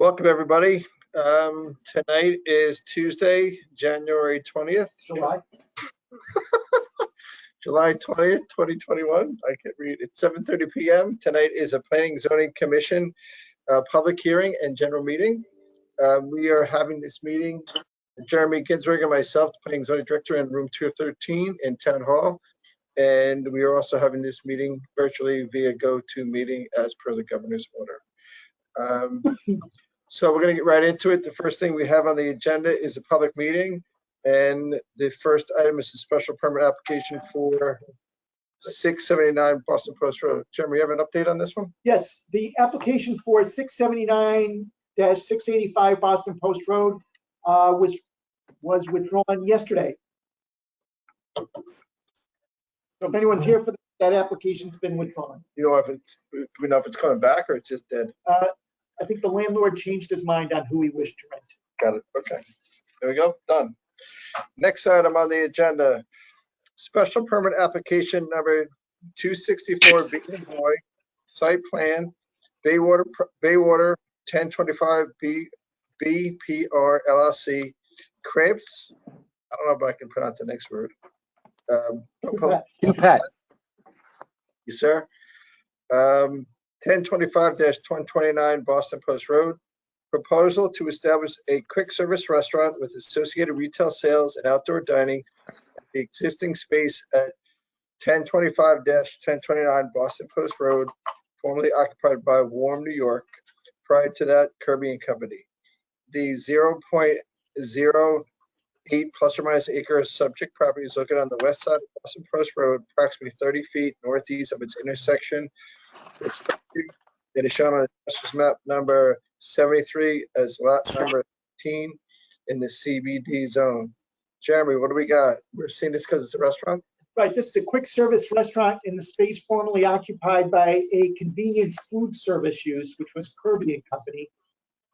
Welcome, everybody. Tonight is Tuesday, January 20th. July 20th, 2021. I can't read. It's 7:30 p.m. Tonight is a Planning Zoning Commission public hearing and general meeting. We are having this meeting, Jeremy Ginsberg and myself, the Planning Zoning Director, in room 213 in Town Hall. And we are also having this meeting virtually via GoToMeeting as per the governor's order. So we're going to get right into it. The first thing we have on the agenda is a public meeting. And the first item is a special permit application for 679 Boston Post Road. Jeremy, you have an update on this one? Yes, the application for 679-685 Boston Post Road was withdrawn yesterday. So if anyone's here for that, application's been withdrawn. You know, do we know if it's coming back or it's just dead? I think the landlord changed his mind on who he wished to rent. Got it. Okay. There we go. Done. Next item on the agenda, special permit application number 264 Beacon Boy, site plan, Baywater 1025 BPR LLC, Crepes. I don't know if I can pronounce the next word. Choupette. Yes, sir. 1025-129 Boston Post Road. Proposal to establish a quick service restaurant with associated retail sales and outdoor dining at the existing space at 1025-1029 Boston Post Road, formerly occupied by Warm, New York. Prior to that, Kirby Company. The 0.08 plus or minus acre subject property is located on the west side of Boston Post Road, approximately 30 feet northeast of its intersection. It is shown on the assessor's map number 73 as lot number 18 in the CBD zone. Jeremy, what do we got? We're seeing this because it's a restaurant? Right, this is a quick service restaurant in the space formerly occupied by a convenience food service use, which was Kirby Company.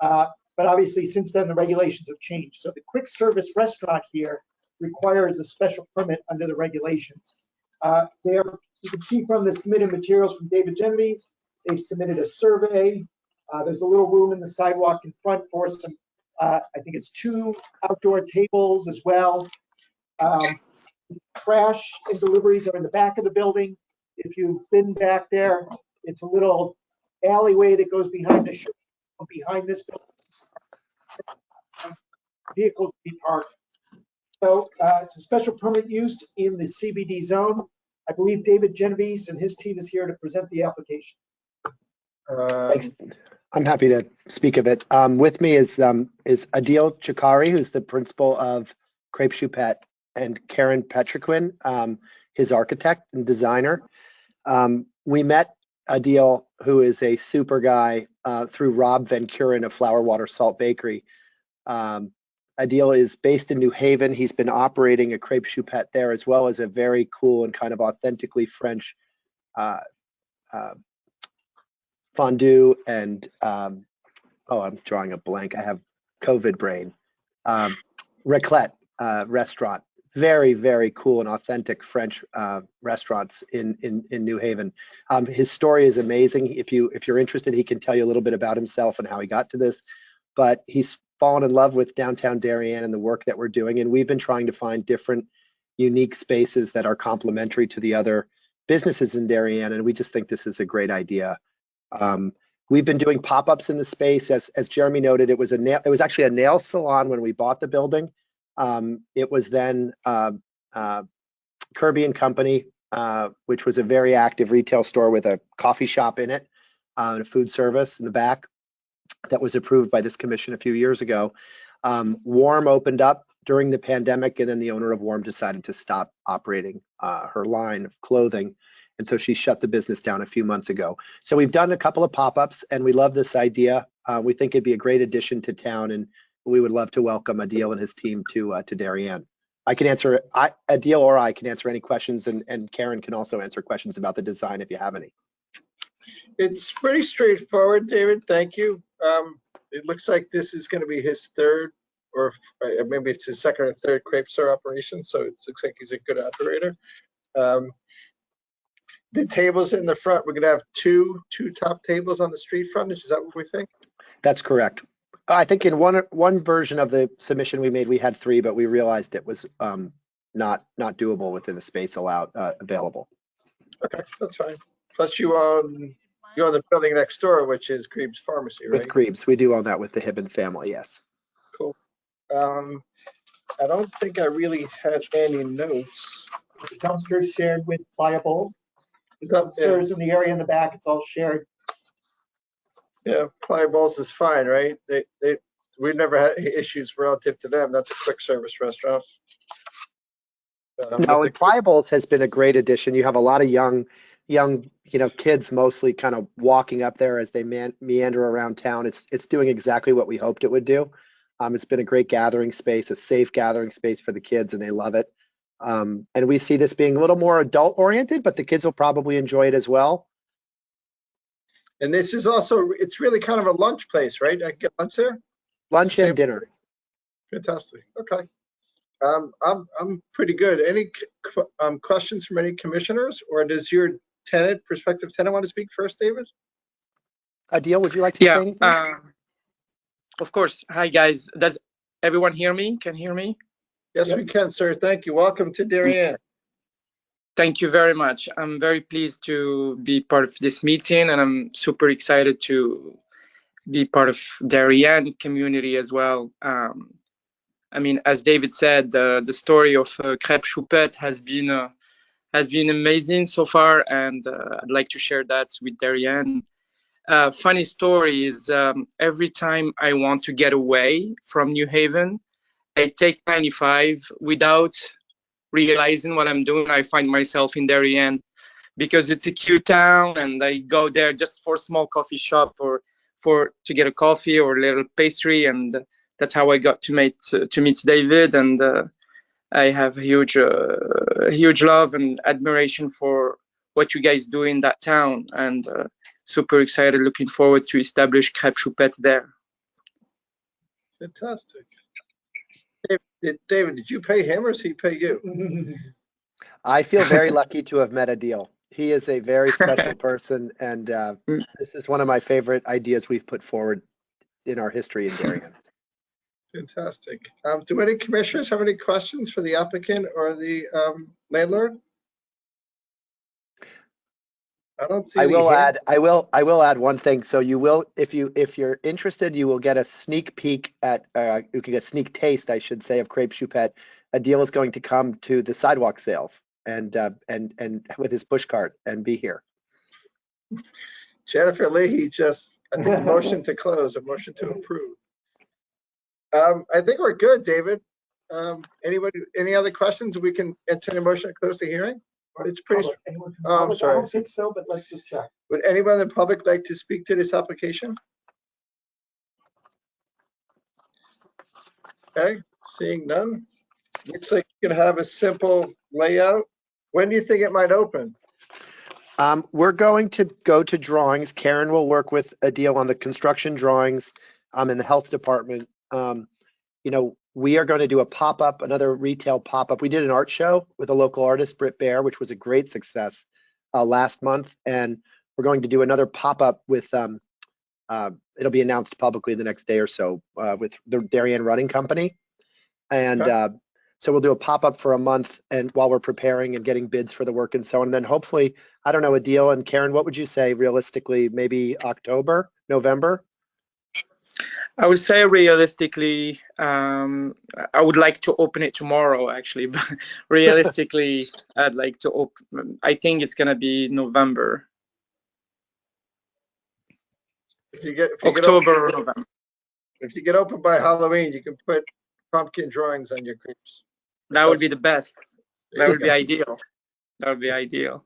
But obviously, since then, the regulations have changed. So the quick service restaurant here requires a special permit under the regulations. There, you can see from the submitted materials from David Genovese, they've submitted a survey. There's a little room in the sidewalk in front for some, I think it's 2 outdoor tables as well. Trash and deliveries are in the back of the building. If you've been back there, it's a little alleyway that goes behind the shop, behind this building. Vehicles be parked. So it's a special permit use in the CBD zone. I believe David Genovese and his team is here to present the application. Thanks. I'm happy to speak of it. With me is Adil Chakari, who's the principal of Crepes Choupette, and Karen Petriquin, his architect and designer. We met Adil, who is a super guy, through Rob Van Kuren of Flower Water Salt Bakery. Adil is based in New Haven. He's been operating a Crepes Choupette there, as well as a very cool and kind of authentically French fondue and I'm drawing a blank. I have COVID brain. Raclette restaurant. Very, very cool and authentic French restaurants in New Haven. His story is amazing. If you're interested, he can tell you a little bit about himself and how he got to this. But he's fallen in love with downtown Darien and the work that we're doing. And we've been trying to find different unique spaces that are complementary to the other businesses in Darien. And we just think this is a great idea. We've been doing pop-ups in the space. As Jeremy noted, it was actually a nail salon when we bought the building. It was then Kirby Company, which was a very active retail store with a coffee shop in it, and a food service in the back that was approved by this commission a few years ago. Warm opened up during the pandemic, and then the owner of Warm decided to stop operating her line of clothing. And so she shut the business down a few months ago. So we've done a couple of pop-ups, and we love this idea. We think it'd be a great addition to town, and we would love to welcome Adil and his team to Darien. Adil or I can answer any questions, and Karen can also answer questions about the design if you have any. It's pretty straightforward, David. Thank you. It looks like this is going to be his third, or maybe it's his second or third crepe store operation. So it looks like he's a good operator. The tables in the front, we're going to have two top tables on the street frontage. Is that what we think? That's correct. I think in one version of the submission we made, we had 3, but we realized it was not doable within the space allowed available. Okay, that's fine. Plus you own the building next door, which is Crepes Pharmacy, right? With Crepes, we do own that with the Hibben family, yes. Cool. I don't think I really had any notes. The dumpsters shared with Pliables. The Yeah. dumpsters in the area in the back, it's all shared. Yeah, Pliables is fine, right? We've never had any issues relative to them. That's a quick service restaurant. No, and Pliables has been a great addition. You have a lot of young, kids mostly kind of walking up there as they meander around town. It's doing exactly what we hoped it would do. It's been a great gathering space, a safe gathering space for the kids, and they love it. And we see this being a little more adult oriented, but the kids will probably enjoy it as well. And this is also, it's really kind of a lunch place, right? I can get lunch there? Lunch and dinner. Fantastic. Okay. I'm pretty good. Any questions from any commissioners, or does your prospective tenant want to speak first, David? Adil, would you like to say anything? Of course. Hi, guys. Does everyone hear me? Can hear me? Yes, we can, sir. Thank you. Welcome to Darien. Thank you very much. I'm very pleased to be part of this meeting, and I'm super excited to be part of Darien community as well. I mean, as David said, the story of Crepes Choupette has been amazing so far, and I'd like to share that with Darien. Funny story is every time I want to get away from New Haven, I take 95 without realizing what I'm doing. I find myself in Darien because it's a cute town, and I go there just for a small coffee shop or to get a coffee or a little pastry, and that's how I got to meet David. And I have a huge love and admiration for what you guys do in that town, and super excited, looking forward to establish Crepes Choupette there. Fantastic. David, did you pay him or does he pay you? I feel very lucky to have met Adil. He is a very special person, and this is one of my favorite ideas we've put forward in our history in Darien. Fantastic. Do any commissioners have any questions for the applicant or the landlord? I don't see. I will add one thing. So you will, if you're interested, you will get a sneak peek at, you can get sneak taste, I should say, of Crepes Choupette. Adil is going to come to the sidewalk sales and with his push cart and be here. Jennifer Leahy just, I think, a motion to close, a motion to approve. I think we're good, David. Anybody, any other questions? We can enter a motion to close the hearing. It's pretty. I'm sorry. I don't think so, but let's just check. Would anyone in the public like to speak to this application? Okay, seeing none. Looks like you can have a simple layout. When do you think it might open? We're going to go to drawings. Karen will work with Adil on the construction drawings in the health department. We are going to do a pop-up, another retail pop-up. We did an art show with a local artist, Britt Bear, which was a great success last month. And we're going to do another pop-up with, it'll be announced publicly the next day or so with the Darien Running Company. And so we'll do a pop-up for a month, and while we're preparing and getting bids for the work and so on. And then hopefully, I don't know, Adil and Karen, what would you say realistically, maybe October, November? I would say realistically, I would like to open it tomorrow, actually, but realistically, I'd like to open, I think it's going to be November. October or November. If you get open by Halloween, you can put pumpkin drawings on your crepes. That would be the best. That would be ideal. That would be ideal.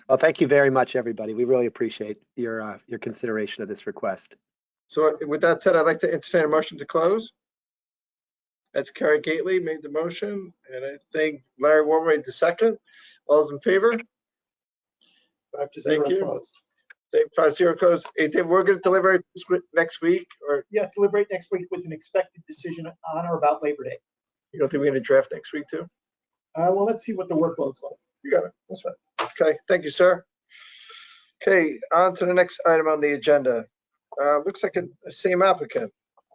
Well, thank you very much, everybody. We really appreciate your consideration of this request. So with that said, I'd like to entertain a motion to close. That's Carrie Gately made the motion, and I think Larry Warren made the second. All those in favor? 5-0 Thank you. Close. 5-0 close. Hey, Dave, we're going to deliberate this next week, or deliberate next week with an expected decision on or about Labor Day. You don't think we're going to draft next week too? Well, let's see what the workload's like. You got it. That's fine. Okay, thank you, sir. Okay, on to the next item on the agenda. Looks like a same applicant.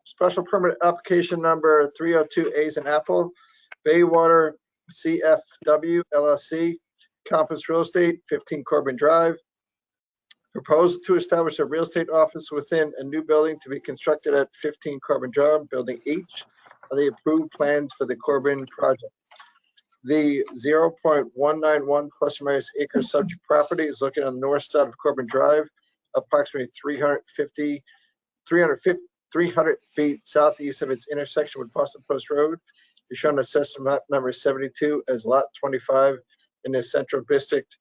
special permit application number 302 A's and Apple, Baywater CFW LLC, Compass Real Estate, 15 Corbin Drive. Proposal to establish a real estate office within a new building to be constructed at 15 Corbin Drive, Building H, of the approved plans for the Corbin project. The 0.191 plus or minus acre subject property is located on the north side of Corbin Drive, approximately 300 feet southeast of its intersection with Boston Post Road. Is shown on Assessor map number 72 as lot 25 in the Central District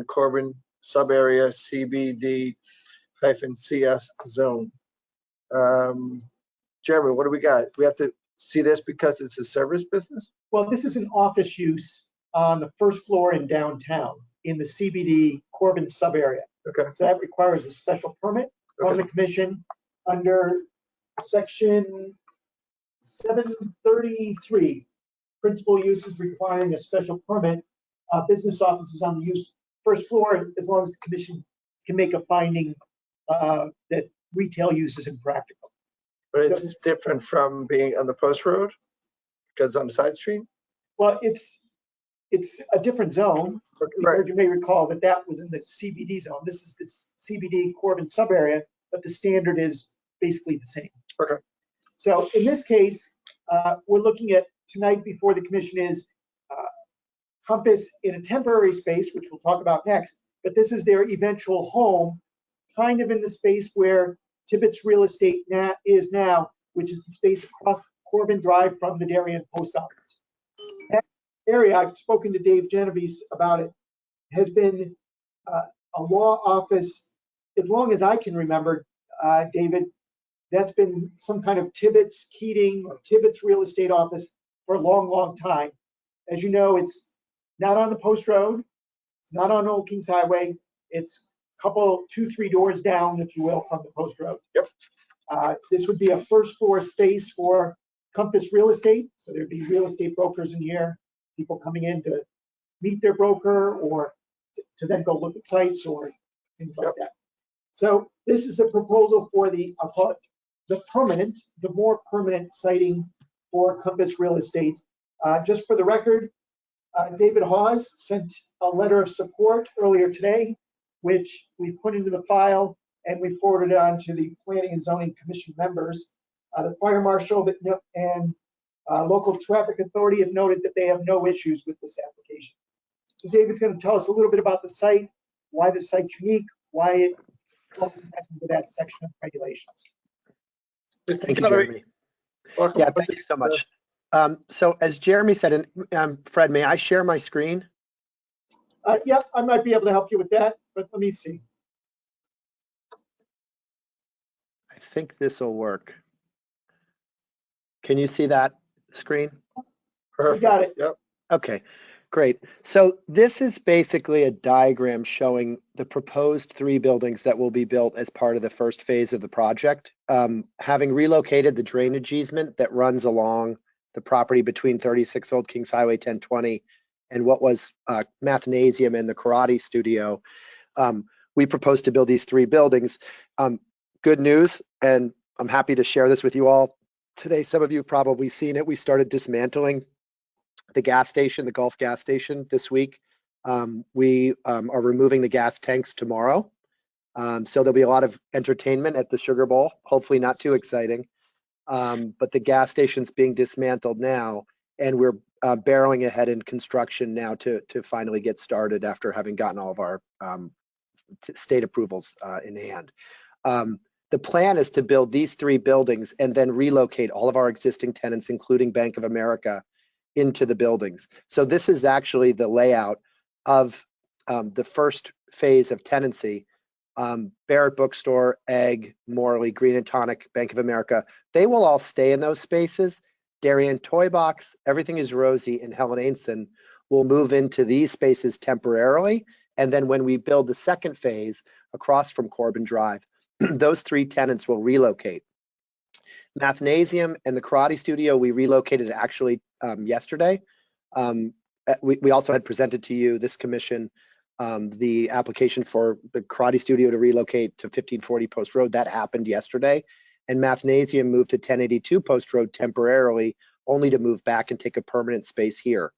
Corbin subarea CBD-CS zone. Jeremy, what do we got? We have to see this because it's a service business? Well, this is an office use on the first floor in downtown in the CBD Corbin subarea. Okay. So that requires a special permit from the commission under section 733. Principal uses requiring a special permit. Business offices on the first floor, as long as the commission can make a finding that retail use is impractical. But it's different from being on the post road because it's on the side street? Well, it's a different zone. Right. You may recall that was in the CBD zone. This is the CBD Corbin subarea, but the standard is basically the same. Okay. So in this case, we're looking at tonight before the commission is Compass in a temporary space, which we'll talk about next, but this is their eventual home, kind of in the space where Tibbetts Real Estate is now, which is the space across Corbin Drive from the Darien Post Office. That area, I've spoken to Dave Genovese about it, has been a law office as long as I can remember, David. That's been some kind of Tibbetts Keating or Tibbetts Real Estate office for a long, long time. As you know, it's not on the Post Road. It's not on Old Kings Highway. It's a couple, 2-3 doors down, if you will, from the Post Road. Yep. This would be a first floor space for Compass Real Estate. So there'd be real estate brokers in here, people coming in to meet their broker or to then go look at sites or things like that. So this is the proposal for the more permanent siting for Compass Real Estate. Just for the record, David Hawes sent a letter of support earlier today, which we put into the file and we forwarded it on to the Planning and Zoning Commission members. The Fire Marshal and Local Traffic Authority have noted that they have no issues with this application. So David's going to tell us a little bit about the site, why the site's unique, why it qualifies into that section of regulations. Thank you, Jeremy. Welcome. Yeah, thank you so much. So as Jeremy said, and Fred, may I share my screen? Yeah, I might be able to help you with that, but let me see. I think this will work. Can you see that screen? We got it. Yep. Okay, great. So this is basically a diagram showing the proposed 3 buildings that will be built as part of the first phase of the project. Having relocated the drainage easement that runs along the property between 36 Old Kings Highway 1020 and what was Mathnasium and the Karate Studio, we propose to build these 3 buildings. Good news, and I'm happy to share this with you all today. Some of you have probably seen it. We started dismantling the gas station, the Gulf gas station, this week. We are removing the gas tanks tomorrow. So there'll be a lot of entertainment at the Sugar Bowl, hopefully not too exciting. But the gas station's being dismantled now, and we're barreling ahead in construction now to finally get started after having gotten all of our state approvals in hand. The plan is to build these 3 buildings and then relocate all of our existing tenants, including Bank of America, into the buildings. So this is actually the layout of the first phase of tenancy. Barrett Bookstore, Egg, Morley, Green and Tonic, Bank of America, they will all stay in those spaces. Darien Toy Box, Everything is Rosy, and Helen Ainson will move into these spaces temporarily. And then when we build the second phase across from Corbin Drive, those 3 tenants will relocate. Mathnasium and the Karate Studio, we relocated actually yesterday. We also had presented to you, this commission, the application for the Karate Studio to relocate to 1540 Post Road. That happened yesterday. and Mathnasium moved to 1082 Post Road temporarily, only to move back and take a permanent space here.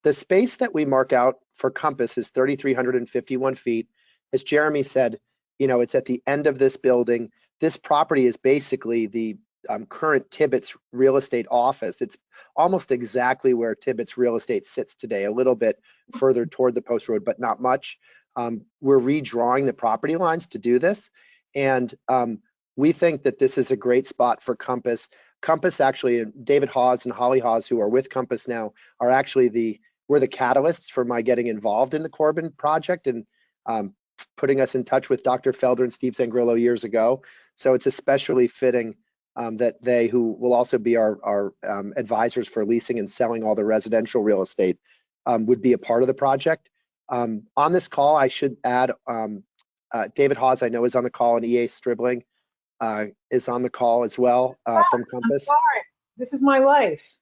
The space that we mark out for Compass is 3,351 feet. As Jeremy said, you know, it's at the end of this building. This property is basically the current Tibbetts real estate office. It's almost exactly where Tibbetts real estate sits today, a little bit further toward the Post Road, but not much. We're redrawing the property lines to do this. And we think that this is a great spot for Compass. Compass actually, David Hawes and Holly Hawes, who are with Compass now, are actually we're the catalysts for my getting involved in the Corbin project and putting us in touch with Dr. Felder and Steve Zangrillo years ago. So it's especially fitting that they, who will also be our advisors for leasing and selling all the residential real estate, would be a part of the project. On this call, I should add, David Hawes, I know, is on the call, and EA Stribling is on the call as well from Compass. I'm sorry. This is my life.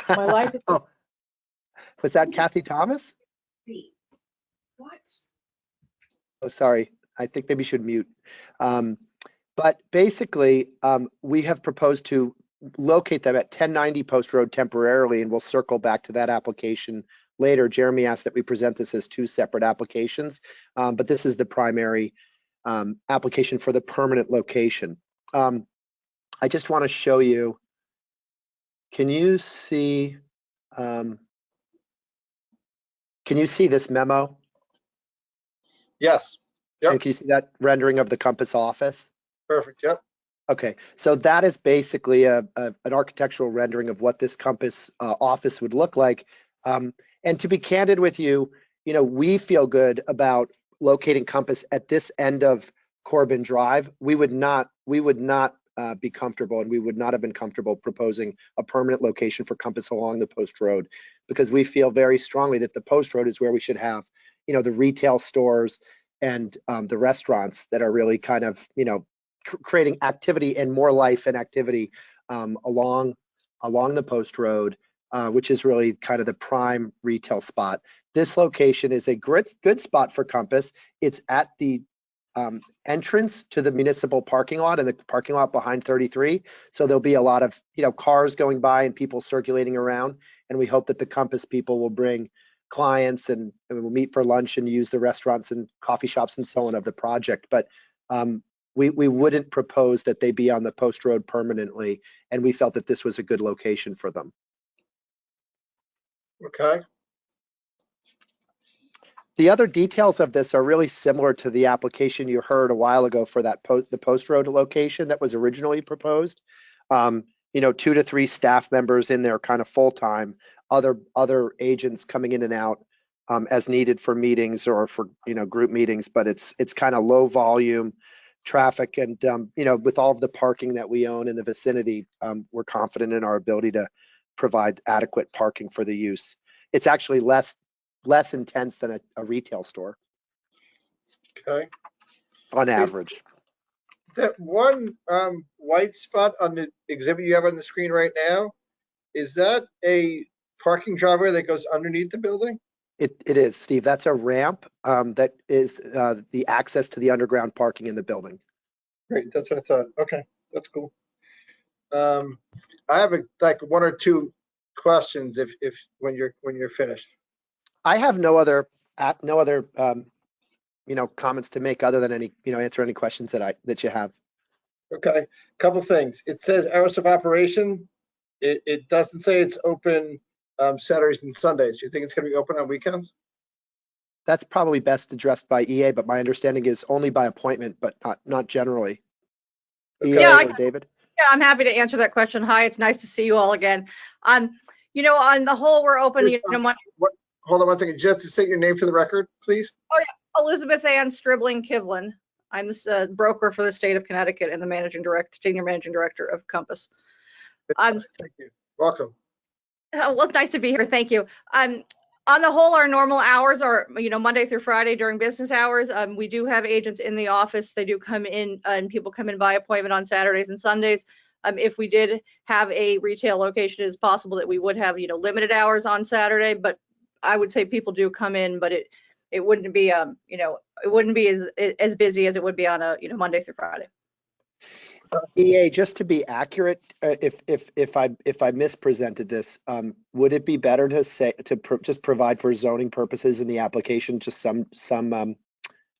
My life is Oh, was that Kathy Thomas? what? Oh, sorry. I think maybe you should mute. But basically, we have proposed to locate them at 1090 Post Road temporarily, and we'll circle back to that application later. Jeremy asked that we present this as two separate applications, but this is the primary application for the permanent location. I just want to show you, can you see this memo? Yes. Yep. And can you see that rendering of the Compass office? Perfect. Yep. Okay, so that is basically an architectural rendering of what this Compass office would look like. And to be candid with you, you know, we feel good about locating Compass at this end of Corbin Drive. We would not be comfortable, and we would not have been comfortable proposing a permanent location for Compass along the Post Road, because we feel very strongly that the Post Road is where we should have, you know, the retail stores and the restaurants that are really kind of, you know, creating activity and more life and activity along the Post Road, which is really kind of the prime retail spot. This location is a good spot for Compass. It's at the entrance to the municipal parking lot and the parking lot behind 33. So there'll be a lot of, you know, cars going by and people circulating around. And we hope that the Compass people will bring clients and we'll meet for lunch and use the restaurants and coffee shops and so on of the project. But we wouldn't propose that they be on the Post Road permanently, and we felt that this was a good location for them. Okay. The other details of this are really similar to the application you heard a while ago for that the Post Road location that was originally proposed. You know, 2 to 3 staff members in there kind of full-time, other agents coming in and out as needed for meetings or for, you know, group meetings, but it's kind of low volume traffic, and you know, with all of the parking that we own in the vicinity, we're confident in our ability to provide adequate parking for the use. It's actually less intense than a retail store. Okay. On average. That one white spot on the exhibit you have on the screen right now, is that a parking driveway that goes underneath the building? It is, Steve. That's a ramp that is the access to the underground parking in the building. Great, that's what I thought. Okay, that's cool. I have like 1 or 2 questions if when you're finished. I have no other you know, comments to make other than any, you know, answer any questions that you have. Okay, couple things. It says hours of operation. It doesn't say it's open Saturdays and Sundays. Do you think it's going to be open on weekends? That's probably best addressed by EA, but my understanding is only by appointment, but not generally. Okay. EA Yeah, or David? Yeah, I'm happy to answer that question. Hi, it's nice to see you all again. You know, on the whole, we're open. You know, Hold on 1 second. Just to state your name for the record, please. Elizabeth Ann Stribling Kivlin. I'm the broker for the state of Connecticut and the senior managing director of Compass. Thank you. Welcome. Well, it's nice to be here. Thank you. On the whole, our normal hours are, you know, Monday through Friday during business hours. We do have agents in the office. They do come in, and people come in by appointment on Saturdays and Sundays. If we did have a retail location, it's possible that we would have, you know, limited hours on Saturday. But I would say people do come in, but it wouldn't be, you know, it wouldn't be as busy as it would be on a, you know, Monday through Friday. EA, just to be accurate, if I mispresented this, would it be better to say just provide for zoning purposes in the application just some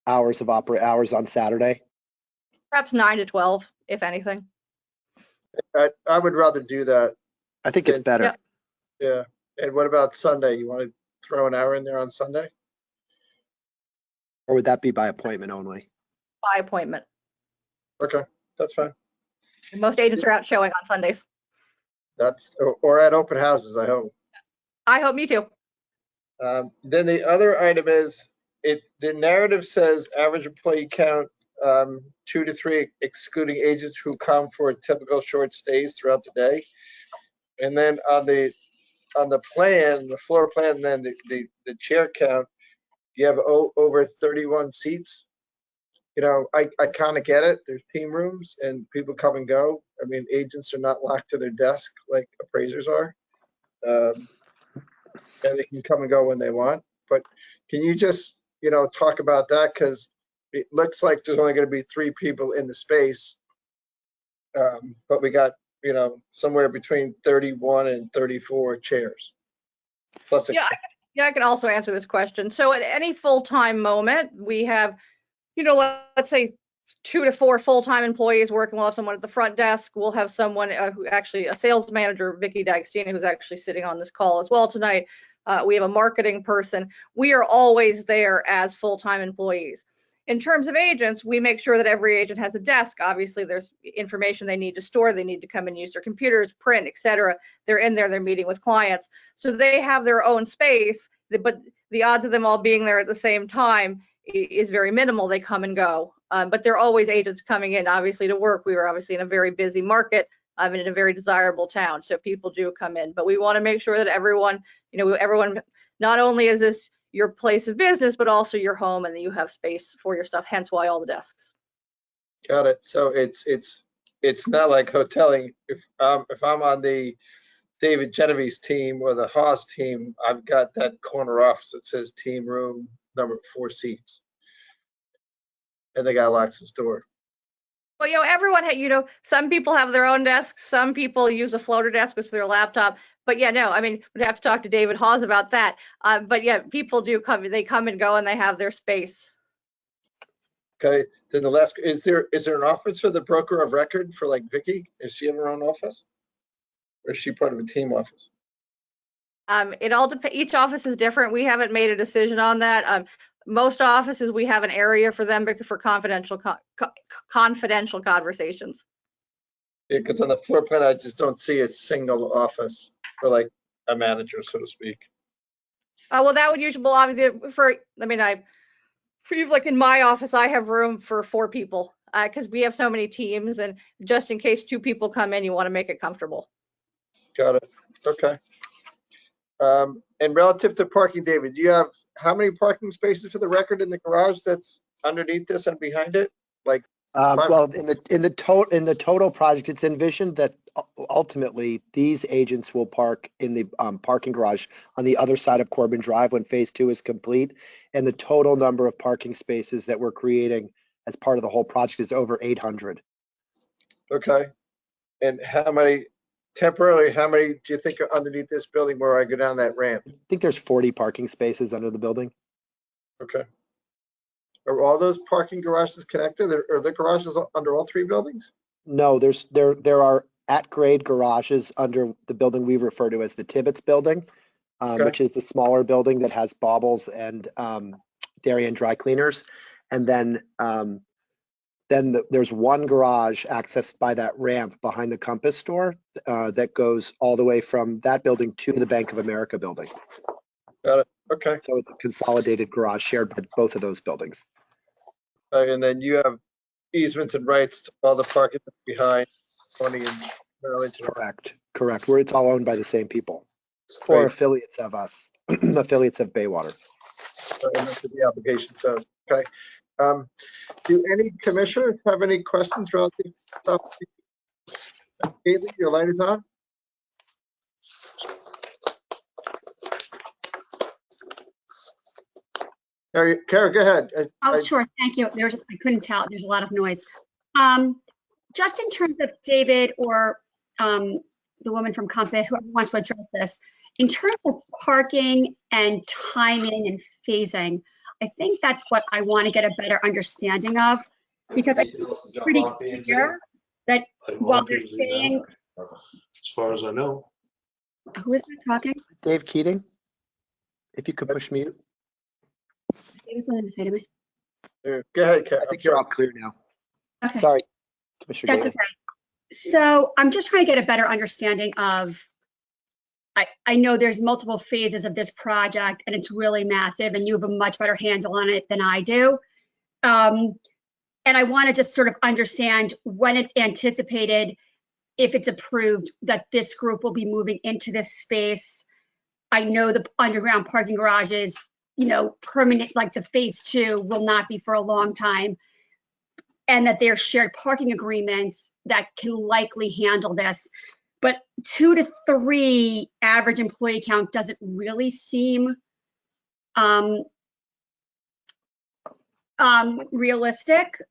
hours on Saturday? Perhaps 9 to 12, if anything. I would rather do that. I think it's better. Yep. Yeah. And what about Sunday? You want to throw an hour in there on Sunday? Or would that be by appointment only? By appointment. Okay, that's fine. And most agents are out showing on Sundays. That's, or at open houses, I hope. I hope, me too. Then the other item is, the narrative says average employee count 2 to 3, excluding agents who come for typical short stays throughout the day. And then on the plan, the floor plan, then the chair count, you have over 31 seats. You know, I kind of get it. There's team rooms and people come and go. I mean, agents are not locked to their desk like appraisers are. And they can come and go when they want. But can you just, you know, talk about that? Because it looks like there's only going to be 3 people in the space. But we got, you know, somewhere between 31 and 34 chairs. Plus, Yeah, I can also answer this question. So at any full-time moment, we have, you know, let's say 2 to 4 full-time employees working. We'll have someone at the front desk. We'll have someone who actually, a sales manager, Vicky D'Agostino, who's actually sitting on this call as well tonight. We have a marketing person. We are always there as full-time employees. In terms of agents, we make sure that every agent has a desk. Obviously, there's information they need to store. They need to come and use their computers, print, etc. They're in there, they're meeting with clients. So they have their own space, but the odds of them all being there at the same time is very minimal. They come and go. But there are always agents coming in, obviously, to work. We were obviously in a very busy market and in a very desirable town. So people do come in. But we want to make sure that everyone, you know, everyone, not only is this your place of business, but also your home, and that you have space for your stuff, hence why all the desks. got it. So it's not like hoteling. If I'm on the David Genevieve's team or the Haas team, I've got that corner office that says team room number 4 seats. And the guy locks his door. Well, you know, everyone, you know, some people have their own desks. Some people use a floater desk with their laptop. But yeah, no, I mean, we'd have to talk to David Hawes about that. But yeah, people do come, they come and go and they have their space. Okay, then the last, is there an office for the broker of record for like Vicky? Is she in her own office? Or is she part of a team office? It all depends. Each office is different. We haven't made a decision on that. Most offices, we have an area for them for confidential conversations. Yeah, because on the floor plan, I just don't see a single office for like a manager, so to speak. Well, that would usually, well, obviously, for you, like in my office, I have room for 4 people because we have so many teams, and just in case 2 people come in, you want to make it comfortable. Got it. Okay. And relative to parking, David, do you have how many parking spaces for the record in the garage that's underneath this and behind it? Like, well, in the total project, it's envisioned that ultimately these agents will park in the parking garage on the other side of Corbin Drive when phase 2 is complete. And the total number of parking spaces that we're creating as part of the whole project is over 800. okay. And how many temporarily, how many do you think are underneath this building where I go down that ramp? I think there's 40 parking spaces under the building. Okay. Are all those parking garages connected? Are the garages under all 3 buildings? No, there are at-grade garages under the building we refer to as the Tibbetts building, Okay. which is the smaller building that has Baubles and dairy and dry cleaners. And then there's one garage accessed by that ramp behind the Compass store that goes all the way from that building to the Bank of America building. Got it. Okay. So it's a consolidated garage shared by both of those buildings. And then you have easements and rights to all the parking behind 20 and Maryland. Correct. Where it's all owned by the same people or affiliates of us, affiliates of Baywater. And that's what the application says. Okay. Do any commissioners have any questions relative to stuff? Haley, your light is on. Kara, go ahead. Oh, sure. Thank you. I couldn't tell. There's a lot of noise. just in terms of David or the woman from Compass, whoever wants to address this, in terms of parking and timing and phasing, I think that's what I want to get a better understanding of, because I think it's pretty clear that while they're saying, As far as I know. who is that talking? Dave Keating, if you could push mute. Is David something to say to me? Go ahead, Kat. I think you're all clear now. Okay. Sorry, Commissioner That's Daly. okay. So I'm just trying to get a better understanding of, I know there's multiple phases of this project and it's really massive and you have a much better handle on it than I do. And I want to just sort of understand when it's anticipated, if it's approved, that this group will be moving into this space. I know the underground parking garages, you know, permanent, like the phase 2 will not be for a long time. And that there's shared parking agreements that can likely handle this. But 2 to 3 average employee count doesn't really seem realistic.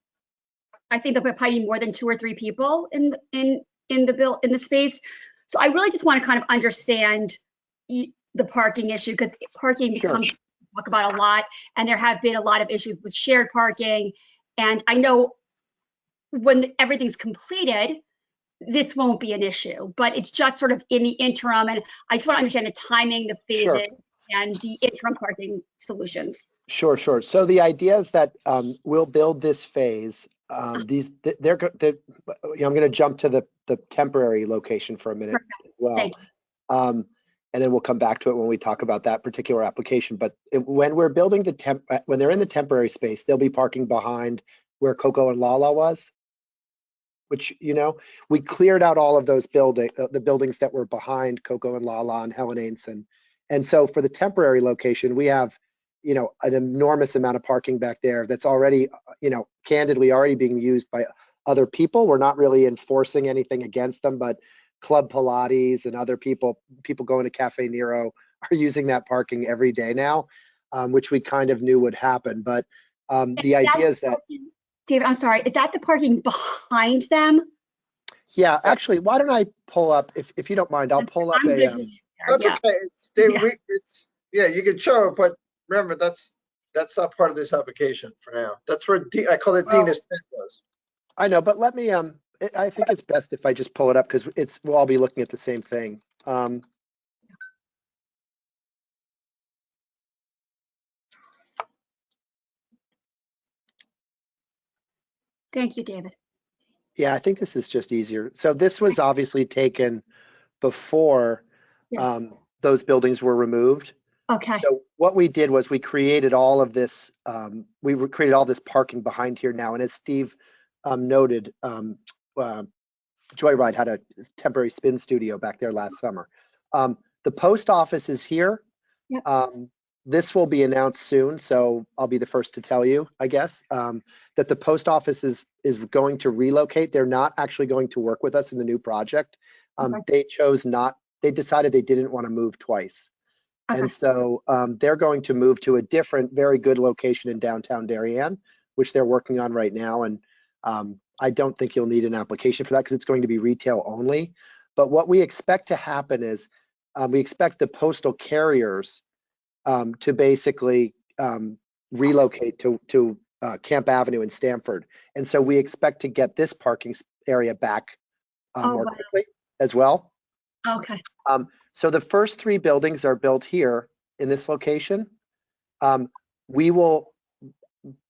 I think there'll probably be more than 2 or 3 people in the space. So I really just want to kind of understand the parking issue, because parking becomes talk about a lot, and there have been a lot of issues with shared parking. And I know when everything's completed, this won't be an issue, but it's just sort of in the interim. And I just want to understand the timing, the phasing, and the interim parking solutions. Sure. So the idea is that we'll build this phase. I'm going to jump to the temporary location for a minute as well. And then we'll come back to it when we talk about that particular application. But when we're building when they're in the temporary space, they'll be parking behind where Coco and Lala was, which, you know, we cleared out all of those the buildings that were behind Coco and Lala and Helen Ainson. And so for the temporary location, we have, you know, an enormous amount of parking back there that's already, you know, candidly already being used by other people. We're not really enforcing anything against them, but Club Pilates and other people going to Cafe Nero are using that parking every day now, which we kind of knew would happen. But the idea is that, David, I'm sorry, is that the parking behind them? yeah, actually, why don't I pull up, if you don't mind, I'll pull up That's okay. It's David. You can show it, but remember that's not part of this application for now. That's where I call it Dina's tent was. I know, but let me I think it's best if I just pull it up, because we'll all be looking at the same thing. Thank you, David. Yeah, I think this is just easier. So this was obviously taken before those buildings were removed. Okay. So what we did was we created all of this, created all this parking behind here now. And as Steve noted, Joyride had a temporary spin studio back there last summer. The post office is here. Yep. This will be announced soon, so I'll be the first to tell you, I guess, that the post office is going to relocate. They're not actually going to work with us in the new project. They decided they didn't want to move twice. Okay. And so they're going to move to a different, very good location in downtown Darien, which they're working on right now. And I don't think you'll need an application for that, because it's going to be retail only. But what we expect to happen is we expect the postal carriers to basically relocate to Camp Avenue in Stamford. And so we expect to get this parking area back more quickly as well. Okay. So the first 3 buildings are built here in this location. We will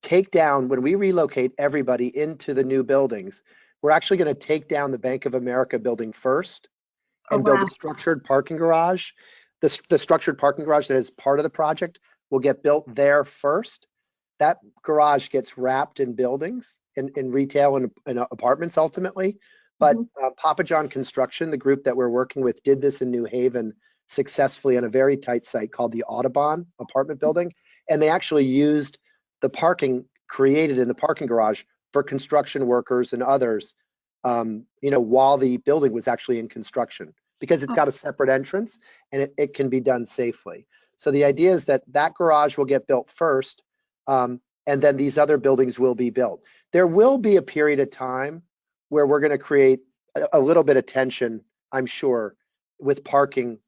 take down, when we relocate everybody into the new buildings, we're actually going to take down the Bank of America building first and build a structured parking garage. The structured parking garage that is part of the project will get built there first. That garage gets wrapped in buildings, in retail and apartments ultimately. But Papa John Construction, the group that we're working with, did this in New Haven successfully on a very tight site called the Audubon apartment building. And they actually used the parking created in the parking garage for construction workers and others, while the building was actually in construction, because it's got a separate entrance and it can be done safely. So the idea is that garage will get built first, and then these other buildings will be built. There will be a period of time where we're going to create a little bit of tension, I'm sure, with parking,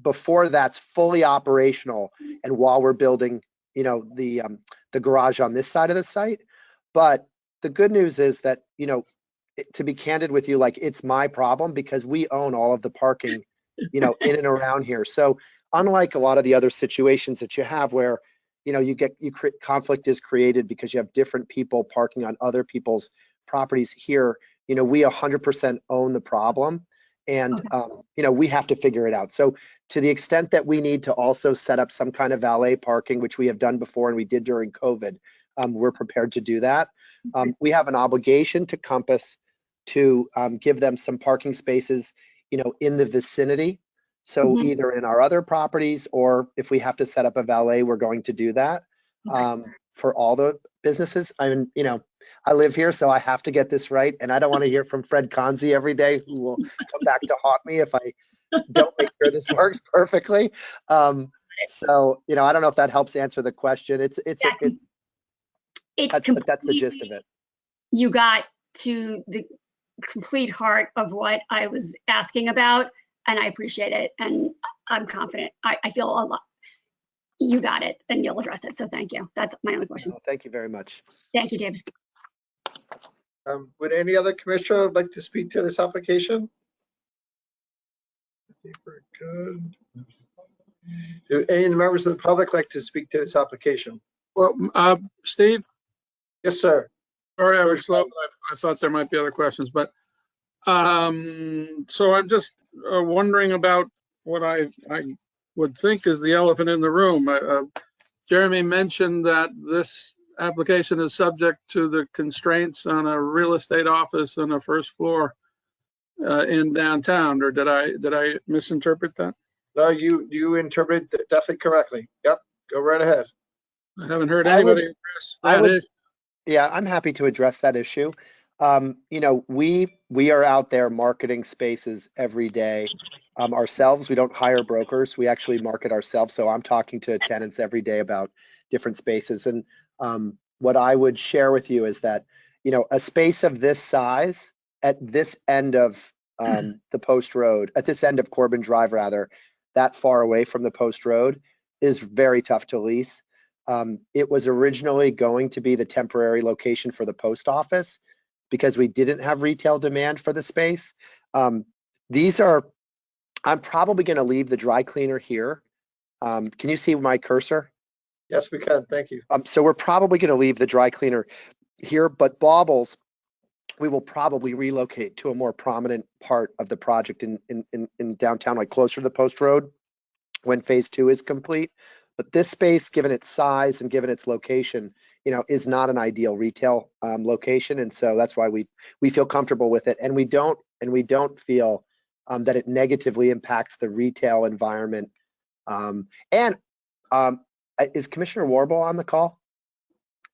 before that's fully operational and while we're building, the garage on this side of the site. But the good news is that, to be candid with you, like, it's my problem because we own all of the parking, in and around here. So unlike a lot of the other situations that you have where, conflict is created because you have different people parking on other people's properties here, we 100% own the problem, and we have to figure it out. So to the extent that we need to also set up some kind of valet parking, which we have done before and we did during COVID, we're prepared to do that. We have an obligation to Compass to give them some parking spaces, in the vicinity. So either in our other properties, or if we have to set up a valet, we're going to do that for all the businesses. I mean, I live here, so I have to get this right. And I don't want to hear from Fred Conzi every day, who will come back to haunt me if I don't make sure this works perfectly. So, I don't know if that helps answer the question. That's the gist of it. You got to the complete heart of what I was asking about, and I appreciate it. And I'm confident. I feel a lot. You got it, and you'll address it. So thank you. That's my only question. Oh, thank you very much. Thank you, David. Would any other commissioner like to speak to this application? I think we're good. Do any of the members of the public like to speak to this application? Well, Steve, Yes, sir. sorry I was slow. I thought there might be other questions, but so I'm just wondering about what I would think is the elephant in the room. Jeremy mentioned that this application is subject to the constraints on a real estate office on a first floor in downtown, or did I misinterpret that? No, you interpreted that definitely correctly. Yep, go right ahead. I haven't heard anybody address that issue. Yeah, I'm happy to address that issue. We are out there marketing spaces every day ourselves. We don't hire brokers. We actually market ourselves. So I'm talking to tenants every day about different spaces. And what I would share with you is that, a space of this size at this end of the post road, at this end of Corbin Drive, rather, that far away from the post road, is very tough to lease. It was originally going to be the temporary location for the post office because we didn't have retail demand for the space. I'm probably going to leave the dry cleaner here. Can you see my cursor? Yes, we can. Thank you. So we're probably going to leave the dry cleaner here, but Baubles, we will probably relocate to a more prominent part of the project in downtown, like closer to the post road when phase 2 is complete. But this space, given its size and given its location, is not an ideal retail location, and so that's why we feel comfortable with it, and we don't feel that it negatively impacts the retail environment. Is Commissioner Warble on the call?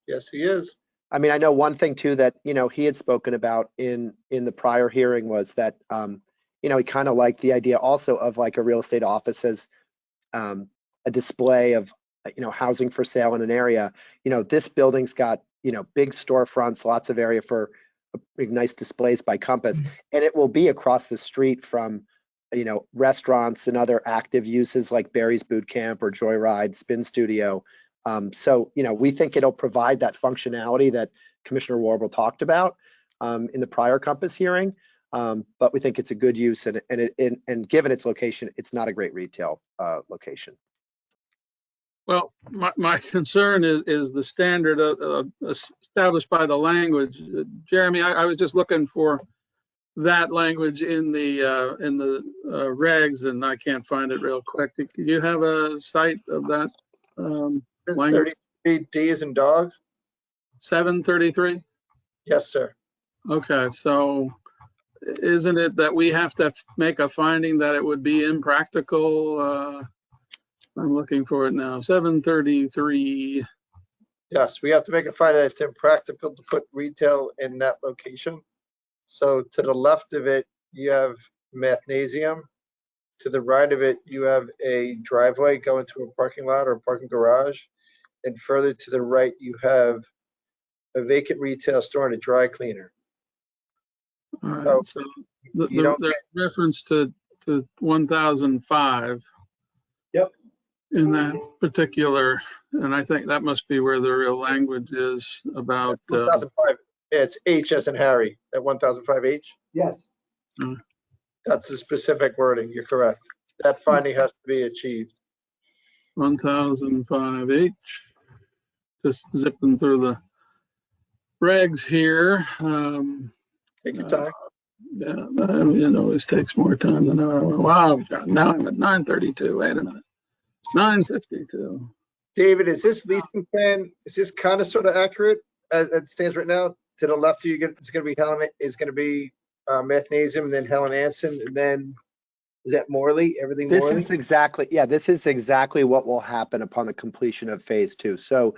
Yes, he is. I mean, I know one thing too that he had spoken about in the prior hearing was that he kind of liked the idea also of like a real estate office as a display of housing for sale in an area. This building's got big storefronts, lots of area for big nice displays by Compass, and it will be across the street from restaurants and other active uses like Barry's Boot Camp or Joyride, Spin Studio. So we think it'll provide that functionality that Commissioner Warble talked about in the prior Compass hearing, but we think it's a good use, and given its location, it's not a great retail location. Well, my concern is the standard established by the language. Jeremy, I was just looking for that language in the regs, and I can't find it real quick. Do you have a cite of that language? 33 D as in dog. 733. Yes, sir. Okay, so isn't it that we have to make a finding that it would be impractical? I'm looking for it now. 733. Yes, we have to make a finding that it's impractical to put retail in that location. So to the left of it, you have mathnasium. To the right of it, you have a driveway going to a parking lot or a parking garage. And further to the right, you have a vacant retail store and a dry cleaner. All So right, so you don't the reference to 1005. Yep. In that particular, and I think that must be where the real language is about. 1005. It's H as in Harry, at 1005H. Yes. That's the specific wording. You're correct. That finding has to be achieved. 1005H. Just zipping through the regs here. Take your time. Yeah, it always takes more time than wow. Now I'm at 932. Wait a minute. 952. David, is this leasing plan, is this kind of sort of accurate as it stands right now? To the left of you, it's going to be Helen, is going to be Mathnasium, and then Helen Anson, and then is that Morley? Everything This Morley? is exactly, yeah, this is exactly what will happen upon the completion of phase 2. So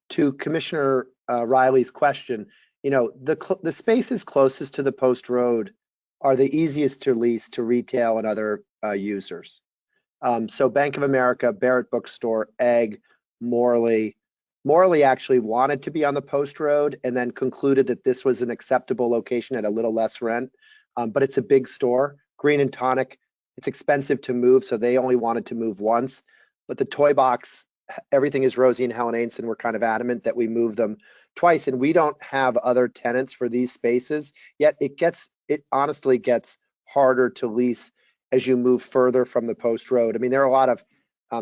to Commissioner Riley's question, the spaces closest to the post road are the easiest to lease to retail and other users. So Bank of America, Barrett Bookstore, Egg, Morley. Morley actually wanted to be on the post road and then concluded that this was an acceptable location at a little less rent. But it's a big store. Green and Tonic, it's expensive to move, so they only wanted to move once. But the Toy Box, everything is Rosie and Helen Ainson. We're kind of adamant that we move them twice, and we don't have other tenants for these spaces yet. It honestly gets harder to lease as you move further from the post road. I mean, there are a lot of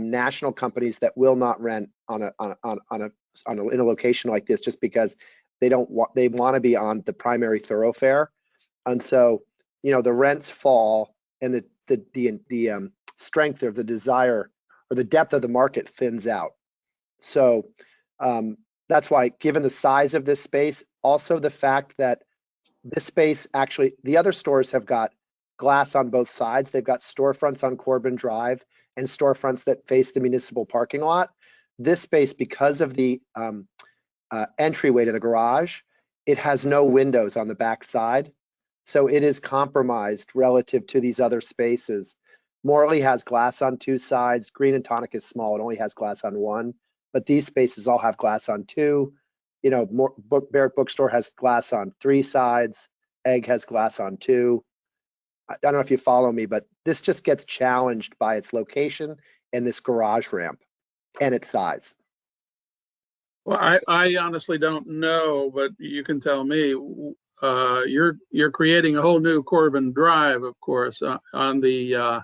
national companies that will not rent in a location like this just because they want to be on the primary thoroughfare, and so the rents fall and the strength of the desire or the depth of the market thins out. So that's why, given the size of this space, also the fact that this space actually, the other stores have got glass on both sides. They've got storefronts on Corbin Drive and storefronts that face the municipal parking lot. This space, because of the entryway to the garage, it has no windows on the back side. So it is compromised relative to these other spaces. Morley has glass on 2 sides. Green and Tonic is small. It only has glass on 1. But these spaces all have glass on 2. Barrett Bookstore has glass on 3 sides. Egg has glass on 2. I don't know if you follow me, but this just gets challenged by its location and this garage ramp and its size. Well, I honestly don't know, but you can tell me. You're creating a whole new Corbin Drive, of course, on the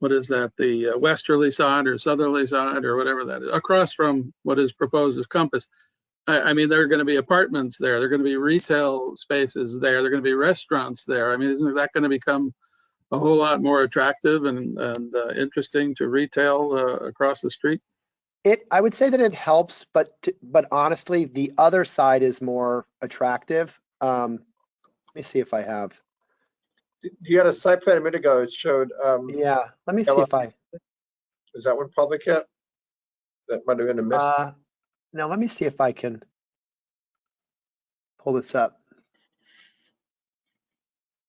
what is that? The westerly side or southerly side or whatever that is, across from what is proposed as Compass. I mean, there are going to be apartments there. There are going to be retail spaces there. There are going to be restaurants there. I mean, isn't that going to become a whole lot more attractive and interesting to retail across the street? I would say that it helps, but honestly, the other side is more attractive. Let me see if I have. You had a site plan a minute ago. It showed. Yeah, let me see if I. Is that one public yet? That might have been a miss. No, let me see if I can pull this up.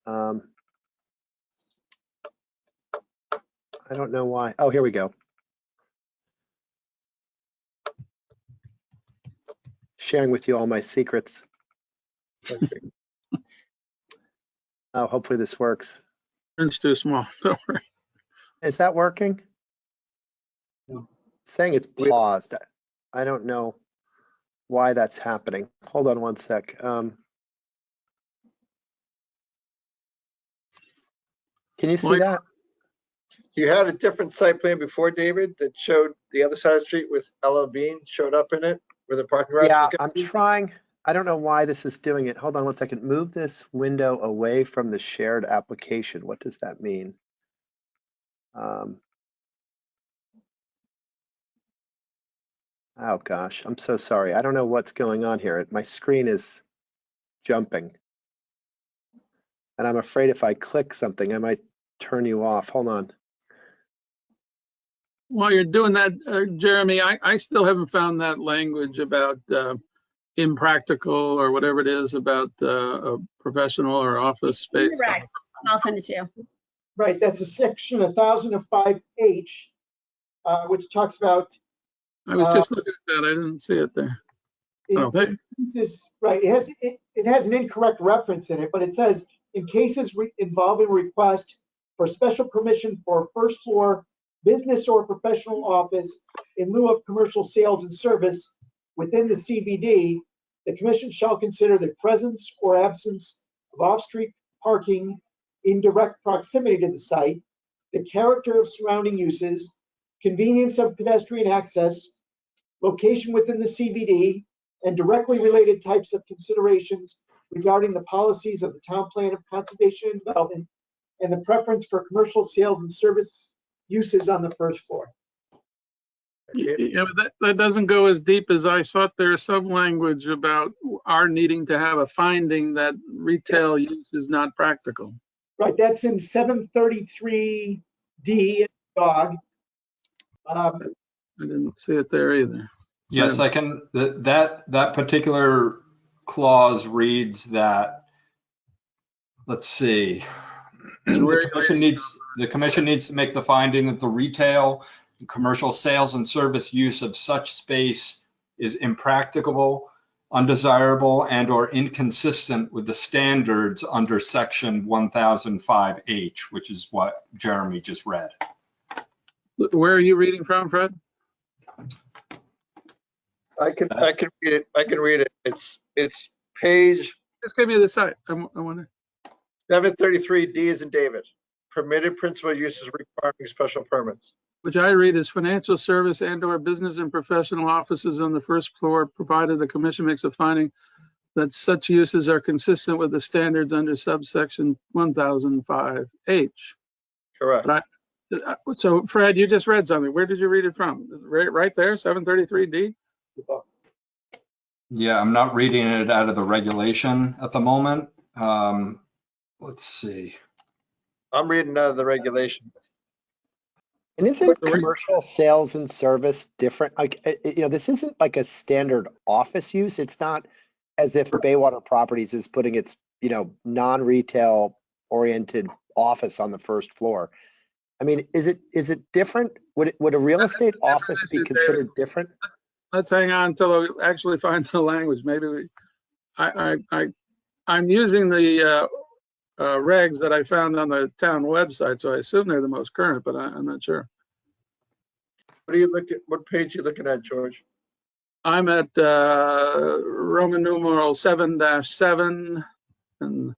I don't know why. Oh, here we go. Sharing with you all my secrets. Oh, hopefully this works. It's too small. Don't worry. Is that working? It's saying it's paused. I don't know why that's happening. Hold on one sec. Can you see that? You had a different site plan before, David, that showed the other side of the street with Ella Bean showed up in it where the parking garage. Yeah, I'm trying. I don't know why this is doing it. Hold on one second. Move this window away from the shared application. What does that mean? Oh gosh, I'm so sorry. I don't know what's going on here. My screen is jumping. And I'm afraid if I click something, I might turn you off. Hold on. While you're doing that, Jeremy, I still haven't found that language about impractical or whatever it is about a professional or office space. Correct. I'll send it to you. Right, that's a section 1005H, which talks about. I was just looking at that. I didn't see it there. Oh, hey. Right, it has an incorrect reference in it, but it says, in cases involving request for special permission for a first floor business or professional office in lieu of commercial sales and service within the CBD, the commission shall consider the presence or absence of off-street parking in direct proximity to the site, the character of surrounding uses, convenience of pedestrian access, location within the CBD, and directly related types of considerations regarding the policies of the town plan of conservation and development, and the preference for commercial sales and service uses on the first floor. Yeah, but that doesn't go as deep as I thought. There's some language about our needing to have a finding that retail use is not practical. Right, that's in 733D dog. I didn't see it there either. Yes, I can. That particular clause reads that. Let's see. The commission needs to make the finding that the retail, the commercial sales and service use of such space is impracticable, undesirable, and or inconsistent with the standards under section 1005H, which is what Jeremy just read. Where are you reading from, Fred? I can read it. I can read it. It's page Just give me the site. I wonder. 733D as in David. Permitted principal uses requiring special permits. Which I read as financial service and or business and professional offices on the first floor, provided the commission makes a finding that such uses are consistent with the standards under subsection 1005H. Correct. But so Fred, you just read something. Where did you read it from? Right there, 733D? Yeah, I'm not reading it out of the regulation at the moment. Let's see. I'm reading out of the regulation. And isn't commercial sales and service different? Like, this isn't like a standard office use. It's not as if Baywater Properties is putting its, non-retail oriented office on the first floor. I mean, is it different? Would a real estate office be considered different? Let's hang on until we actually find the language. Maybe I'm using the regs that I found on the town website, so I assume they're the most current, but I'm not sure. What page are you looking at, George? I'm at Roman numeral 7-7 and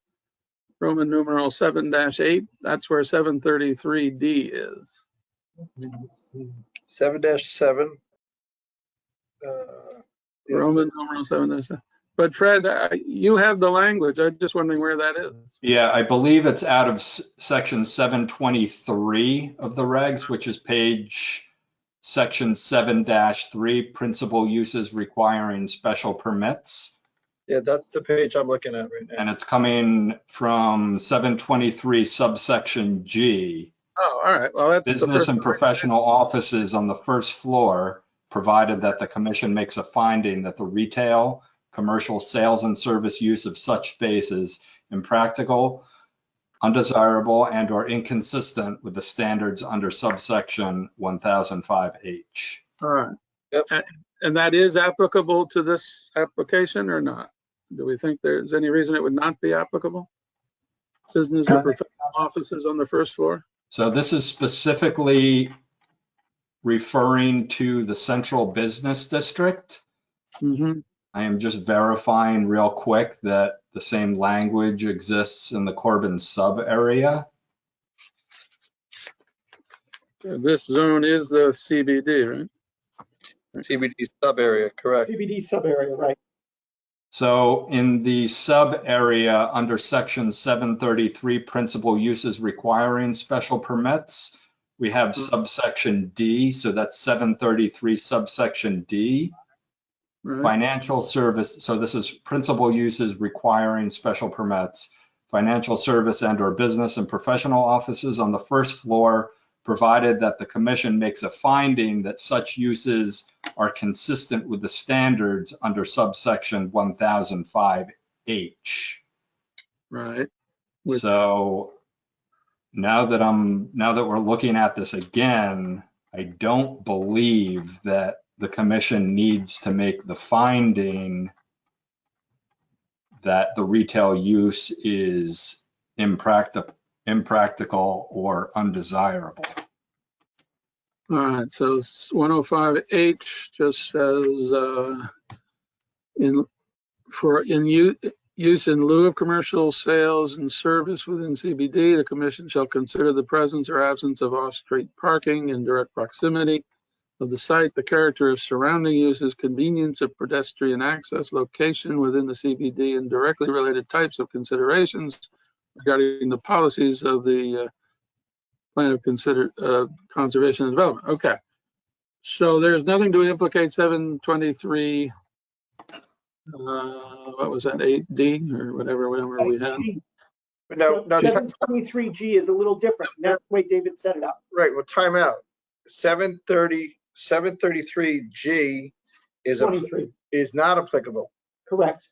Roman numeral 7-8. That's where 733D is. 7-7. Roman numeral 7-7. But Fred, you have the language. I'm just wondering where that is. Yeah, I believe it's out of section 723 of the regs, which is section 7-3, principal uses requiring special permits. Yeah, that's the page I'm looking at right now. And it's coming from 723 subsection G. Oh, all right. Well, that's business and professional offices on the first floor, provided that the commission makes a finding that the retail, commercial sales and service use of such space is impractical, undesirable, and or inconsistent with the standards under subsection 1005H. All right. Yep. And that is applicable to this application or not? Do we think there's any reason it would not be applicable? Business or professional offices on the first floor? So this is specifically referring to the central business district. Mm-hmm. I am just verifying real quick that the same language exists in the Corbin sub area. This zone is the CBD, right? CBD sub area, correct. CBD sub area, right. So in the sub area under section 733, principal uses requiring special permits, we have subsection D. So that's 733 subsection D. Right. Financial service. So this is principal uses requiring special permits. Financial service and or business and professional offices on the first floor, provided that the commission makes a finding that such uses are consistent with the standards under subsection 1005H. Right. So now that we're looking at this again, I don't believe that the commission needs to make the finding that the retail use is impractical or undesirable. All right, so 105H just says use in lieu of commercial sales and service within CBD, the commission shall consider the presence or absence of off-street parking in direct proximity of the site, the character of surrounding uses, convenience of pedestrian access, location within the CBD, and directly related types of considerations regarding the policies of the plan of conservation and development. Okay, so there's nothing to implicate 723. What was that, 8D or whatever we had? But no, 723G is a little different. That's the way David set it up. right, well, time out. 733G is 23, not applicable. correct.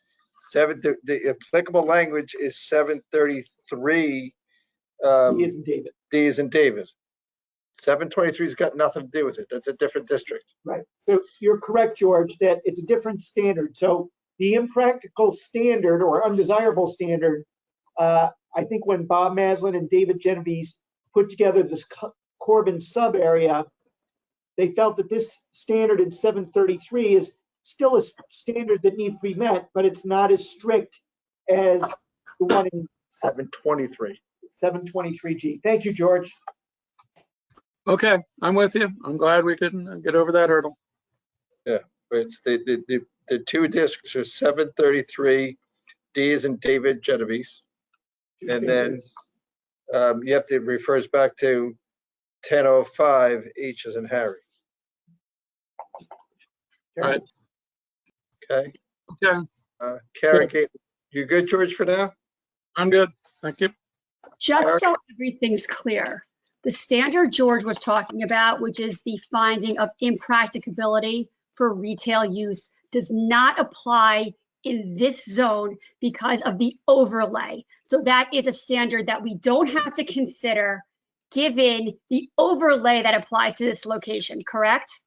The applicable language is 733. D is in David. D is in David. 723's got nothing to do with it. That's a different district. Right. So you're correct, George, that it's a different standard. So the impractical standard or undesirable standard, I think when Bob Maslin and David Genovese put together this Corbin sub area, they felt that this standard in 733 is still a standard that needs to be met, but it's not as strict as the one in 723. 723G. Thank you, George. Okay, I'm with you. I'm glad we can get over that hurdle. But it's the two districts are 733. D is in David Genovese. And then you have to refers back to 1005 H is in Harry. Right. Okay. Okay, Karen, you good, George, for now? I'm good. Thank you. Just so everything's clear, the standard George was talking about, which is the finding of impracticability for retail use, does not apply in this zone because of the overlay. So that is a standard that we don't have to consider given the overlay that applies to this location, correct?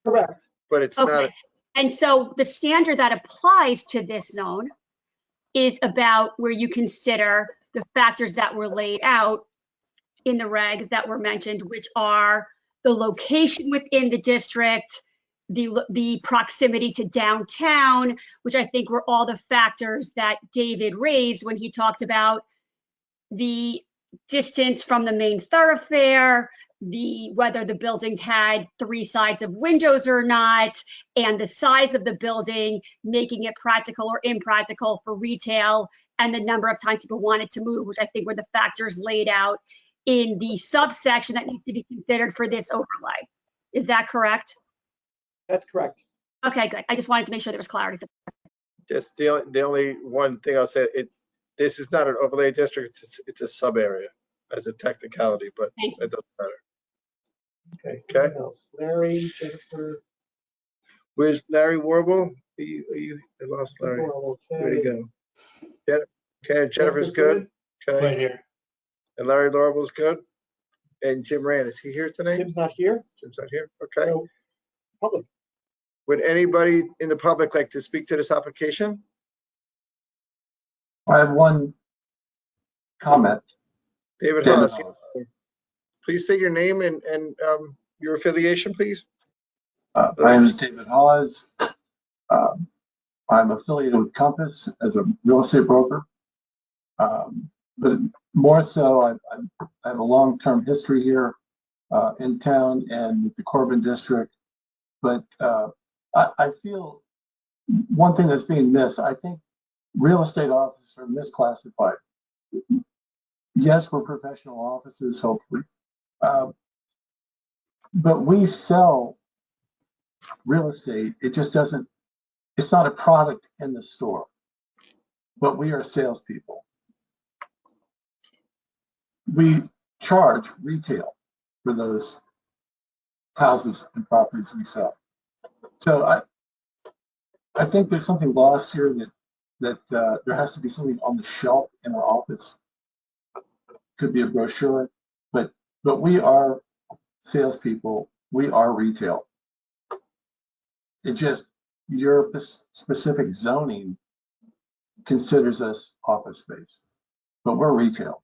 Correct. But it's Okay. not. And so the standard that applies to this zone is about where you consider the factors that were laid out in the regs that were mentioned, which are the location within the district, the proximity to downtown, which I think were all the factors that David raised when he talked about the distance from the main thoroughfare, whether the buildings had 3 sides of windows or not, and the size of the building, making it practical or impractical for retail, and the number of times people wanted to move, which I think were the factors laid out in the subsection that needs to be considered for this overlay. Is that correct? That's correct. Okay, good. I just wanted to make sure there was clarity. Just the only one thing I'll say, this is not an overlay district, it's a sub area as a technicality, but Thank you. it doesn't matter. Okay. Okay. Anyone else? Larry, Jennifer. Where's Larry Warble? I lost Larry. Where'd he go? Okay, Jennifer's good. Okay. Right here. And Larry Warble's good. And Jim Rand, is he here tonight? Jim's not here. Jim's not here. Okay. So, public. Would anybody in the public like to speak to this application? I have one comment. David David Hollis, please say your name and your affiliation, please. My name is David Hawes. I'm affiliated with Compass as a real estate broker. But more so, I have a long-term history here in town and with the Corbin district. But I feel one thing that's being missed, I think real estate offices are misclassified. Yes, we're professional offices, hopefully. But we sell real estate. It just doesn't, it's not a product in the store, but we are salespeople. We charge retail for those houses and properties we sell. So I think there's something lost here that there has to be something on the shelf in our office. Could be a brochure, but we are salespeople. We are retail. It just, your specific zoning considers us office space, but we're retail.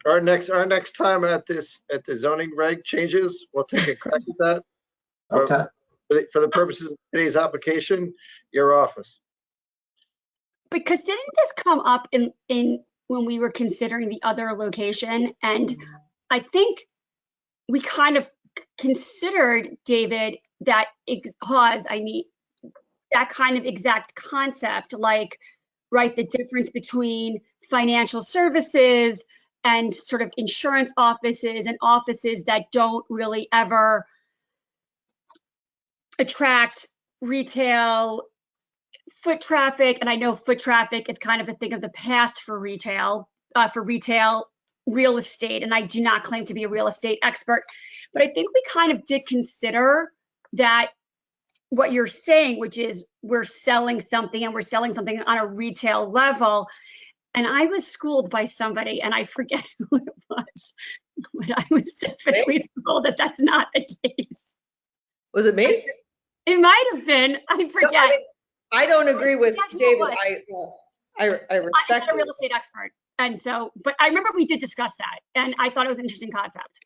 Our next time at the zoning reg changes, we'll take a crack at that. Okay. For the purposes of today's application, your office. Because didn't this come up in when we were considering the other location? And I think we kind of considered, David, that that kind of exact concept, like, right, the difference between financial services and sort of insurance offices and offices that don't really ever attract retail foot traffic. And I know foot traffic is kind of a thing of the past for retail real estate. And I do not claim to be a real estate expert, but I think we kind of did consider that what you're saying, which is we're selling something and we're selling something on a retail level. And I was schooled by somebody, and I forget who it was, but I was definitely schooled that that's not the case. Was it me? It might have been. I forget. I don't agree with David. I I'm respect not a real estate expert, and so, but I remember we did discuss that, and I thought it was an interesting concept.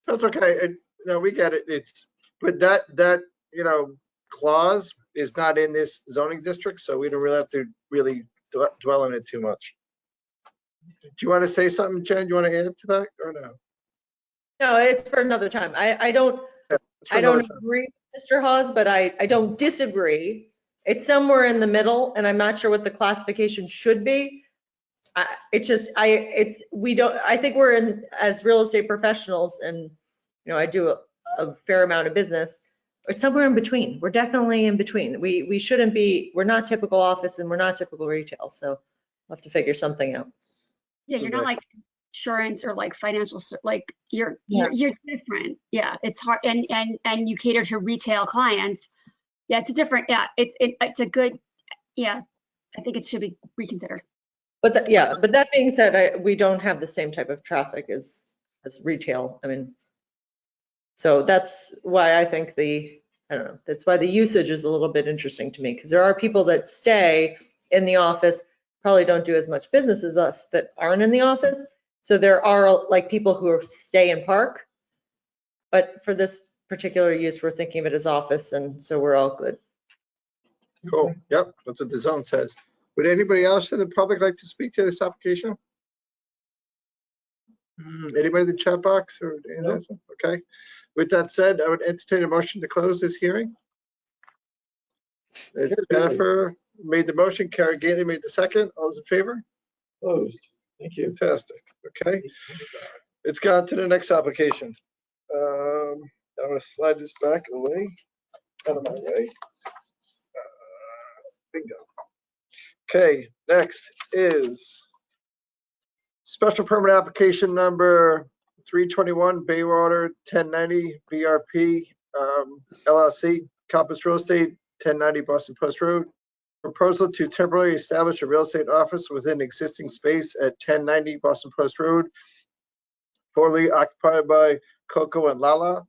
That's okay. No, we get it. But that clause is not in this zoning district, so we don't really have to really dwell on it too much. Do you want to say something, Jen? Do you want to add to that or no? No, it's for another time. I don't agree with Mr. Hawes, but I don't disagree. It's somewhere in the middle, and I'm not sure what the classification should be. I think we're in, as real estate professionals, and I do a fair amount of business. It's somewhere in between. We're definitely in between. We shouldn't be. We're not typical office, and we're not typical retail. So we'll have to figure something out. Yeah, you're not like insurance or like financial, like you're different. Yeah, it's hard, and you cater to retail clients. Yeah, it's a different. Yeah, it's a good. Yeah, I think it should be reconsidered. But that being said, we don't have the same type of traffic as retail. I mean, so that's why I think that's why the usage is a little bit interesting to me, because there are people that stay in the office, probably don't do as much business as us that aren't in the office. So there are like people who stay and park, but for this particular use, we're thinking of it as office, and so we're all good. Cool. Yep, that's what the zone says. Would anybody else in the public like to speak to this application? Anybody in the chat box or anything? Okay. With that said, I would entertain a motion to close this hearing. It's Jennifer made the motion. Kara Gately made the second. All those in favor? Closed. Thank you. Fantastic. Okay. It's gone to the next application. I'm going to slide this back away, out of my way. Bingo. Okay, next is special permit application number 321 Baywater 1090 BRP LLC, Compass Real Estate, 1090 Boston Post Road. Proposal to temporarily establish a real estate office within existing space at 1090 Boston Post Road, formerly occupied by Coco and Lala.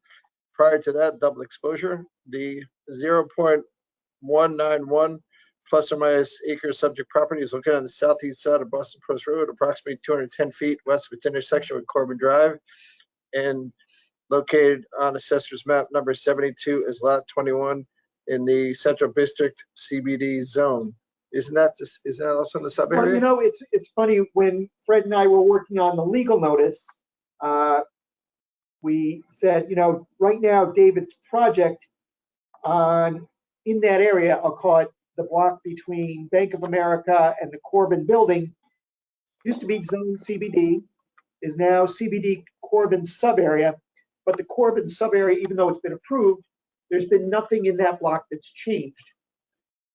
Prior to that, double exposure. The 0.191 plus or minus acre subject property is located on the southeast side of Boston Post Road, approximately 210 feet west of its intersection with Corbin Drive, and located on Assessor's map number 72 as lot 21 in the Central District CBD zone. Is that also in the sub area? Well, it's funny, when Fred and I were working on the legal notice, we said, right now David's project in that area, I'll call it the block between Bank of America and the Corbin building, used to be zone CBD, is now CBD Corbin sub area. But the Corbin sub area, even though it's been approved, there's been nothing in that block that's changed.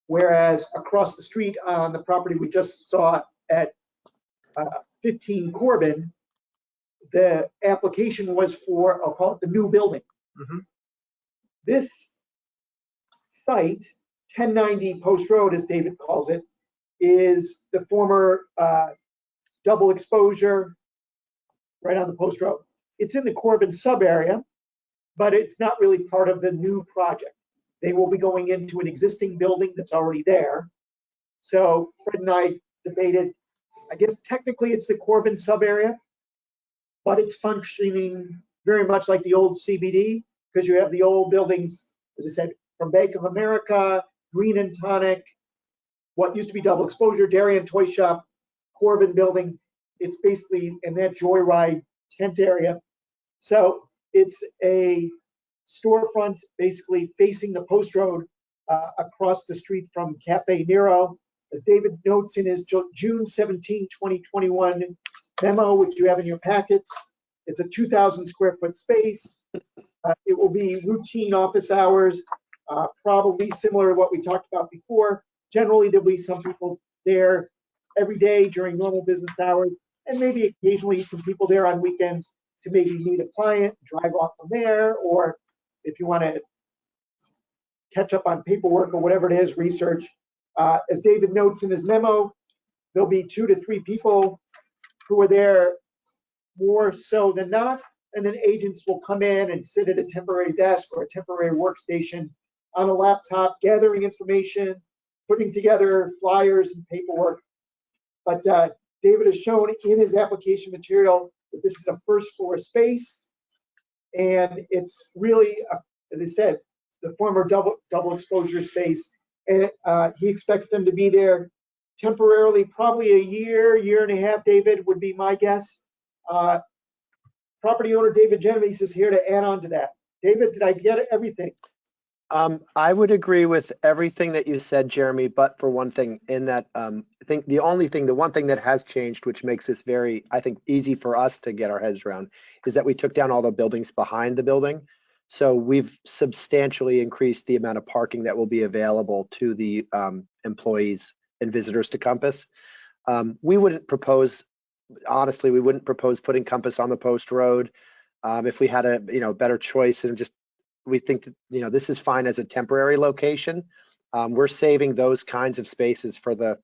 Whereas across the street on the property we just saw at 15 Corbin, the application was for, I'll call it the new building. Mm-hmm. This site, 1090 Post Road, as David calls it, is the former double exposure right on the Post Road. It's in the Corbin sub area. but it's not really part of the new project. They will be going into an existing building that's already there. So Fred and I debated, I guess technically it's the Corbin sub area, but it's functioning very much like the old CBD, because you have the old buildings, as I said, from Bank of America, Green and Tonic, what used to be Double Exposure, Dairy and Toy Shop, Corbin building. It's basically in that Joyride tent area. So it's a storefront basically facing the post road across the street from Cafe Nero. As David notes in his June 17, 2021 memo, which you have in your packets, it's a 2,000 square foot space. It will be routine office hours, probably similar to what we talked about before. Generally, there'll be some people there every day during normal business hours, and maybe occasionally some people there on weekends to maybe meet a client, drive off from there, or if you want to catch up on paperwork or whatever it is, research. As David notes in his memo, there'll be 2 to 3 people who are there more so than not, and then agents will come in and sit at a temporary desk or a temporary workstation on a laptop, gathering information, putting together flyers and paperwork. But David has shown in his application material that this is a first floor space, and it's really, as I said, the former double exposure space, and he expects them to be there temporarily, probably a year and a half, David, would be my guess. Property owner David Genovese is here to add on to that. David, did I get everything? I would agree with everything that you said, Jeremy, but for one thing, in that I think the one thing that has changed, which makes this very, I think, easy for us to get our heads around, is that we took down all the buildings behind the building. So we've substantially increased the amount of parking that will be available to the employees and visitors to Compass. We wouldn't propose, honestly, we wouldn't propose putting Compass on the post road if we had a better choice, and just we think that this is fine as a temporary location. We're saving those kinds of spaces for the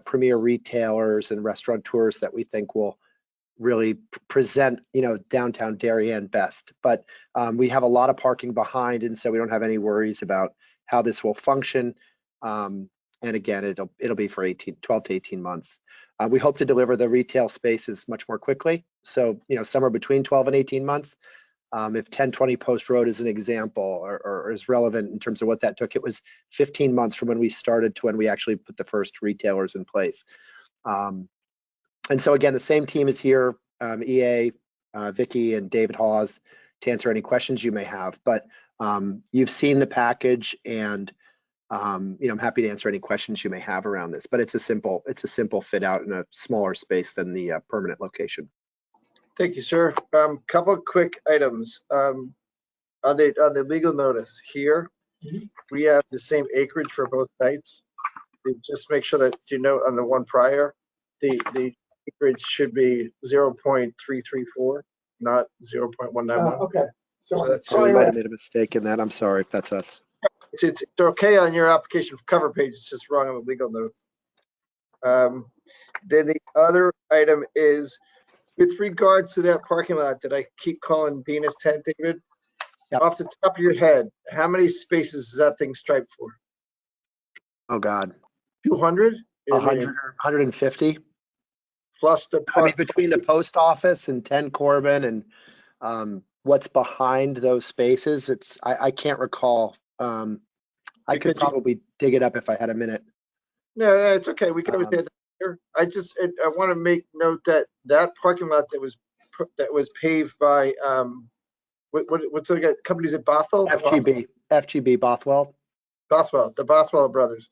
premier retailers and restaurateurs that we think will really present downtown Darien best. But we have a lot of parking behind, and so we don't have any worries about how this will function. And again, it'll be for 12 to 18 months. We hope to deliver the retail spaces much more quickly. So somewhere between 12 and 18 months. If 1020 Post Road is an example or is relevant in terms of what that took, it was 15 months from when we started to when we actually put the first retailers in place. And so again, the same team is here, EA, Vicky, and David Hawes, to answer any questions you may have. But you've seen the package, and I'm happy to answer any questions you may have around this. But it's a simple fit out in a smaller space than the permanent location. Thank you, sir. Couple of quick items. On the legal notice here, we have the same acreage for both sites. Just make sure that you note on the one prior, the acreage should be 0.334, not 0.191. Okay. So We might have made a mistake in that. I'm sorry if that's us. It's okay on your application cover page. It's just wrong on the legal notes. Then the other item is, with regards to that parking lot that I keep calling Dina's tent, David, off the top of your head, how many spaces is that thing striped for? Oh God. 200? 100 or 150? Plus the I mean, between the post office and 10 Corbin and what's behind those spaces, I can't recall. I could probably dig it up if I had a minute. No, it's okay. We can always add that here. I want to make note that that parking lot that was paved by what's the company's at Bothwell? FGB Bothwell. Bothwell, the Bothwell brothers.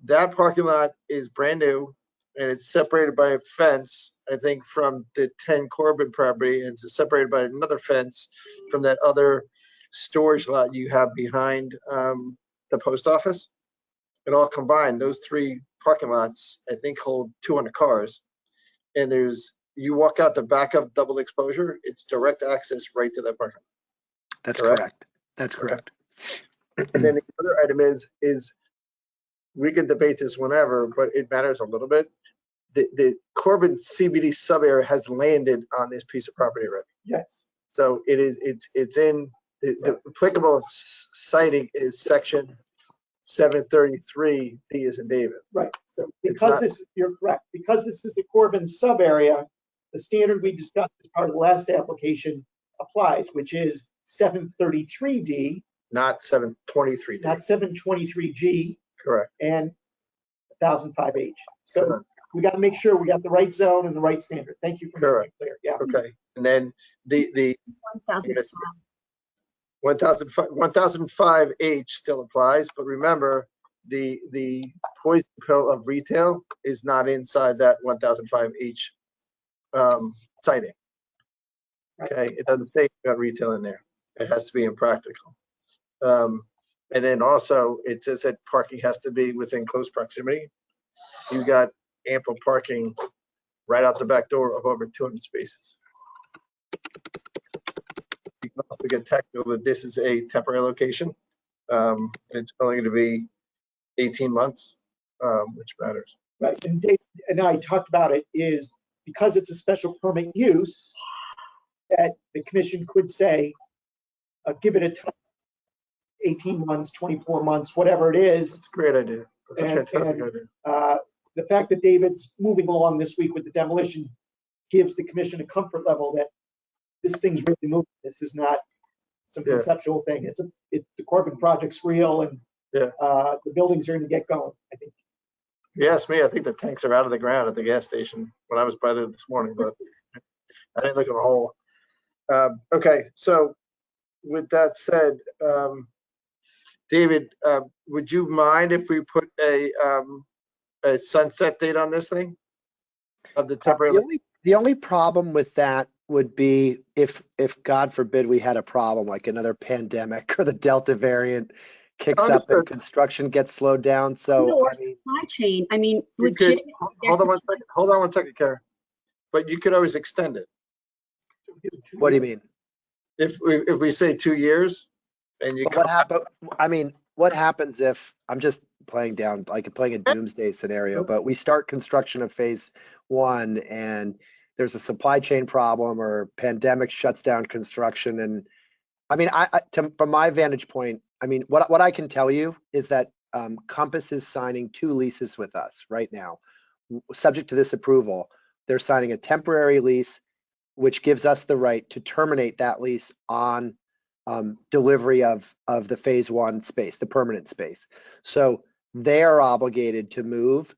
That parking lot is brand new, and it's separated by a fence, I think, from the 10 Corbin property, and it's separated by another fence from that other storage lot you have behind the post office. It all combined, those 3 parking lots, I think, hold 200 cars. And you walk out the back of Double Exposure, it's direct access right to that parking lot. That's correct. That's correct. Okay. And then the other item is we can debate this whenever, but it matters a little bit. The Corbin CBD sub area has landed on this piece of property already. Yes. So it's in the applicable citing is section 733 D as in David. Right, so It's because not- this, you're correct, because this is the Corbin sub area, the standard we discussed as part of the last application applies, which is 733D, Not 723 D. not 723G Correct. and 1005H. So we got to make sure we got the right zone and the right standard. Thank you for making it clear. Yeah. Okay. And then the 1,005. 1005H still applies, but remember, the poison pill of retail is not inside that 1005H citing. Okay, it doesn't say about retail in there. It has to be impractical. And then also it says that parking has to be within close proximity. You got ample parking right out the back door of over 200 spaces. You can also get technical, but this is a temporary location. It's only going to be 18 months, which matters. Right, and Dave and I talked about it, is because it's a special permit use, that the commission could say, give it a time, 18 months, 24 months, whatever it is. It's a great idea. It's a And- fantastic and- idea. The fact that David's moving along this week with the demolition gives the commission a comfort level that this thing's really moving. This is not some Yeah. conceptual thing. The Corbin project's real, and Yeah. the buildings are going to get going, I think. If you ask me, I think the tanks are out of the ground at the gas station when I was by there this morning, but I didn't look in the hole. Okay, so with that said, David, would you mind if we put a sunset date on this thing of the temporary? The only problem with that would be if God forbid we had a problem like another pandemic or the Delta variant kicks up Understood. and construction gets slowed down. So Or I mean, supply chain. I mean, You could- legitimately. Hold on one second. Hold on one second, Karen. But you could always extend it. what do you mean? If we say 2 years, and you But what happen? I mean, what happens if I'm just playing a doomsday scenario, but we start construction of phase 1 and there's a supply chain problem or pandemic shuts down construction. And I mean, from my vantage point, I mean, what I can tell you is that Compass is signing 2 leases with us right now, subject to this approval. They're signing a temporary lease, which gives us the right to terminate that lease on delivery of the phase 1 space, the permanent space. So they are obligated to move.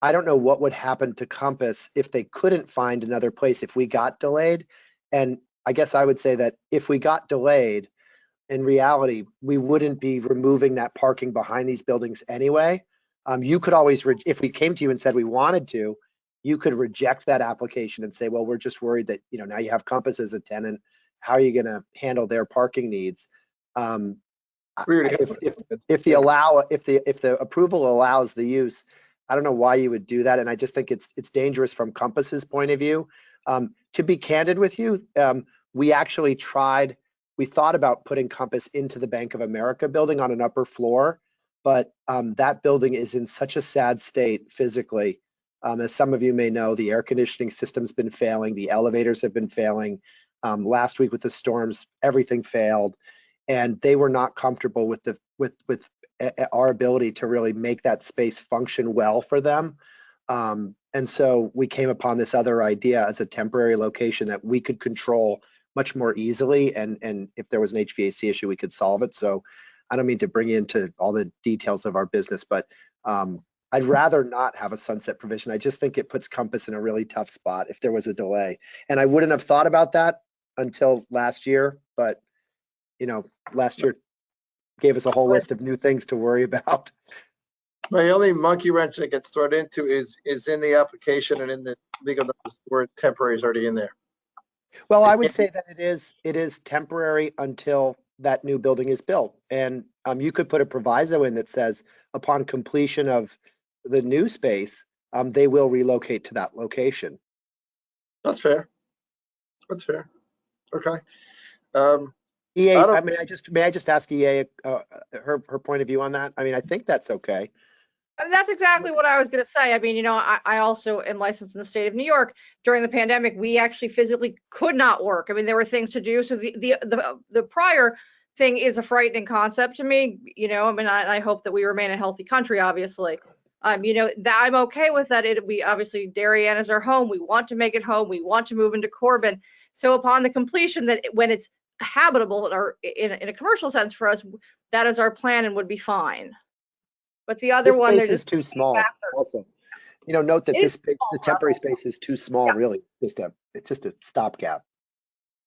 I don't know what would happen to Compass if they couldn't find another place if we got delayed. And I guess I would say that if we got delayed, in reality, we wouldn't be removing that parking behind these buildings anyway. You could always, if we came to you and said we wanted to, you could reject that application and say, well, we're just worried that, now you have Compass as a tenant. How are you going to handle their parking needs? If the approval allows the use, I don't know why you would do that. And I just think it's dangerous from Compass's point of view. To be candid with you, we actually thought about putting Compass into the Bank of America building on an upper floor, but that building is in such a sad state physically. As some of you may know, the air conditioning system's been failing, the elevators have been failing. Last week with the storms, everything failed, and they were not comfortable with our ability to really make that space function well for them. And so we came upon this other idea as a temporary location that we could control much more easily, and if there was an HVAC issue, we could solve it. So I don't mean to bring you into all the details of our business, but I'd rather not have a sunset provision. I just think it puts Compass in a really tough spot if there was a delay. And I wouldn't have thought about that until last year, but last year gave us a whole list of new things to worry about. My only monkey wrench that gets thrown into is in the application and in the legal notice where temporary is already in there. Well, I would say that it is temporary until that new building is built. And you could put a proviso in that says upon completion of the new space, they will relocate to that location. That's fair. That's fair. Okay. EA, I don't- I mean, may I just ask EA her point of view on that? I mean, I think that's okay. I mean, that's exactly what I was going to say. I mean, you know, I also am licensed in the state of New York. During the pandemic, we actually physically could not work. I mean, there were things to do. So the prior thing is a frightening concept to me. You know, I mean, I hope that we remain a healthy country, obviously. You know, that I'm okay with that. We obviously, Darien is our home. We want to make it home. We want to move into Corbin. So upon the completion, that when it's habitable or in a commercial sense for us, that is our plan and would be fine. But the other This one, space they're is just too small factors. also. You know, note that It this is space, the temporary space is too small, Yeah. really. It's just a stopgap.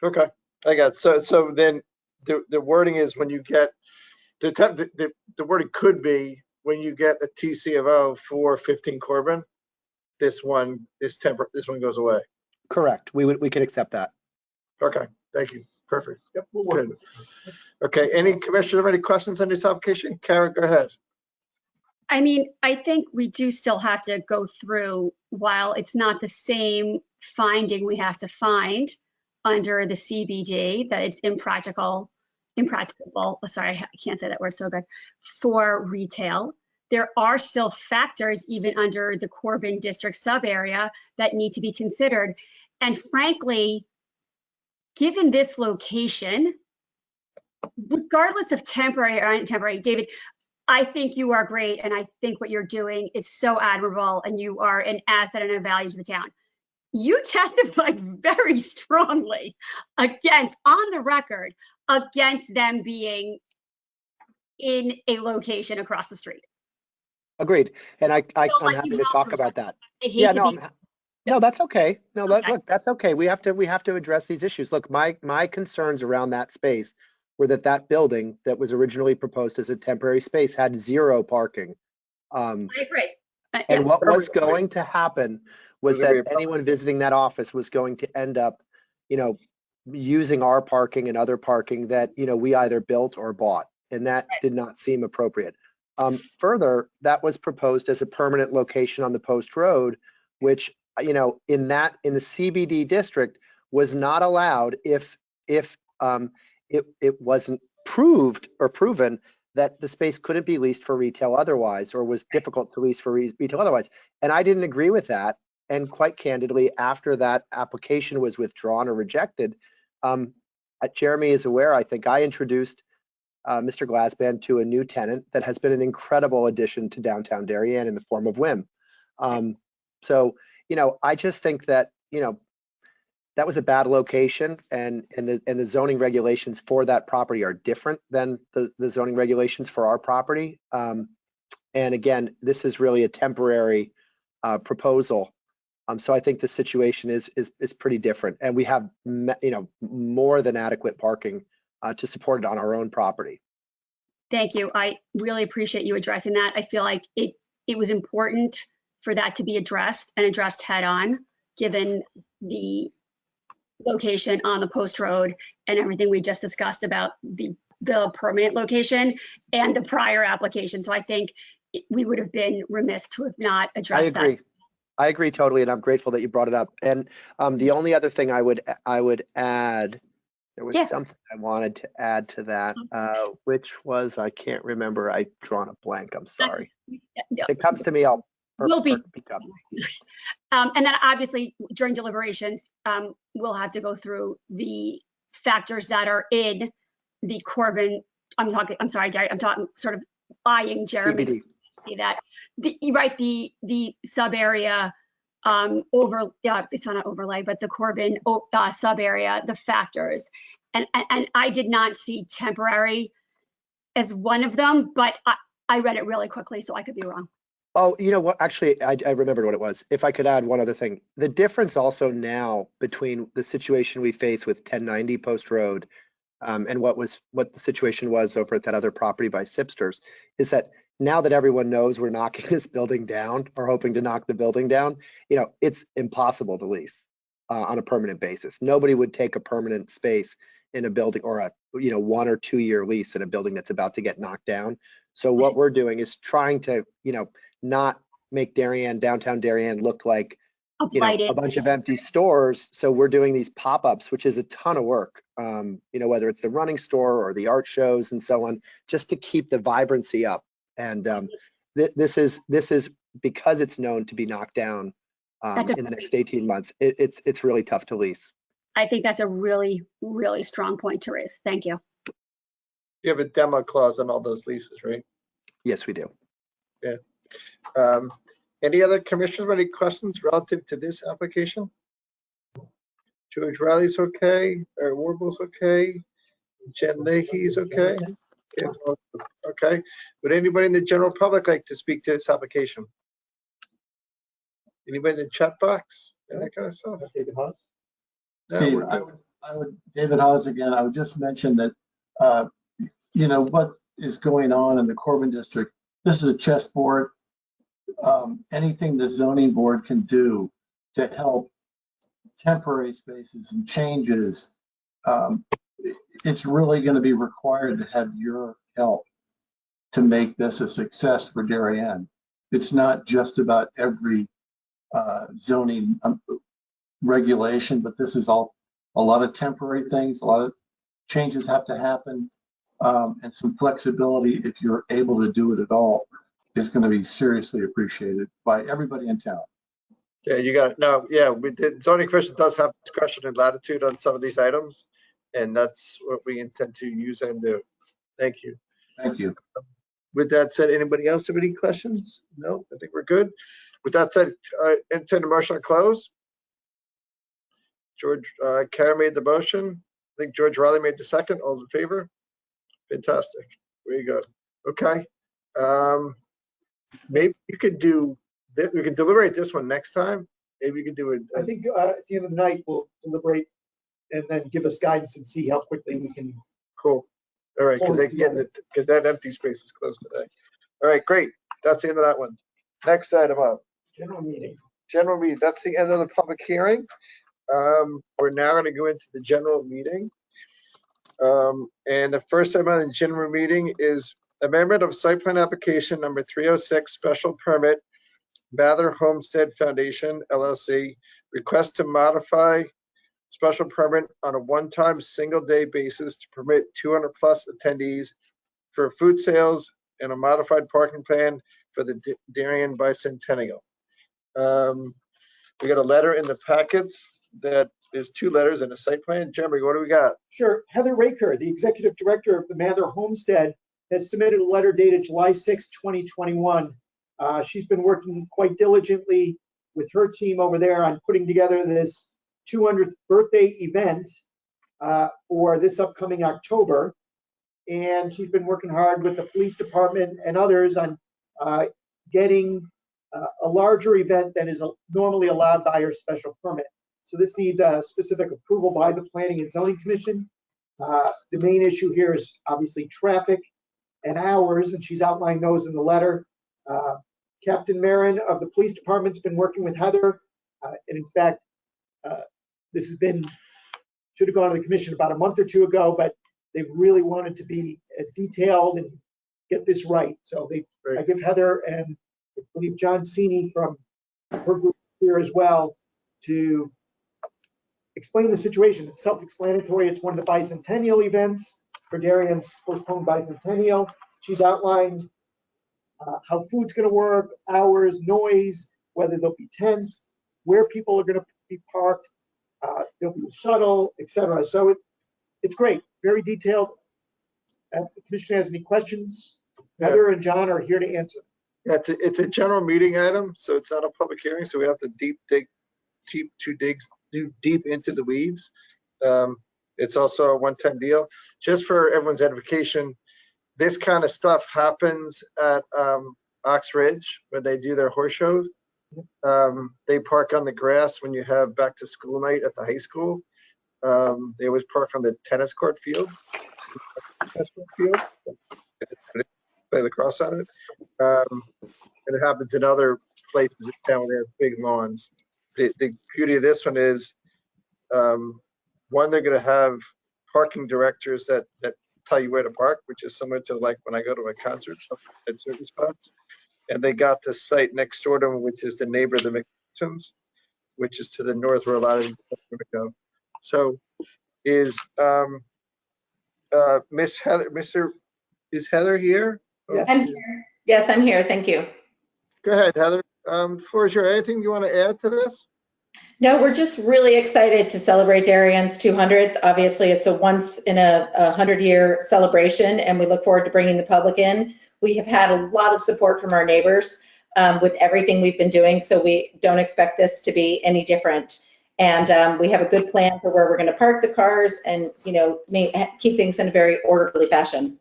Okay, I got it. So then the wording is when you get the wording could be when you get a TCFO for 15 Corbin, this one goes away. Correct. We could accept that. Okay, thank you. Perfect. Yep, we'll work Good. with it. Okay, any commissioner have any questions on this application? Karen, go ahead. I mean, I think we do still have to go through, while it's not the same finding we have to find under the CBD, that it's impracticable, sorry, I can't say that word so good, for retail. There are still factors even under the Corbin district sub-area that need to be considered. And frankly, given this location, regardless of temporary or untemporary, David, I think you are great, and I think what you're doing is so admirable, and you are an asset and a value to the town. You testified very strongly against, on the record, against them being in a location across the street. Agreed. And I'm like happy you to have talk to about that. I hate Yeah, to no, be. no, that's okay. No, Okay. look, that's okay. We have to address these issues. Look, my concerns around that space were that building that was originally proposed as a temporary space had 0 parking. I agree. And Yeah. what was going to happen was There's gonna that be a anyone visiting that office was going to end up, you know, using our parking and other parking that, you know, we either built or bought, and that Right. did not seem appropriate. Further, that was proposed as a permanent location on the Post Road, which, you know, in the CBD district was not allowed if it wasn't proved or proven that the space couldn't be leased for retail otherwise, or was difficult to lease for retail otherwise. And I didn't agree with that. And quite candidly, after that application was withdrawn or rejected, Jeremy is aware, I think I introduced Mr. Glassband to a new tenant that has been an incredible addition to downtown Darien in the form of Wim. So, you know, I just think that, you know, that was a bad location, and the zoning regulations for that property are different than the zoning regulations for our property. And again, this is really a temporary proposal. So I think the situation is pretty different, and we have, you know, more than adequate parking to support it on our own property. Thank you. I really appreciate you addressing that. I feel like it was important for that to be addressed and addressed head on, given the location on the Post Road and everything we just discussed about the permanent location and the prior application. So I think we would have been remiss to have not addressed that. I agree totally, and I'm grateful that you brought it up. And the only other thing I would add, there was something I wanted to add to that, which was, I can't remember. I've drawn a blank. I'm sorry. If it comes to me, I'll We'll speak up. And then obviously during deliberations, we'll have to go through the factors that are in the Corbin. I'm sorry, Jerry, I'm talking sort of eyeing Jeremy's CBD. That the sub area it's not an overlay, but the Corbin sub area, the factors, and I did not see temporary as one of them, but I read it really quickly, so I could be wrong. Oh, you know what? Actually, I remembered what it was. If I could add one other thing, the difference also now between the situation we face with 1090 Post Road and what the situation was over at that other property by Sipsters is that now that everyone knows we're knocking this building down or hoping to knock the building down, you know, it's impossible to lease on a permanent basis. Nobody would take a permanent space in a building or a 1 or 2 year lease in a building that's about to get knocked down. So what we're doing is trying to, you know, not make downtown Darien look like, you know, a bunch of empty stores. So we're doing these pop-ups, which is a ton of work, you know, whether it's the running store or the art shows and so on, just to keep the vibrancy up. And This is because it's known to be knocked down in the next 18 months. It's really tough to lease. I think that's a really, really strong point to raise. Thank you. You have a demo clause on all those leases, right? Yes, we do. Any other commissioners, any questions relative to this application? George Riley's okay, Eric Warble's okay, Jen Leahy's okay. Okay, would anybody in the general public like to speak to this application? Anybody in the chat box and that kind of stuff? David Haas? No, Steve, we're good. I would, David Hawes again, I would just mention that, what is going on in the Corbin district, this is a chessboard. Anything the zoning board can do to help temporary spaces and changes, it's really going to be required to have your help to make this a success for Darien. It's not just about every zoning regulation, but this is a lot of temporary things, a lot of changes have to happen, and some flexibility, if you're able to do it at all, is going to be seriously appreciated by everybody in town. Yeah, we did. Zoning commission does have discretion and latitude on some of these items, and that's what we intend to use and do. Thank you. Thank you. With that said, anybody else have any questions? No, I think we're good. With that said, enter the motion to close. George, Karen made the motion. I think George Riley made the second. All in favor? Fantastic. Very good. Okay. Maybe you could do this. We can deliberate this one next time. Maybe you can do it. I think at the end of the night, we'll deliberate and then give us guidance and see how quickly we can. Cool. All right, because that empty space is closed today. All right, great. That's the end of that one. Next item up. General meeting. General meeting. That's the end of the public hearing. We're now going to go into the general meeting. And the first item on the general meeting is amendment of site plan application number 306, special permit, Mather Homestead Foundation, LLC, request to modify special permit on a one-time single-day basis to permit 200+ attendees for food sales and a modified parking plan for the Darien Bicentennial. We got a letter in the packets that is 2 letters and a site plan. Jeremy, what do we got? Sure. Heather Raker, the executive director of the Mather Homestead, has submitted a letter dated July 6, 2021. She's been working quite diligently with her team over there on putting together this 200th birthday event for this upcoming October. And she's been working hard with the police department and others on getting a larger event that is normally allowed by her special permit. So this needs a specific approval by the Planning and Zoning Commission. The main issue here is obviously traffic and hours, and she's outlined those in the letter. Captain Marin of the police department's been working with Heather, and in fact, this should have gone to the commission about a month or 2 ago, but they've really wanted to be as detailed and get this right. So I give Heather and I believe John Cini from her group here as well to explain the situation. It's self-explanatory. It's one of the bicentennial events for Darien's postponed bicentennial. She's outlined how food's going to work, hours, noise, whether there'll be tents, where people are going to be parked, there'll be a shuttle, etc. So it's great, very detailed. If the commission has any questions, Heather and John are here to answer. Yeah, it's a general meeting item, so it's not a public hearing, so we have to dig deep into the weeds. It's also a one-time deal. Just for everyone's edification, this kind of stuff happens at Ox Ridge where they do their horse shows. They park on the grass when you have back to school night at the high school. They always park on the tennis court field. Play lacrosse on it. And it happens in other places in town where they have big lawns. The beauty of this one is, one, they're going to have parking directors that tell you where to park, which is similar to like when I go to a concert at certain spots. And they got this site next door to them, which is the neighbor of the McPhersons, which is to the north where a lot of them go. So is Miss Heather, is Heather here? Yes. I'm here. Yes, I'm here. Thank you. Go ahead, Heather. Floor is yours. Anything you want to add to this? No, we're just really excited to celebrate Darien's 200th. Obviously, it's a once in a 100-year celebration, and we look forward to bringing the public in. We have had a lot of support from our neighbors with everything we've been doing, so we don't expect this to be any different. And we have a good plan for where we're going to park the cars and, you know, keep things in a very orderly fashion.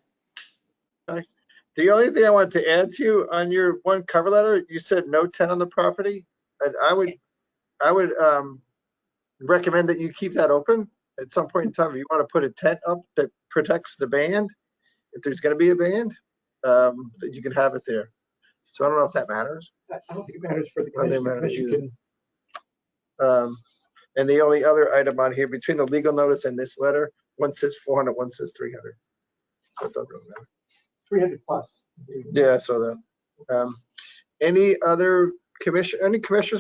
Okay. The only thing I wanted to add to you on your one cover letter, you said no tent on the property. And I would recommend that you keep that open at some point in time. If you want to put a tent up that protects the band, if there's going to be a band, that you can have it there. So I don't know if that matters. I don't think it matters for the I don't think it commission. matters Commission either. can, And the only other item on here between the legal notice and this letter, one says 400, one says 300. So it doesn't really matter. 300 plus. Yeah, I saw that. Any commissioners have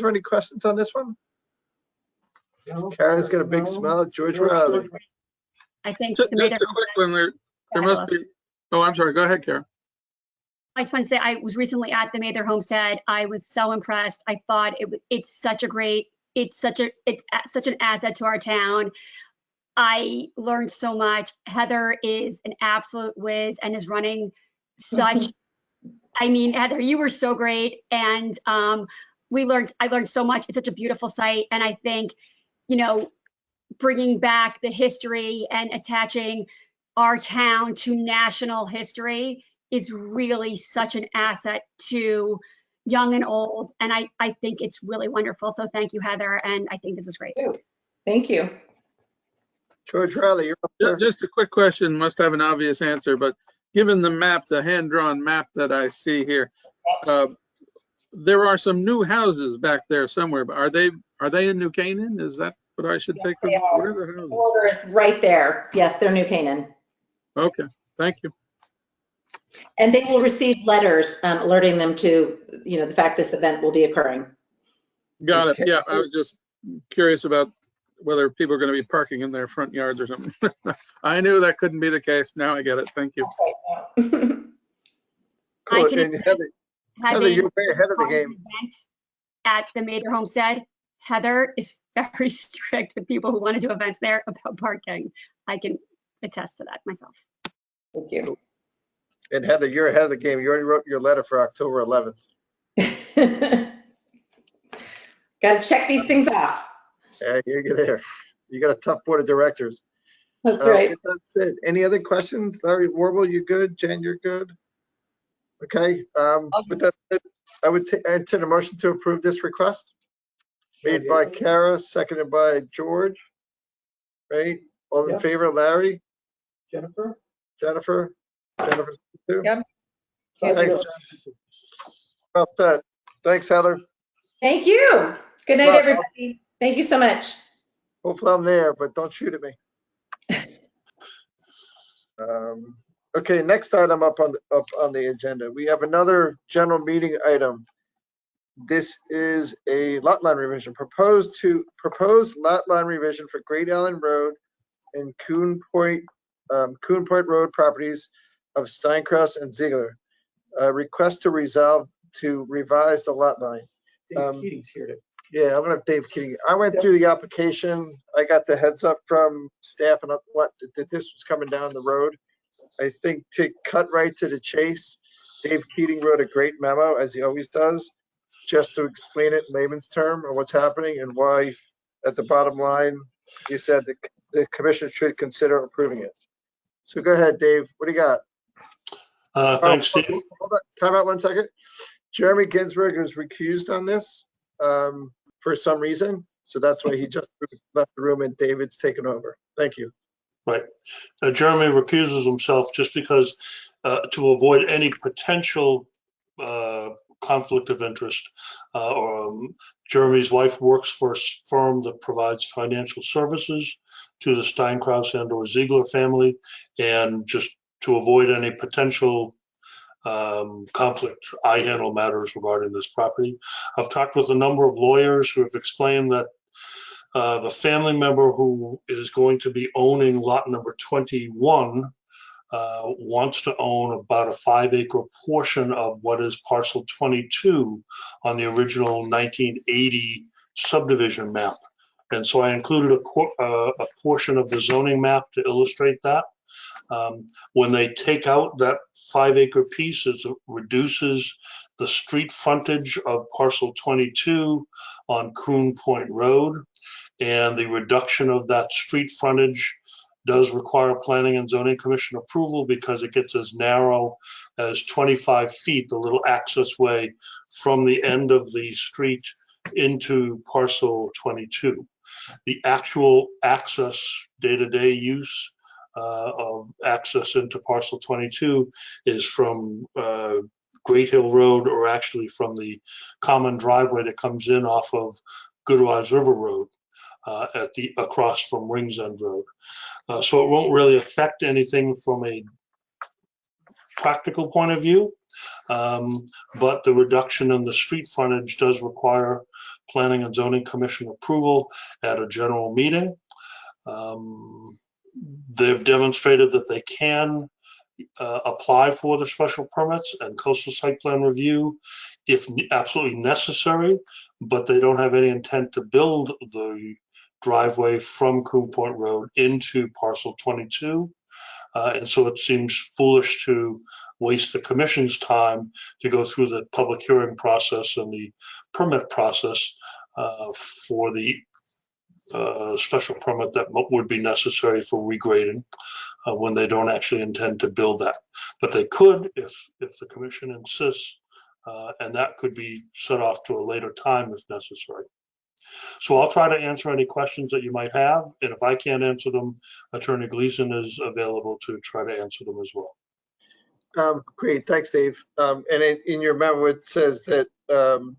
any questions on this one? No, Karen's got a big no. smile. George George, Riley. George. I think Just the a Mather quick one. There must be, oh, I'm sorry. Go ahead, Karen. I just want to say I was recently at the Mather Homestead. I was so impressed. I thought it's such an asset to our town. I learned so much. Heather is an absolute whiz and is running such. I mean, Heather, you were so great, and I learned so much. It's such a beautiful site, and I think, you know, bringing back the history and attaching our town to national history is really such an asset to young and old. And I think it's really wonderful. So thank you, Heather. And I think this is great. Thank you. George Riley, you're up there. Just a quick question, must have an obvious answer, but given the map, the hand-drawn map that I see here, there are some new houses back there somewhere, but are they in New Canaan? Is that what I should take from? They are. Where are the The houses? border is right there. Yes, they're New Canaan. Okay, thank you. And they will receive letters alerting them to, you know, the fact this event will be occurring. Got it. Okay. Yeah, I was just curious about whether people are going to be parking in their front yards or something. I knew that couldn't be the case. Now I get it. Thank you. Cool. I can And Heather, having you're way ahead of the game. event at the Mather Homestead. Heather is very strict with people who want to do events there about parking. I can attest to that myself. Thank you. And Heather, you're ahead of the game. You already wrote your letter for October 11th. Got to check these things off. Yeah, you're there. You got a tough board of directors. That's right. That's it. Any other questions? Larry Warble, you good? Jen, you're good? Okay. With that said, I would enter a motion to approve this request. Made by Kara, seconded by George. Right? All in Yep. favor, Larry? Jennifer? Jennifer too? Yep. Thanks, Jen. Well said. Thanks, Heather. Thank you. Good night, everybody. Thank you so much. Hopefully I'm there, but don't shoot at me. Okay, next item up on the agenda. We have another general meeting item. This is a lot line revision. Proposed lot line revision for Great Allen Road and Coon Point Road properties of Steincross and Ziegler. Request to revise the lot line. Dave Keating's here to. Yeah, I'm gonna have Dave Keating. I went through the application. I got the heads up from staff and that this was coming down the road. I think to cut right to the chase, Dave Keating wrote a great memo, as he always does, just to explain it in layman's term or what's happening and why, at the bottom line, he said that the commission should consider approving it. So go ahead, Dave. What do you got? Thanks, Steve. Hold on. Time out 1 second. Jeremy Ginsburg was recused on this for some reason. So that's why he just left the room and David's taken over. Thank you. Right. Jeremy recuses himself just because to avoid any potential conflict of interest. Jeremy's wife works for a firm that provides financial services to the Steincross and or Ziegler family, and just to avoid any potential conflict, I handle matters regarding this property. I've talked with a number of lawyers who have explained that the family member who is going to be owning lot number 21 wants to own about a 5-acre portion of what is parcel 22 on the original 1980 subdivision map. And so I included a portion of the zoning map to illustrate that. When they take out that 5-acre piece, it reduces the street frontage of parcel 22 on Coon Point Road. And the reduction of that street frontage does require planning and zoning commission approval because it gets as narrow as 25 feet, the little access way from the end of the street into parcel 22. The actual access, day-to-day use of access into parcel 22 is from Great Hill Road, or actually from the common driveway that comes in off of Goodwise River Road across from Rings End Road. So it won't really affect anything from a practical point of view, but the reduction in the street frontage does require planning and zoning commission approval at a general meeting. They've demonstrated that they can apply for the special permits and coastal site plan review if absolutely necessary, but they don't have any intent to build the driveway from Coon Point Road into parcel 22. And so it seems foolish to waste the commission's time to go through the public hearing process and the permit process for the special permit that would be necessary for regrading when they don't actually intend to build that. But they could if the commission insists, and that could be set off to a later time if necessary. So I'll try to answer any questions that you might have, and if I can't answer them, Attorney Gleason is available to try to answer them as well. Great, thanks, Dave. And in your memo, it says that the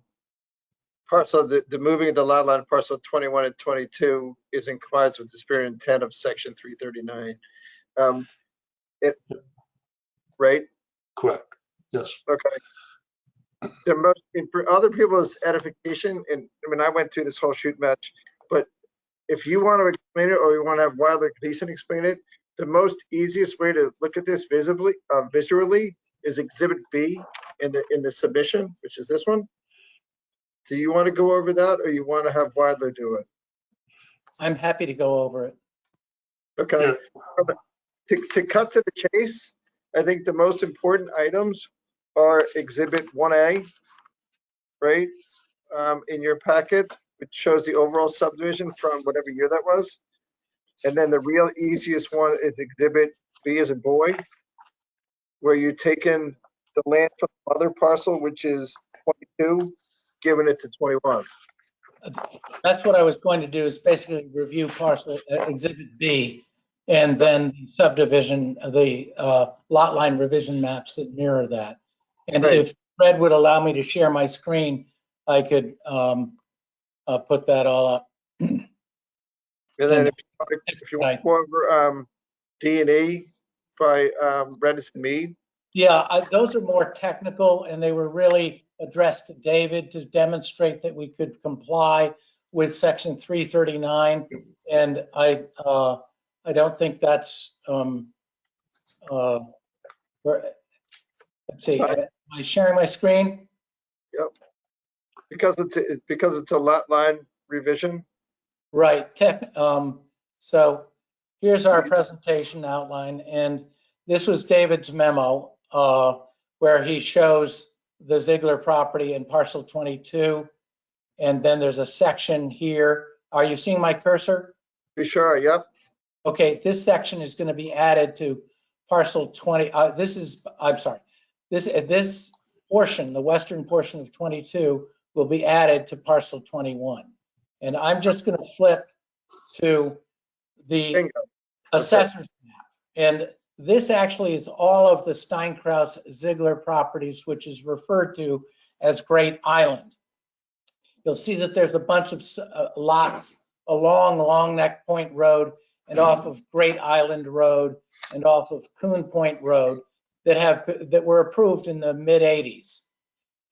moving of the lot line parcel 21 and 22 is in compliance with the spirit and intent of section 339. Right? Correct. Yes. Okay. For other people's edification, and I mean, I went through this whole shoot match, but if you want to explain it or you want to have Wilder Gleason explain it, the most easiest way to look at this visually is Exhibit B in the submission, which is this one. Do you want to go over that, or you want to have Wilder do it? I'm happy to go over it. Okay. Yeah. To cut to the chase, I think the most important items are Exhibit 1A, right, in your packet, which shows the overall subdivision from whatever year that was. And then the real easiest one is Exhibit B as a boy, where you're taking the land from the other parcel, which is 22, giving it to 21. That's what I was going to do, is basically review parcel Exhibit B, and then the subdivision, the lot line revision maps that mirror that. And right. If Fred would allow me to share my screen, I could put that all up. And then if you want to go over D&E by Redis and Mead. Yeah, those are more technical, and they were really addressed to David to demonstrate that we could comply with section 339. And I don't think that's let's see. Am I sharing my screen? Yep. Because it's a lot line revision. Right. So here's our presentation outline, and this was David's memo where he shows the Ziegler property in parcel 22, and then there's a section here. Are you seeing my cursor? Be sure. Yep. Okay. This section is going to be added to parcel 20. I'm sorry. This portion, the western portion of 22, will be added to parcel 21. And I'm just going to flip to the assessor's map. And this actually is all of the Steinkraus Ziegler properties, which is referred to as Great Island. You'll see that there's a bunch of lots along Long Neck Point Road and off of Great Island Road and off of Coon Point Road that were approved in the mid-80s.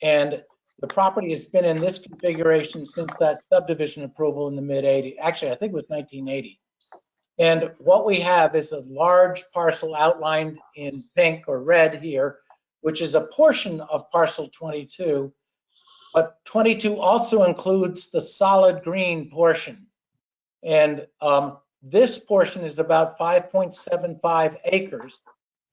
And the property has been in this configuration since that subdivision approval in the mid-80s. Actually, I think it was 1980. And what we have is a large parcel outlined in pink or red here, which is a portion of parcel 22. But 22 also includes the solid green portion. And this portion is about 5.75 acres.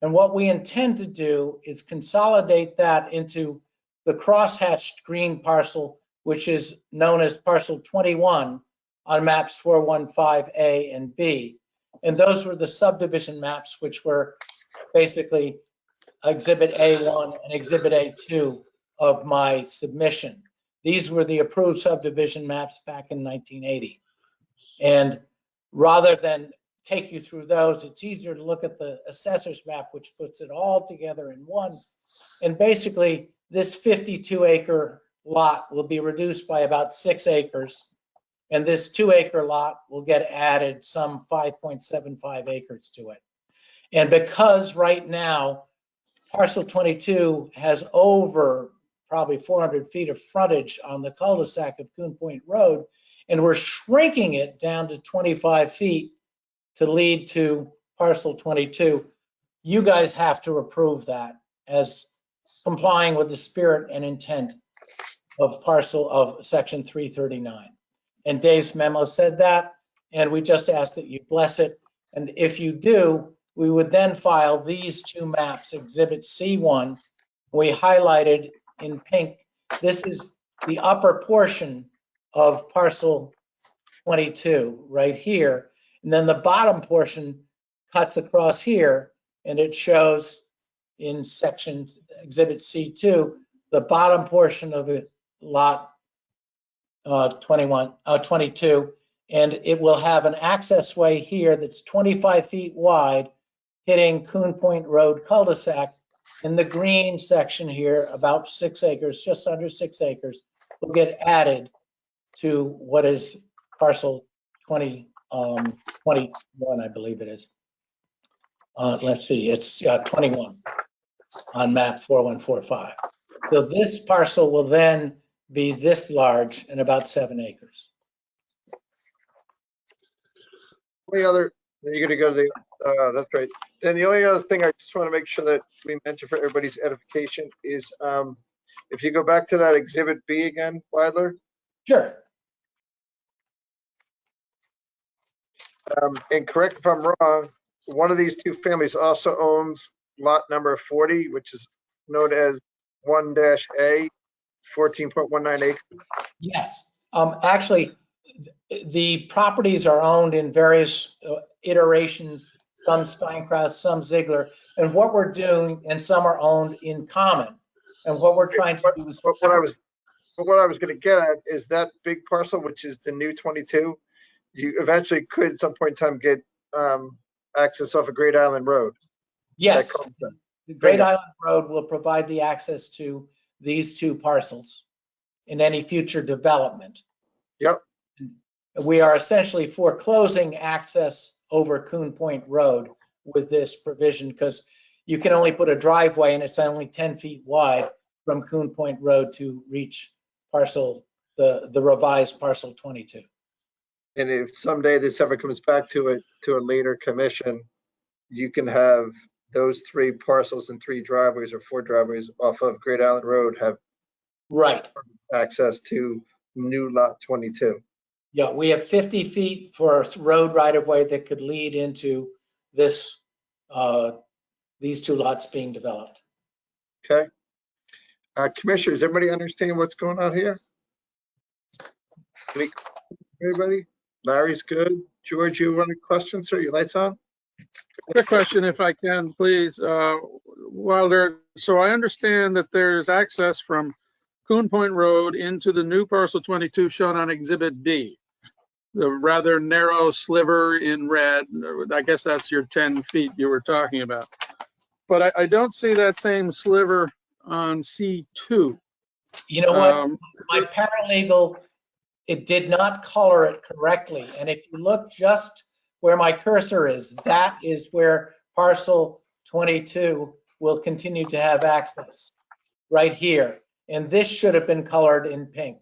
And what we intend to do is consolidate that into the crosshatched green parcel, which is known as parcel 21 on maps 415A and B. And those were the subdivision maps, which were basically Exhibit A1 and Exhibit A2 of my submission. These were the approved subdivision maps back in 1980. And rather than take you through those, it's easier to look at the assessor's map, which puts it all together in one. And basically, this 52-acre lot will be reduced by about 6 acres. And this 2-acre lot will get added some 5.75 acres to it. And because right now, parcel 22 has over probably 400 feet of frontage on the cul-de-sac of Coon Point Road, and we're shrinking it down to 25 feet to lead to parcel 22, you guys have to approve that as complying with the spirit and intent of parcel of section 339. And Dave's memo said that, and we just ask that you bless it. And if you do, we would then file these two maps, Exhibit C1, we highlighted in pink. This is the upper portion of parcel 22 right here. And then the bottom portion cuts across here, and it shows in section Exhibit C2, the bottom portion of it, lot 22, and it will have an access way here that's 25 feet wide, hitting Coon Point Road cul-de-sac. In the green section here, about 6 acres, just under 6 acres, will get added to what is parcel 21, I believe it is. Let's see, it's 21 on map 4145. So this parcel will then be this large and about 7 acres. Any other, you're gonna go to the, that's right. And the only other thing I just want to make sure that we mention for everybody's edification is, if you go back to that Exhibit B again, Weidler. Sure. And correct if I'm wrong, one of these two families also owns lot number 40, which is known as 1-A, 14.19 acres. Yes. Actually, the properties are owned in various iterations, some Steinkraus, some Ziegler. And what we're doing, and some are owned in common. And what we're trying to do is. But what I was going to get at is that big parcel, which is the new 22, you eventually could at some point in time get access off of Great Island Road. Yes, the Great Island Road will provide the access to these two parcels in any future development. Yep. We are essentially foreclosing access over Coon Point Road with this provision because you can only put a driveway and it's only 10 feet wide from Coon Point Road to reach parcel, the revised parcel 22. And if someday this ever comes back to a later commission, you can have those 3 parcels and 3 driveways or 4 driveways off of Great Island Road have access to new lot 22. Yeah, we have 50 feet for road right of way that could lead into this, these 2 lots being developed. Okay. Commissioners, everybody understand what's going on here? Everybody? Larry's good. George, you want a question, sir? Your lights on? Quick question, if I can, please. Wilder, so I understand that there's access from Coon Point Road into the new parcel 22 shown on Exhibit B, the rather narrow sliver in red. I guess that's your 10 feet you were talking about. But I don't see that same sliver on C2. You know what? My paralegal, it did not color it correctly. And if you look just where my cursor is, that is where parcel 22 will continue to have access, right here. And this should have been colored in pink.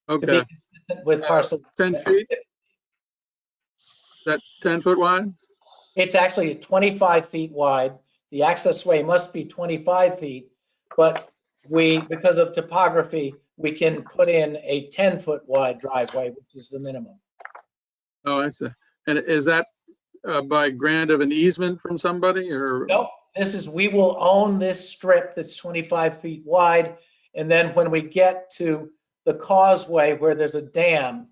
Okay. To be consistent with parcel 10 feet? that 10-foot wide? It's actually 25 feet wide. The access way must be 25 feet, but because of topography, we can put in a 10-foot wide driveway, which is the minimum. Oh, I see. And is that by grant of an easement from somebody or? Nope, we will own this strip that's 25 feet wide. And then when we get to the causeway where there's a dam,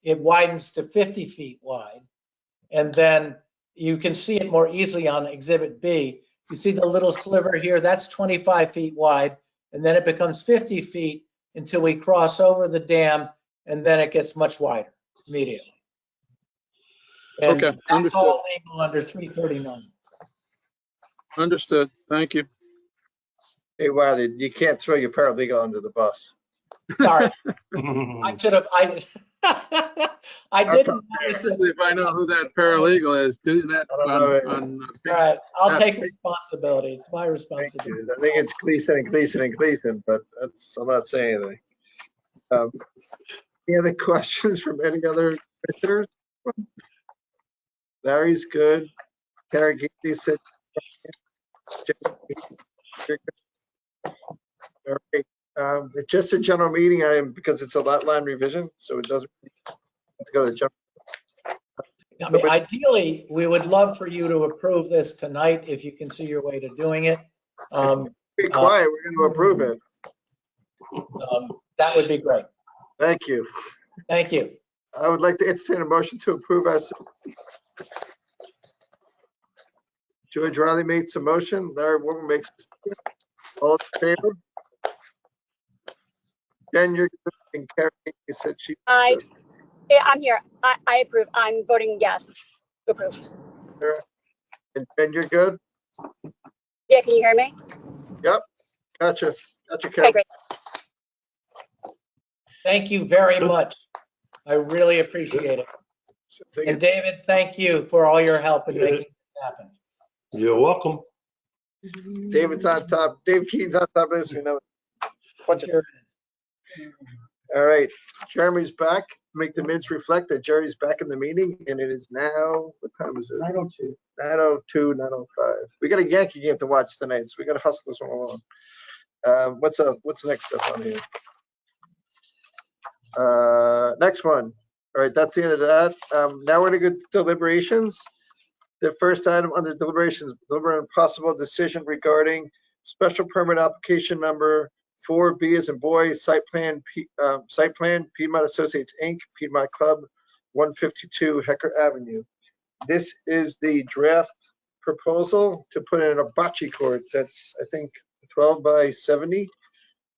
it widens to 50 feet wide. And then you can see it more easily on Exhibit B. You see the little sliver here, that's 25 feet wide. And then it becomes 50 feet until we cross over the dam, and then it gets much wider immediately. And Okay, that's understood. all legal under 339. Understood. Thank you. Hey, Wiley, you can't throw your paralegal under the bus. Sorry, I should have. I didn't notice it. Especially if I know who that paralegal is, do that on All right, I'll take responsibility. It's my responsibility. I think it's Gleason, but I'm not saying anything. Any other questions from any other visitors? Larry's good. Tara Gately said. All right. It's just a general meeting item because it's a lot line revision, so it doesn't have to go to the general. I mean, ideally, we would love for you to approve this tonight if you can see your way to doing it. Be quiet. We're going to approve it. That would be great. Thank you. Thank you. I would like to entertain a motion to approve us. George Riley makes a motion. Larry Woman makes a second. All in favor? Jen, you're good. And Carrie said she. Yeah, I'm here. I approve. I'm voting yes to approve. And Jen, you're good? Yeah, can you hear me? Yep. Gotcha, Okay, Carrie. great. Thank you very much. I really appreciate it. And David, thank you for all your help in making it happen. You're welcome. David's on top. Dave Keene's on top of this. We know. All right. Jeremy's back. Make the minutes reflect that Jerry's back in the meeting, and it is now, what time is it? 9:02. 9:02, 9:05. We got a Yankee game to watch tonight, so we got to hustle this one along. What's the next step on here? Next one. All right, that's the end of that. Now we're going to go to deliberations. The first item under deliberations, deliberate and possible decision regarding special permit application number 4B as in boy, site plan Piedmont Associates Inc., Piedmont Club, 152 Hecker Avenue. This is the draft proposal to put in a bocce court that's, I think, 12 by 70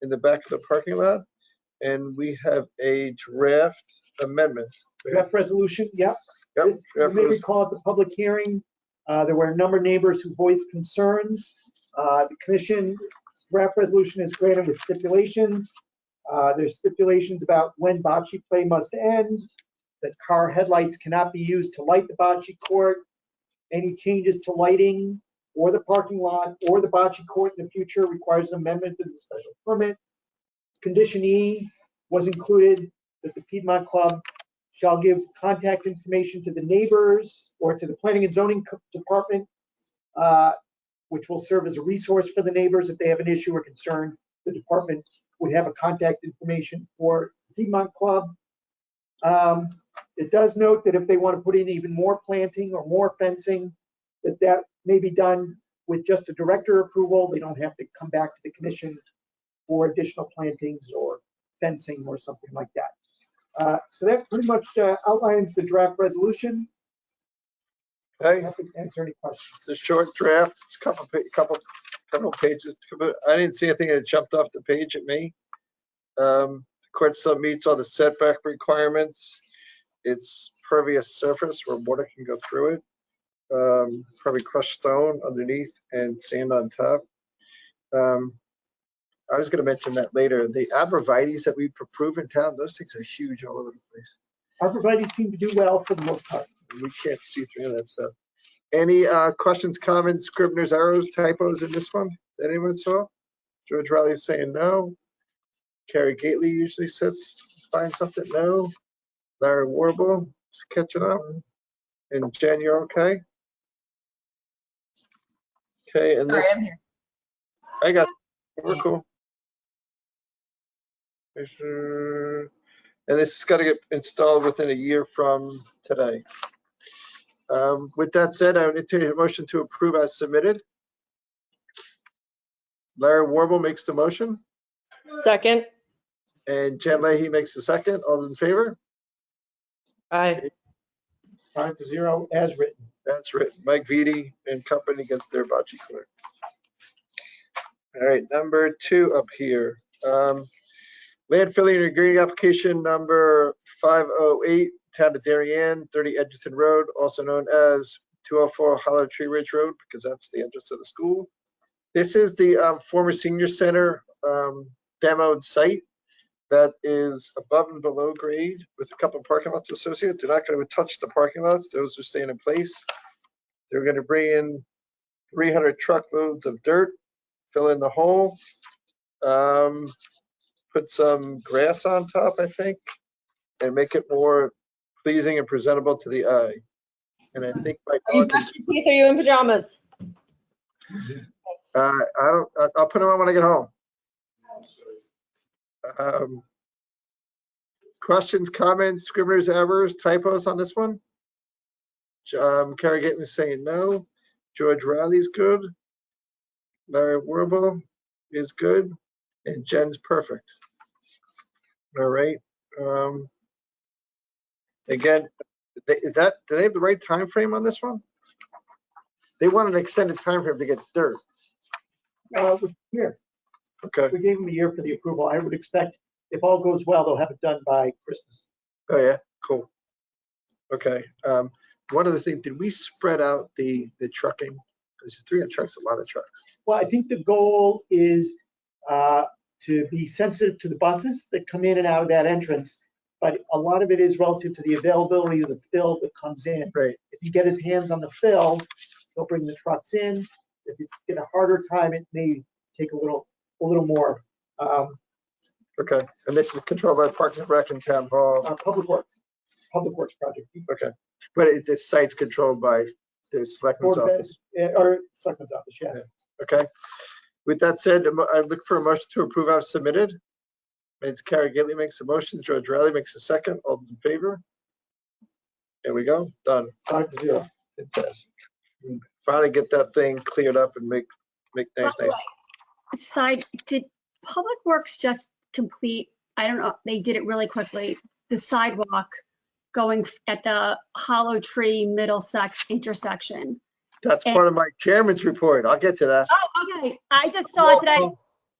in the back of the parking lot. And we have a draft amendment. Draft resolution, yep. Yep. You may recall at the public hearing, there were a number of neighbors who voiced concerns. The commission draft resolution is granted with stipulations. There's stipulations about when bocce play must end, that car headlights cannot be used to light the bocce court. Any changes to lighting or the parking lot or the bocce court in the future requires an amendment to the special permit. Condition E was included that the Piedmont Club shall give contact information to the neighbors or to the Planning and Zoning Department, which will serve as a resource for the neighbors if they have an issue or concern. The department would have a contact information for Piedmont Club. It does note that if they want to put in even more planting or more fencing, that may be done with just a director approval. They don't have to come back to the commission for additional plantings or fencing or something like that. So that pretty much outlines the draft resolution. Okay. Happy to answer any questions. It's a short draft. It's a couple pages. I didn't see anything that jumped off the page at me. The court still meets all the setback requirements. It's pervious surface where water can go through it. Probably crushed stone underneath and sand on top. I was going to mention that later. The arborvitaes that we approve in town, those things are huge all over the place. Arborvitaes seem to do well for the most part. We can't see through that stuff. Any questions, comments, scrivener's errors, typos in this one that anyone saw? George Riley is saying no. Carrie Gately usually sits, finds something no. Larry Warble is catching up. And Jen, you're okay? Okay, and Sorry, this, I'm here. I got, we're cool. And this is got to get installed within a year from today. With that said, I would entertain a motion to approve as submitted. Larry Warble makes the motion, Second. and Jen Leahy makes the second. All in favor? Aye. 5-0 as written. That's written. Mike Vitti and company gets their bocce clear. All right, number 2 up here. Landfilling and agreeing application number 508, Town of Darien, 30 Edgerton Road, also known as 204 Hollow Tree Ridge Road, because that's the entrance of the school. This is the former senior center demoed site that is above and below grade with a couple of parking lots associated. They're not going to touch the parking lots. Those are staying in place. They're going to bring in 300 truckloads of dirt, fill in the hole, put some grass on top, I think, and make it more pleasing and presentable to the eye. And I think my Are you dog is, brushing your teeth? Are you in pajamas? I'll put them on when I get home. Questions, comments, scribblers, errors, typos on this one? Carrie Gitton is saying no. George Riley's good. Larry Warble is good. And Jen's perfect. All right. Again, do they have the right time frame on this one? They want an extended time frame to get dirt. Here, Okay. we gave them a year for the approval. I would expect if all goes well, they'll have it done by Christmas. Oh yeah, cool. Okay. One other thing, did we spread out the trucking? Because 300 trucks, a lot of trucks. Well, I think the goal is to be sensitive to the buses that come in and out of that entrance, but a lot of it is relative to the availability of the fill that comes in. Right. If you get his hands on the fill, he'll bring the trucks in. If you get a harder time, it may take a little more. Okay. And this is controlled by Parks and Rec and Town Hall. Public Works project. Okay. But this site's controlled by the Selectman's office. Or Selectman's office, yes. Yeah. Okay. With that said, I look for a motion to approve as submitted. It's Carrie Gitley makes a motion. George Riley makes a second. All those in favor? There we go. Done. 5-0. Fantastic. Finally get that thing cleared up and make nice. Side, did Public Works just complete, I don't know, they did it really quickly, the sidewalk going at the Hollow Tree Middlesex intersection? That's part of my chairman's report. I'll get to that. Oh, okay. I just saw it today.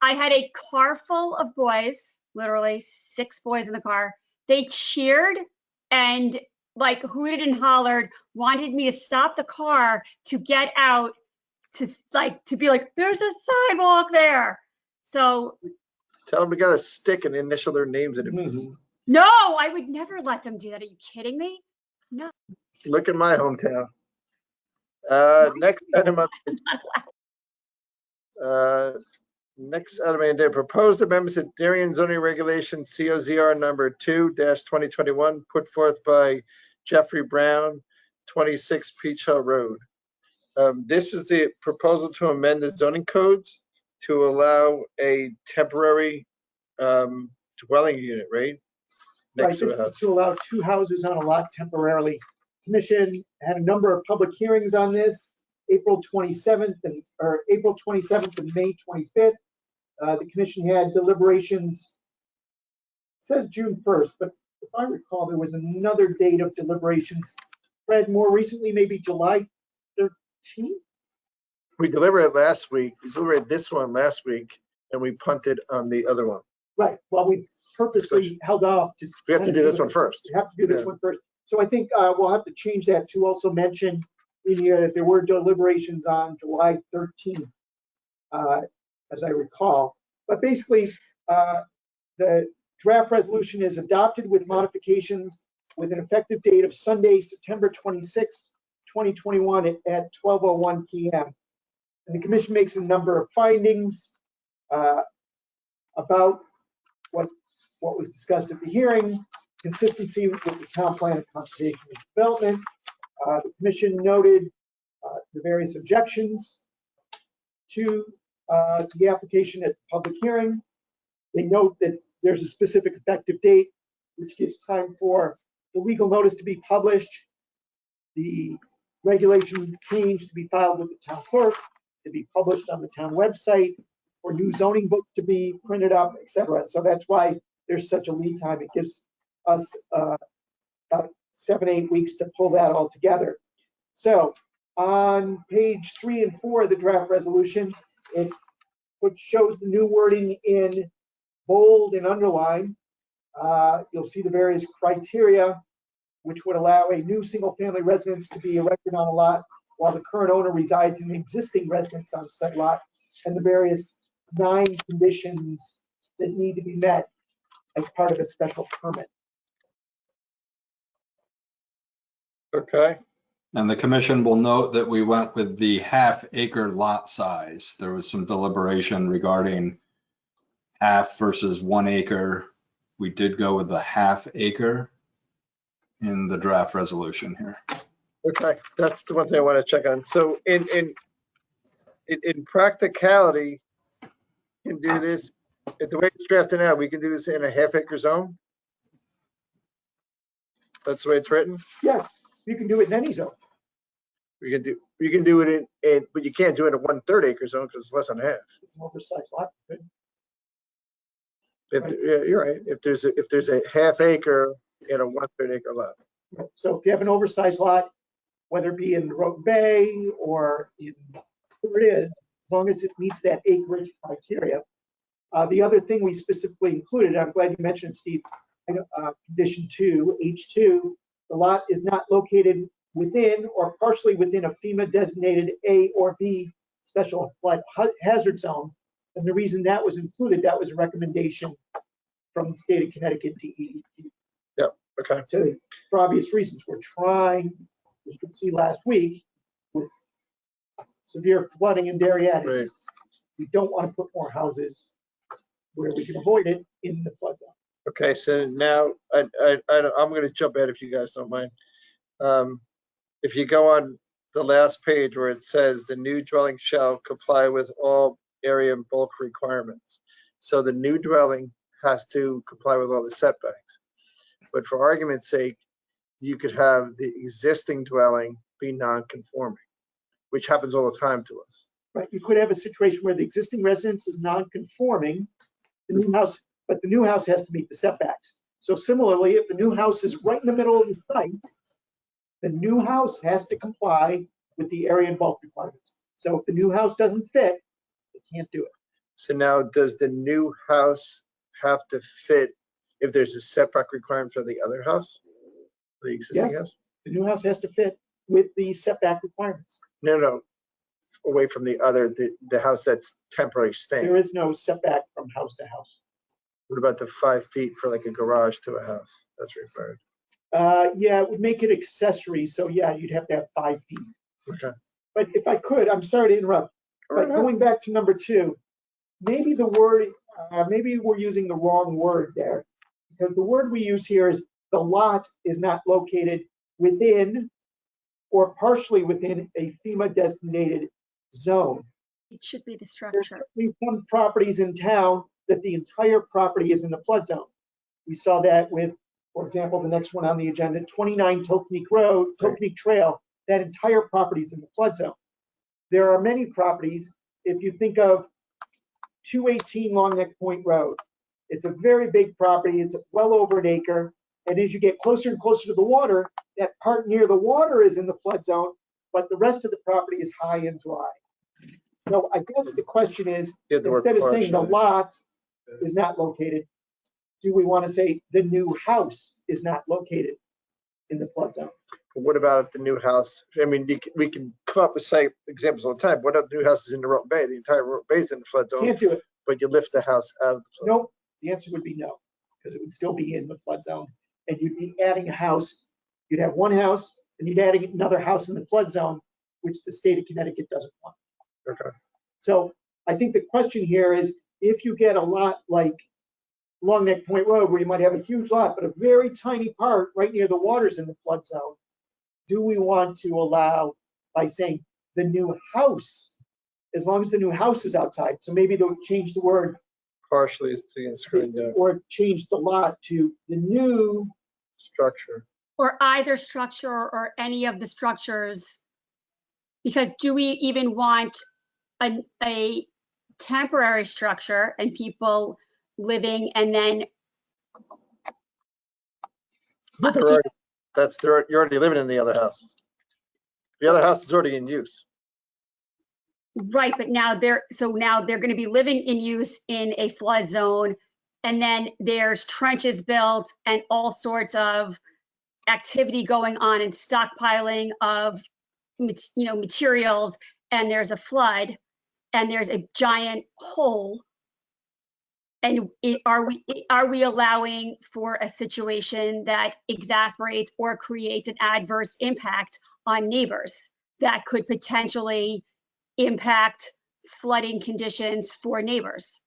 I had a car full of boys, literally 6 boys in the car. They cheered and like hooted and hollered, wanted me to stop the car to get out to be like, there's a sidewalk there. So Tell them we got a stick and initial their names in it. no, I would never let them do that. Are you kidding me? No. Look at my hometown. Next item on the proposed amendments to Darien zoning regulation COZR number 2-2021 put forth by Jeffrey Brown, 26 Peach Hill Road. This is the proposal to amend the zoning codes to allow a temporary dwelling unit, right? Right, this is to allow 2 houses on a lot temporarily. Commission had a number of public hearings on this, April 27th and May 25th. The commission had deliberations, it says June 1st, but if I recall, there was another date of deliberations. Fred, more recently, maybe July 13th? We deliberated last week. We deliberated this one last week, and we punted on the other one. Right, well, we purposely held off. We have to do this one first. We have to do this one first. So I think we'll have to change that to also mention in here that there were deliberations on July 13th, as I recall. But basically, the draft resolution is adopted with modifications with an effective date of Sunday, September 26th, 2021 at 12:01 p.m. And the commission makes a number of findings about what was discussed at the hearing, consistency with the town plan of conservation and development, The commission noted the various objections to the application at the public hearing. They note that there's a specific effective date, which gives time for the legal notice to be published, the regulation change to be filed with the town clerk, to be published on the town website, or new zoning books to be printed up, etc. So that's why there's such a lead time. It gives us about 7-8 weeks to pull that all together. So on page 3 and 4 of the draft resolution, which shows the new wording in bold and underline. You'll see the various criteria which would allow a new single-family residence to be erected on a lot while the current owner resides in an existing residence on said lot, and the various 9 conditions that need to be met as part of a special permit. Okay. And the commission will note that we went with the half-acre lot size. There was some deliberation regarding half versus 1 acre. We did go with the half-acre in the draft resolution here. Okay, that's the one thing I want to check on. So in practicality, you can do this, the way it's drafted now, we can do this in a half-acre zone? That's the way it's written? Yes, you can do it in any zone. You can do it in but you can't do it in a 1/3 acre zone because it's less than half. It's an oversized lot. Yeah, you're right. If there's a half acre in a 1/3 acre lot. So if you have an oversized lot, whether it be in Roten Bay or in where it is, as long as it meets that acreage criteria. The other thing we specifically included, I'm glad you mentioned, Steve, condition 2, H2, the lot is not located within or partially within a FEMA designated A or B special flood hazard zone. And the reason that was included, that was a recommendation from the state of Connecticut DEP. Yep, okay. So for obvious reasons, we're trying, as you can see last week, with severe flooding in Darien, Right. we don't want to put more houses where we can avoid it in the flood zone. Okay, so now I'm going to jump ahead if you guys don't mind. If you go on the last page where it says the new dwelling shall comply with all area and bulk requirements. So the new dwelling has to comply with all the setbacks. But for argument's sake, you could have the existing dwelling be non-conforming, which happens all the time to us. Right, you could have a situation where the existing residence is non-conforming, the new house, but the new house has to meet the setbacks. So similarly, if the new house is right in the middle of the site, the new house has to comply with the area and bulk requirements. So if the new house doesn't fit, they can't do it. So now does the new house have to fit if there's a setback requirement for the other house? The existing Yes. house? The new house has to fit with the setback requirements. No, away from the other, the house that's temporarily staying. There is no setback from house to house. What about the 5 feet for like a garage to a house? That's required. Yeah, it would make it accessory. So yeah, you'd have to have 5 feet. Okay. But if I could, I'm sorry to interrupt, but going back to number 2, maybe the word, maybe we're using the wrong word there, because the word we use here is the lot is not located within or partially within a FEMA designated zone. It should be the There's structure. certainly some properties in town that the entire property is in the flood zone. We saw that with, for example, the next one on the agenda, 29 Tokenique Road, Tokenique Trail, that entire property is in the flood zone. There are many properties, if you think of 218 Long Neck Point Road, it's a very big property, it's well over an acre, and as you get closer and closer to the water, that part near the water is in the flood zone, but the rest of the property is high and dry. So I guess the question is, instead of saying the lot is not located, do we want to say the new house is not located in the flood zone? What about if the new house, I mean, we can come up with site examples all the time. What if the new house is in the Roten Bay? The entire Roten Bay is in the flood zone, Can't do it. but you lift the house out of the flood zone. Nope. The answer would be no, because it would still be in the flood zone. And you'd be adding a house. You'd have one house, and you'd add another house in the flood zone, which the state of Connecticut doesn't want. Okay. So I think the question here is, if you get a lot like Long Neck Point Road, where you might have a huge lot, but a very tiny part right near the water's in the flood zone, do we want to allow by saying the new house, as long as the new house is outside? So maybe they'll change the word Partially is the screen down. or change the lot to the new Structure. Or either structure or any of the structures. Because do we even want a temporary structure and people living and then But they're already, you're already living in the other house. The other house is already in use. right, but now they're going to be living in use in a flood zone, and then there's trenches built and all sorts of activity going on and stockpiling of materials, and there's a flood and there's a giant hole. And are we allowing for a situation that exasperates or creates an adverse impact on neighbors that could potentially impact flooding conditions for neighbors?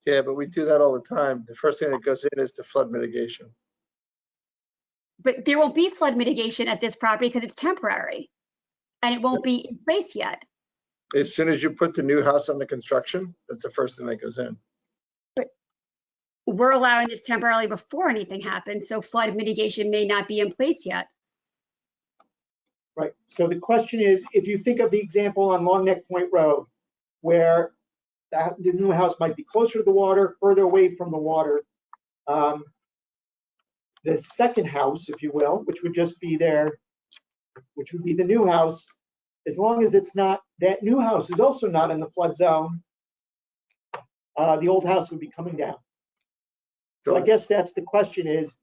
Yeah, but we do that all the time. The first thing that goes in is the flood mitigation. But there won't be flood mitigation at this property because it's temporary and it won't be in place yet. As soon as you put the new house under construction, that's the first thing that goes in. But we're allowing this temporarily before anything happens, so flood mitigation may not be in place yet. Right. So the question is, if you think of the example on Long Neck Point Road, where the new house might be closer to the water, further away from the water, the second house, if you will, which would just be there, which would be the new house, as long as it's not, that new house is also not in the flood zone, the old house would be coming down. So I guess that's the question is,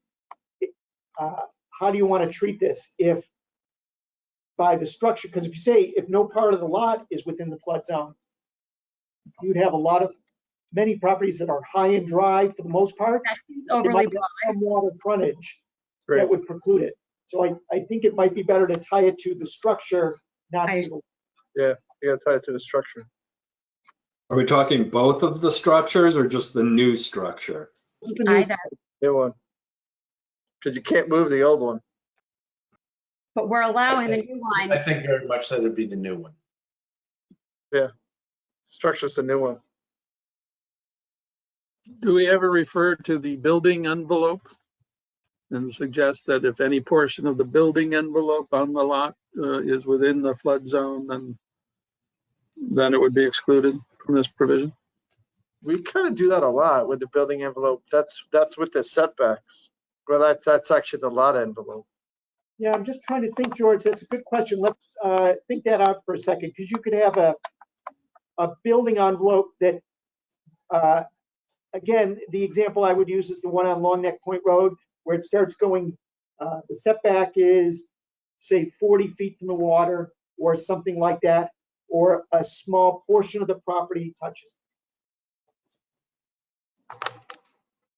how do you want to treat this? If by the structure, because if you say if no part of the lot is within the flood zone, you'd have many properties that are high and dry for the most part. That seems overly broad. Some water frontage Right. that would preclude it. So I think it might be better to tie it to the structure, not to the. Yeah, you gotta tie it to the structure. Are we talking both of the structures or just the new structure? Either, New one. Because you can't move the old one. but we're allowing the new one. I think very much that it'd be the new one. Structure's the new one. Do we ever refer to the building envelope and suggest that if any portion of the building envelope on the lot is within the flood zone, then it would be excluded from this provision? We kind of do that a lot with the building envelope. That's with the setbacks. Well, that's actually the lot envelope. Yeah, I'm just trying to think, George, that's a good question. Let's think that out for a second, because you could have a building envelope that, again, the example I would use is the one on Long Neck Point Road, where it starts going, the setback is, say, 40 feet from the water or something like that, or a small portion of the property touches.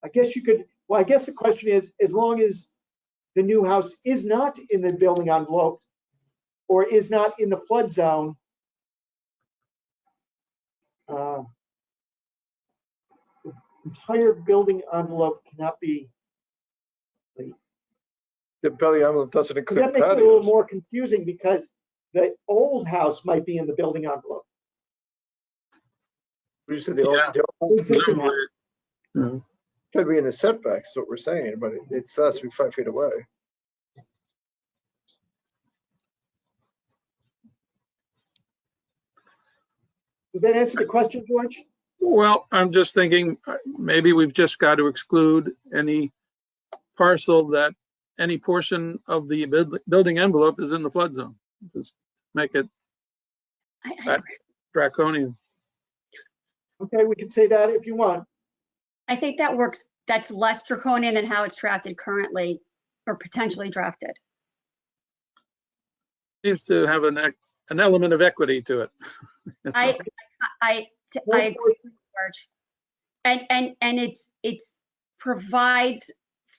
I guess you could, well, I guess the question is, as long as the new house is not in the building envelope or is not in the flood zone, entire building envelope cannot be. The building envelope doesn't include That makes it a little patios. more confusing because the old house might be in the building envelope. You said the old, Yeah. the old Existing house. Mhm. could be in the setbacks, is what we're saying, but it still has to be 5 feet away. Does that answer the question, George? Well, I'm just thinking maybe we've just got to exclude any parcel that any portion of the building envelope is in the flood zone. Just make it I agree. draconian. Okay, we can say that if you want. I think that works. That's less draconian than how it's drafted currently, or potentially drafted. Seems to have an element of equity to it. I agree, George. And it's provides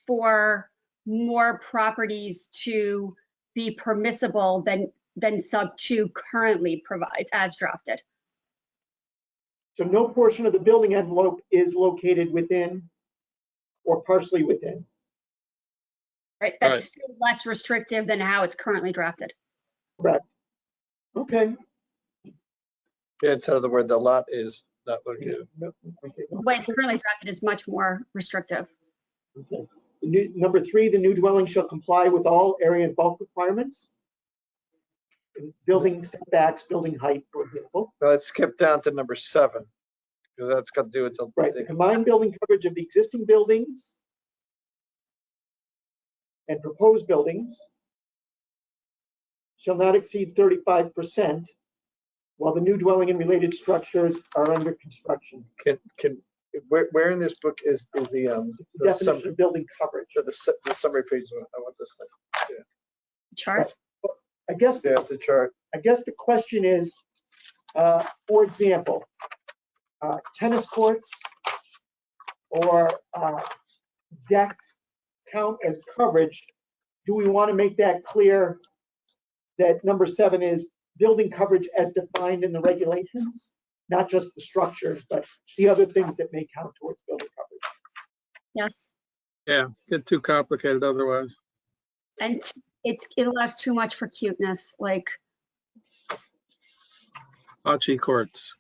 for more properties to be permissible than sub 2 currently provides as drafted. So no portion of the building envelope is located within or partially within. Right, that's Right. still less restrictive than how it's currently drafted. Correct. Okay. Yeah, instead of the word the lot is not located. Okay. The way it's currently drafted is much more restrictive. Okay. Number 3, the new dwelling shall comply with all area and bulk requirements. Building setbacks, building height, for example. Now let's skip down to number 7, because that's got to do with the. Right, the combined building coverage of the existing buildings and proposed buildings shall not exceed 35%, while the new dwelling and related structures are under construction. Where in this book is the Definition of building coverage. the summary page? I want this thing. Chart? I guess, Yeah, the chart. I guess the question is, for example, tennis courts or decks count as coverage. Do we want to make that clear that number 7 is building coverage as defined in the regulations, not just the structures, but the other things that may count towards building coverage? Yes. Yeah, get too complicated otherwise. And it allows too much for cuteness, like. Bocce courts.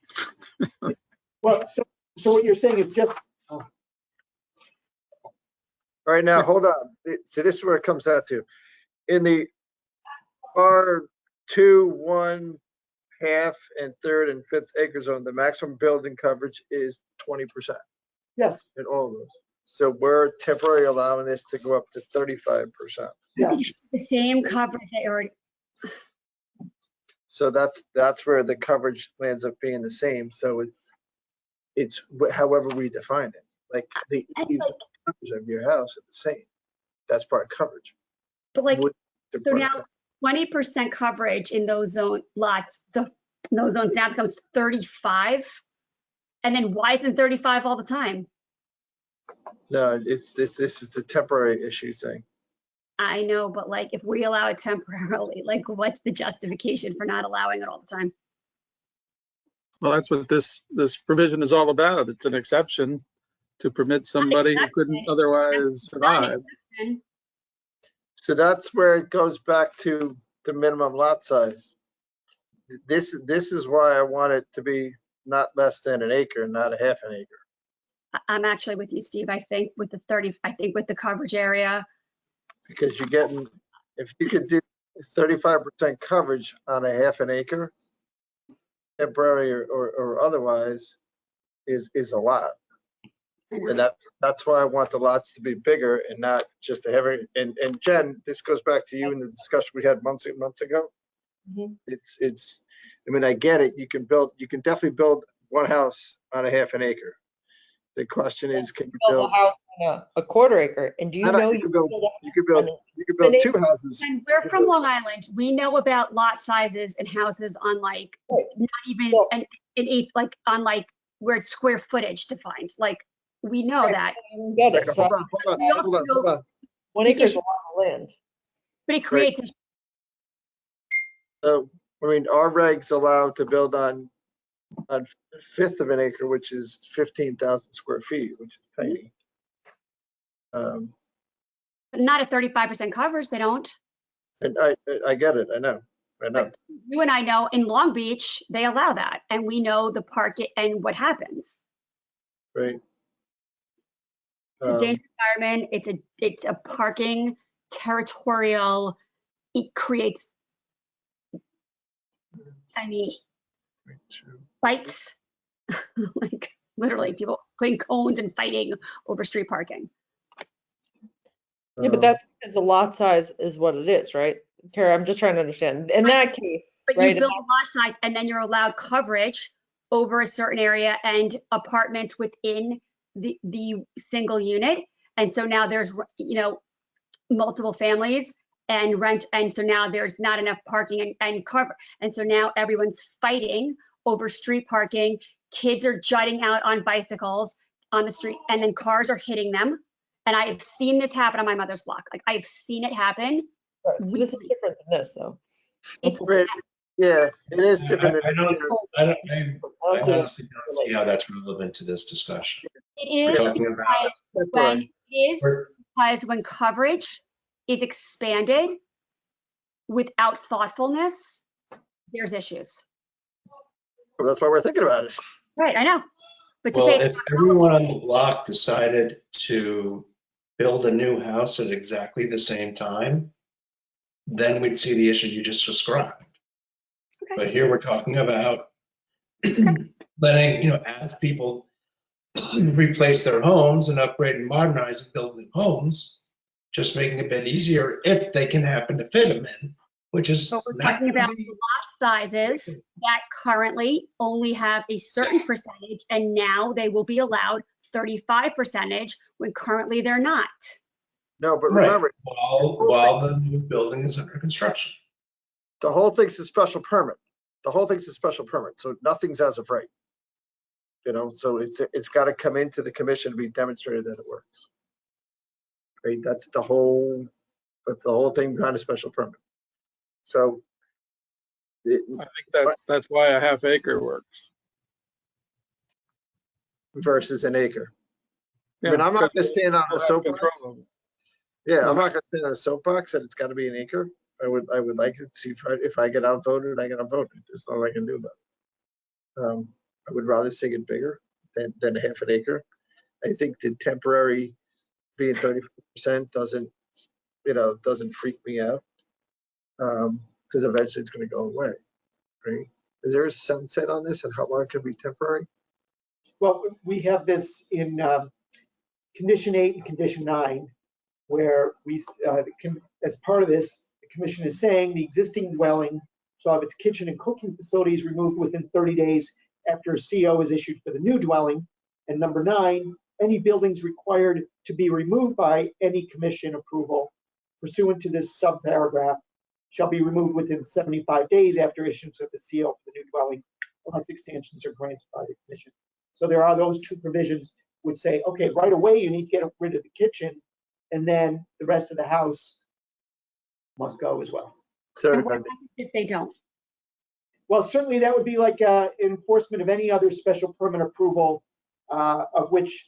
Well, so what you're saying is just. All right, now hold on. So this is where it comes out to. In the R2, 1, half, and third and fifth acre zone, the maximum building coverage is 20%. Yes. In all of those. So we're temporarily allowing this to go up to 35%. Yeah. The same coverage that already. So that's where the coverage ends up being the same. So it's however we define it. Like the coverage of your house is the same. That's part of coverage. But like, so now 20% coverage in those lots, those zones now becomes 35. And then why isn't 35 all the time? No, this is a temporary issue thing. I know, but like if we allow it temporarily, like what's the justification for not allowing it all the time? Well, that's what this provision is all about. It's an exception to permit somebody who couldn't otherwise survive. So that's where it goes back to the minimum lot size. This is why I want it to be not less than an acre, not a half an acre. I'm actually with you, Steve. I think with the coverage area. Because you're getting, if you could do 35% coverage on a half an acre, temporary or otherwise, is a lot. And that's why I want the lots to be bigger and not just a heavy. And Jen, this goes back to you in the discussion we had months ago. Mm-hmm. It's. I mean, I get it. You can definitely build one house on a half an acre. The question is, can you build a house on a quarter acre? And do you know you could build 2 houses? And we're from Long Island. We know about lot sizes and houses on like not even an eighth, like on like where it's square footage defined. Like we know that. Get it. So Hold on. 1 acre is a lot of land. But it creates So I mean, our regs allow to build on a fifth of an acre, which is 15,000 square feet, which is tiny. but not at 35% coverage, they don't. And I get it. I know. But you and I know in Long Beach, they allow that. And we know the park and what happens. Right. It's a dangerous environment. It's a parking territorial. It creates, I mean, fights, like literally people putting cones and fighting over street parking. Yeah, but that's because the lot size is what it is, right? Kara, I'm just trying to understand. In that case, but right? You build a lot size and then you're allowed coverage over a certain area and apartments within the single unit. And so now there's, multiple families and rent. And so now there's not enough parking and cover. And so now everyone's fighting over street parking. Kids are jutting out on bicycles on the street and then cars are hitting them. And I have seen this happen on my mother's block. Like I've seen it happen. Right. So this is different than this, though. It's yeah, it is different. I honestly don't see how that's relevant to this discussion. It is because when coverage is expanded without thoughtfulness, there's issues. Well, that's why we're thinking about it. Right, I know. But to Well, pay, if everyone on the block decided to build a new house at exactly the same time, then we'd see the issue you just described. Okay. But here we're talking about letting, as people replace their homes and upgrade and modernize and build new homes, just making it a bit easier if they can happen to fit them in, which is so we're not talking about the lot sizes that currently only have a certain percentage, and now they will be allowed 35% when currently they're not. No, but right. remember, While the new building is under construction. the whole thing's a special permit. The whole thing's a special permit, so nothing's as of right. So it's got to come into the commission to be demonstrated that it works. Right? That's the whole thing behind a special permit. So I think that's why a half acre works. versus an acre. Yeah, I mean, I'm not going to because stand on a you'll have soapbox. control of it. Yeah, I'm not going to stand on a soapbox that it's got to be an acre. I would like it to see if I get outvoted, I get outvoted. There's nothing I can do about it. I would rather see it bigger than half an acre. I think the temporary being 35% doesn't freak me out. Because eventually it's going to go away, right? Is there a sunset on this, and how long can be temporary? Well, we have this in condition 8 and condition 9, where as part of this, the commission is saying the existing dwelling shall have its kitchen and cooking facilities removed within 30 days after a CO is issued for the new dwelling. And number 9, any buildings required to be removed by any commission approval pursuant to this subparagraph shall be removed within 75 days after issuance of the CO for the new dwelling, unless extensions are granted by the commission. So there are those two provisions which say, okay, right away you need to get rid of the kitchen, and then the rest of the house must go as well. So and what happens if they don't? Well, certainly that would be like enforcement of any other special permit approval, of which,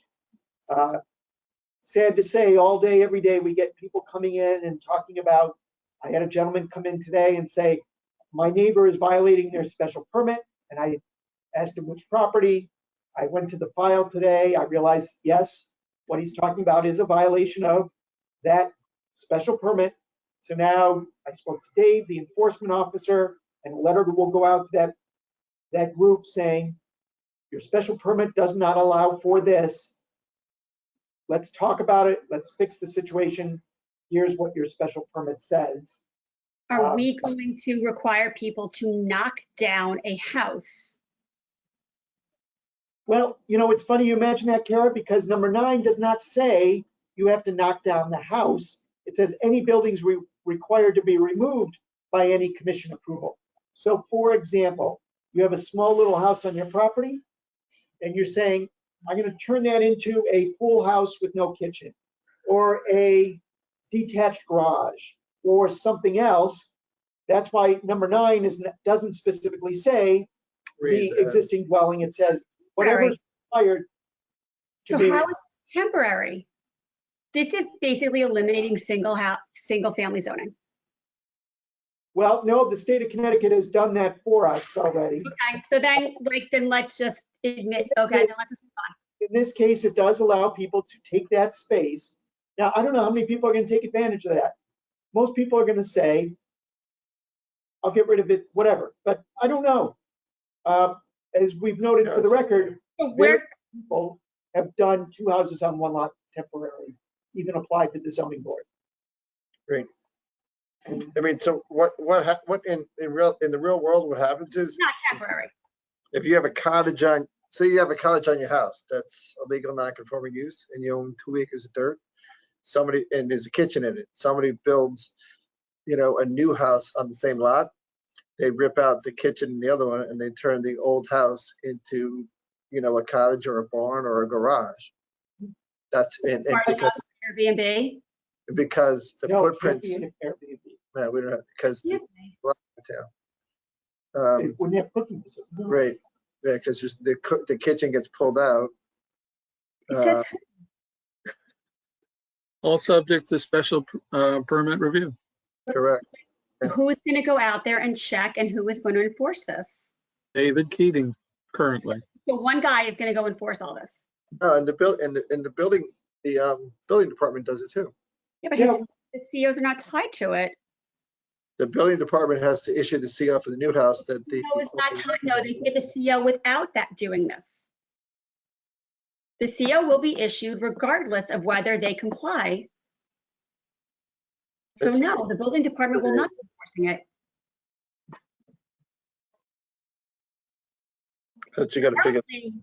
sad to say, all day, every day, we get people coming in and talking about. I had a gentleman come in today and say, my neighbor is violating their special permit, and I asked him which property. I went to the file today. I realized, yes, what he's talking about is a violation of that special permit. So now I spoke to Dave, the enforcement officer, and a letter will go out to that group saying, your special permit does not allow for this. Let's talk about it. Let's fix the situation. Here's what your special permit says. Are we going to require people to knock down a house? Well, it's funny you mention that, Kara, because number 9 does not say you have to knock down the house. It says any buildings required to be removed by any commission approval. So, for example, you have a small little house on your property, and you're saying, I'm going to turn that into a pool house with no kitchen, or a detached garage, or something else. That's why number 9 doesn't specifically say the existing dwelling. It says whatever is required to So be. how is it temporary? This is basically eliminating single family zoning. Well, no, the state of Connecticut has done that for us already. Okay, so then let's just admit, okay, then let's just move on. In this case, it does allow people to take that space. Now, I don't know how many people are going to take advantage of that. Most people are going to say, I'll get rid of it, whatever. But I don't know. As we've noted for the record, very few people have done 2 houses on 1 lot temporarily, even applied to the zoning board. Great. I mean, so what in the real world, what happens is Not temporary. if you have a cottage on, say you have a cottage on your house, that's a legal non-conforming use, and you own 2 acres of dirt, and there's a kitchen in it. Somebody builds, a new house on the same lot. They rip out the kitchen in the other one, and they turn the old house into, a cottage or a barn or a garage. That's because the footprints. No, we don't have, because when you have cooking facilities. Right, yeah, because the kitchen gets pulled out. It says All subject to special permit review. Correct. Yeah. Who is going to go out there and check, and who is going to enforce this? David Keating, currently. So one guy is going to go enforce all this. And the building, the building department does it too. Yeah, but Yeah. the COs are not tied to it. The building department has to issue the CO for the new house that the. No, it's not tied. No, they get the CO without that doing this. The CO will be issued regardless of whether they comply. So It's- no, the building department will not be enforcing it. But you gotta figure. Currently,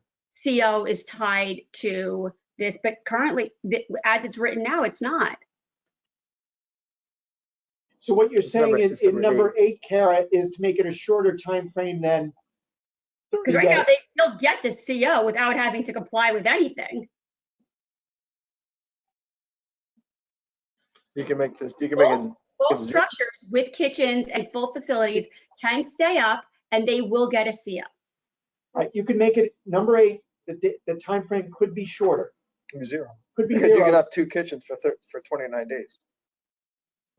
CO is tied to this, but currently, as it's written now, it's not. So what you're saying It's in number number 8, Kara, is to make it a shorter time frame than 30 Because right now, days. they'll get the CO without having to comply with anything. You can make this, you can make it. Both It's- structures with kitchens and full facilities can stay up and they will get a CO. Right, you can make it number 8, the time frame could be shorter, Can be 0. could be Because you can 0. have 2 kitchens for 29 days.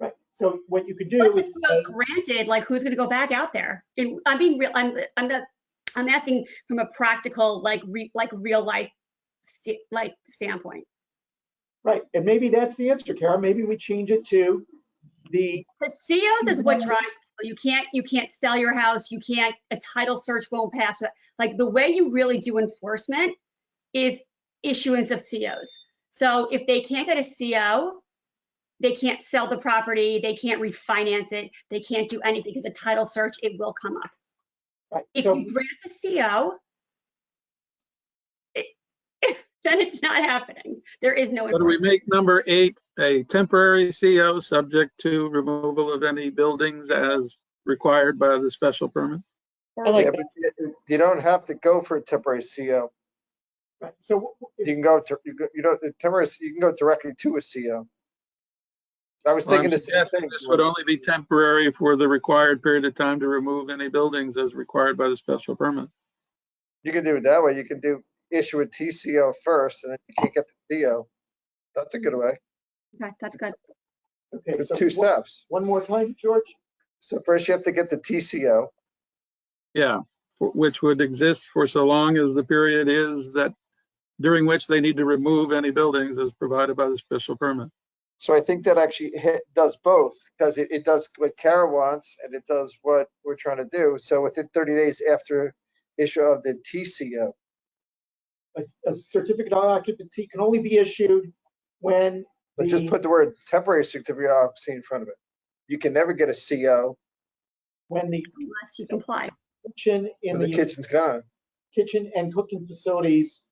Right, so what you could do Once is, the CO is granted, like who's gonna go back out there? And I'm being real, I'm asking from a practical, like real life, standpoint. right, and maybe that's the answer, Kara. Maybe we change it to the, The COs is what drives people. You can't sell your house. You can't, a title search won't pass. But like the way you really do enforcement is issuance of COs. So if they can't get a CO, they can't sell the property, they can't refinance it, they can't do anything because a title search, it will come up. right, If so, you grant the CO, then it's not happening. There is no So do we enforcement. make number 8 a temporary CO subject to removal of any buildings as required by the special permit? I like Yeah, that. but you don't have to go for a temporary CO. right, so You can go to, you don't, the temporary, you can go directly to a CO. I was Well, I'm thinking the same suggesting thing. this would only be temporary for the required period of time to remove any buildings as required by the special permit. You can do it that way. You can issue a TCO first and then you can't get the CO. That's a good way. Okay, that's good. okay, It's so 2 steps. one more time, George? So first you have to get the TCO. Yeah, which would exist for so long as the period is that during which they need to remove any buildings as provided by the special permit. So I think that actually does both because it does what Kara wants and it does what we're trying to do. So within 30 days after issue of the TCO. A certificate of occupancy can only be issued when But just put the word temporary certificate of occupancy in front of it. You can never get a CO when the Unless you comply. kitchen in when the kitchen's gone. kitchen and cooking facilities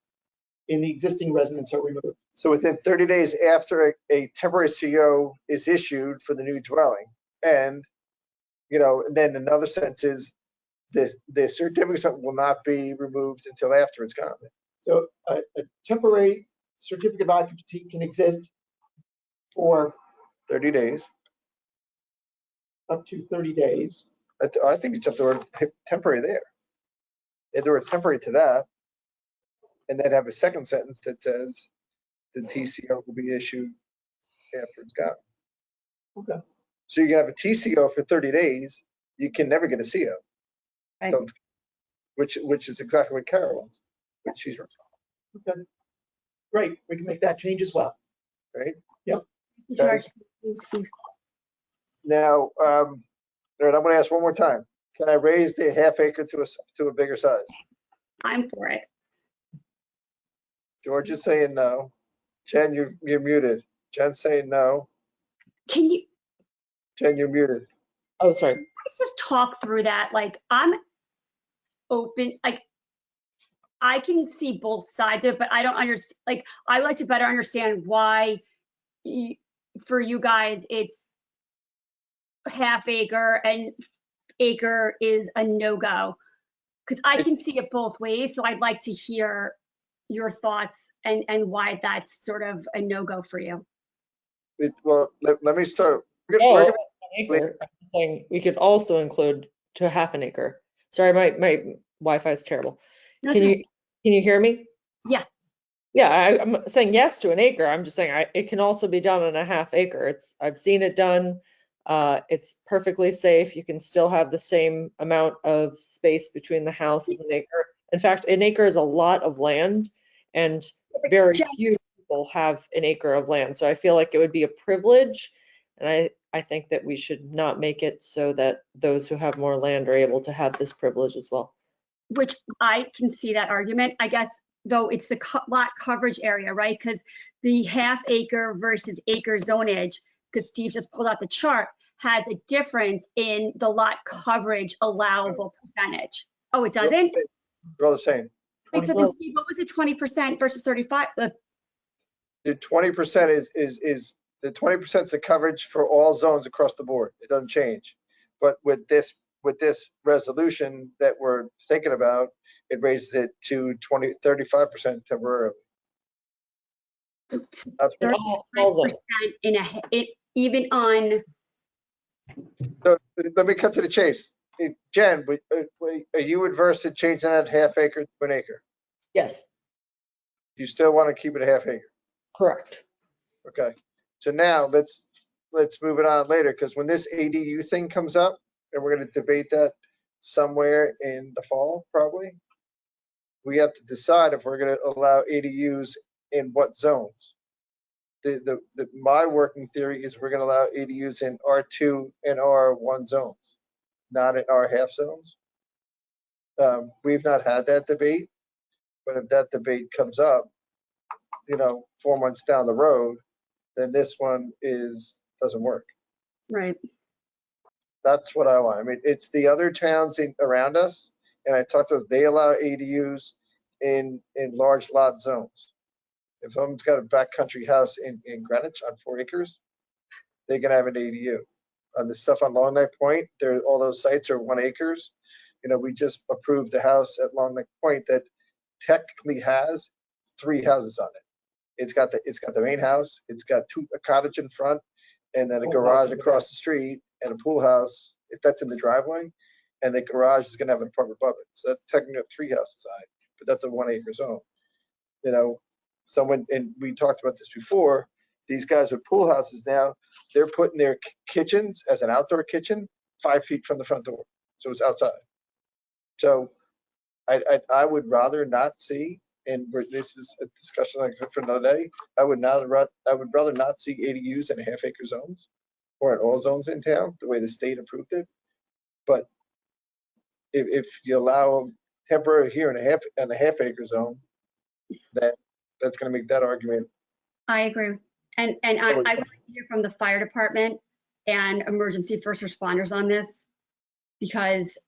in the existing residence are removed. So within 30 days after a temporary CO is issued for the new dwelling, and, then another sentence is the certificate will not be removed until after it's gone. So a temporary certificate of occupancy can exist for 30 days. up to 30 days. I think you just have the word temporary there. Add the word temporary to that, and then have a second sentence that says the TCO will be issued after it's gone. Okay. So you can have a TCO for 30 days. You can never get a CO. Right. So, which is exactly what Kara wants. Which she's right. Okay. Great, we can make that change as well. Right? Yep. George, Now, all right, I'm going to ask one more time. Can I raise the half acre to a bigger size? I'm for it. George is saying no. Jen, you're muted. Jen's saying no. Can you Jen, you're muted. Oh, sorry. let's just talk through that? Like, I'm open, like, I can see both sides of it, but I don't understand, like, I like to better understand why for you guys, it's half acre and acre is a no-go. Because I can see it both ways, so I'd like to hear your thoughts and why that's sort of a no-go for you. Well, let me start. We're Oh, gonna- an acre. I'm saying we could also include to half an acre. Sorry, my Wi-Fi is terrible. No, Can it's you hear me? Yeah. Yeah, I'm saying yes to an acre. I'm just saying it can also be done on a half acre. I've seen it done. It's perfectly safe. You can still have the same amount of space between the house as an acre. In fact, an acre is a lot of land, and very few people have an acre of land. So I feel like it would be a privilege, and I think that we should not make it so that those who have more land are able to have this privilege as well. Which I can see that argument, I guess, though it's the lot coverage area, right? Because the half acre versus acre zonage, because Steve just pulled out the chart, has a difference in the lot coverage allowable percentage. Oh, it doesn't? They're all the same. Wait, so then Steve, what was it, 20% versus 35? The 20% is the 20% is the coverage for all zones across the board. It doesn't change. But with this resolution that we're thinking about, it raises it to 35% temporarily. That's what, 35% even on. so let me cut to the chase. Jen, are you adverse to changing that half acre to an acre? Yes. You still want to keep it a half acre? Correct. Okay. So now let's move it on later, because when this ADU thing comes up, and we're going to debate that somewhere in the fall, probably, we have to decide if we're going to allow ADUs in what zones. My working theory is we're going to allow ADUs in R2 and R1 zones, not in R half zones. We've not had that debate, but if that debate comes up, 4 months down the road, then this one doesn't work. Right. That's what I want. I mean, it's the other towns around us, and I talked to them, they allow ADUs in large lot zones. If someone's got a backcountry house in Greenwich on 4 acres, they can have an ADU. On the stuff on Long Neck Point, all those sites are 1 acres. We just approved a house at Long Neck Point that technically has 3 houses on it. It's got the main house, it's got a cottage in front, and then a garage across the street, and a pool house if that's in the driveway, and the garage is going to have an apartment above it. So that's technically 3 houses on it, but that's a 1 acre zone. Someone, and we talked about this before, these guys with pool houses now, they're putting their kitchens as an outdoor kitchen 5 feet from the front door, so it's outside. So I would rather not see, and this is a discussion like for another day, I would rather not see ADUs in half acre zones or in all zones in town, the way the state approved it. But if you allow them temporary here in a half acre zone, that's going to make that argument. I agree. And I want to hear from the fire department and emergency first responders on this, because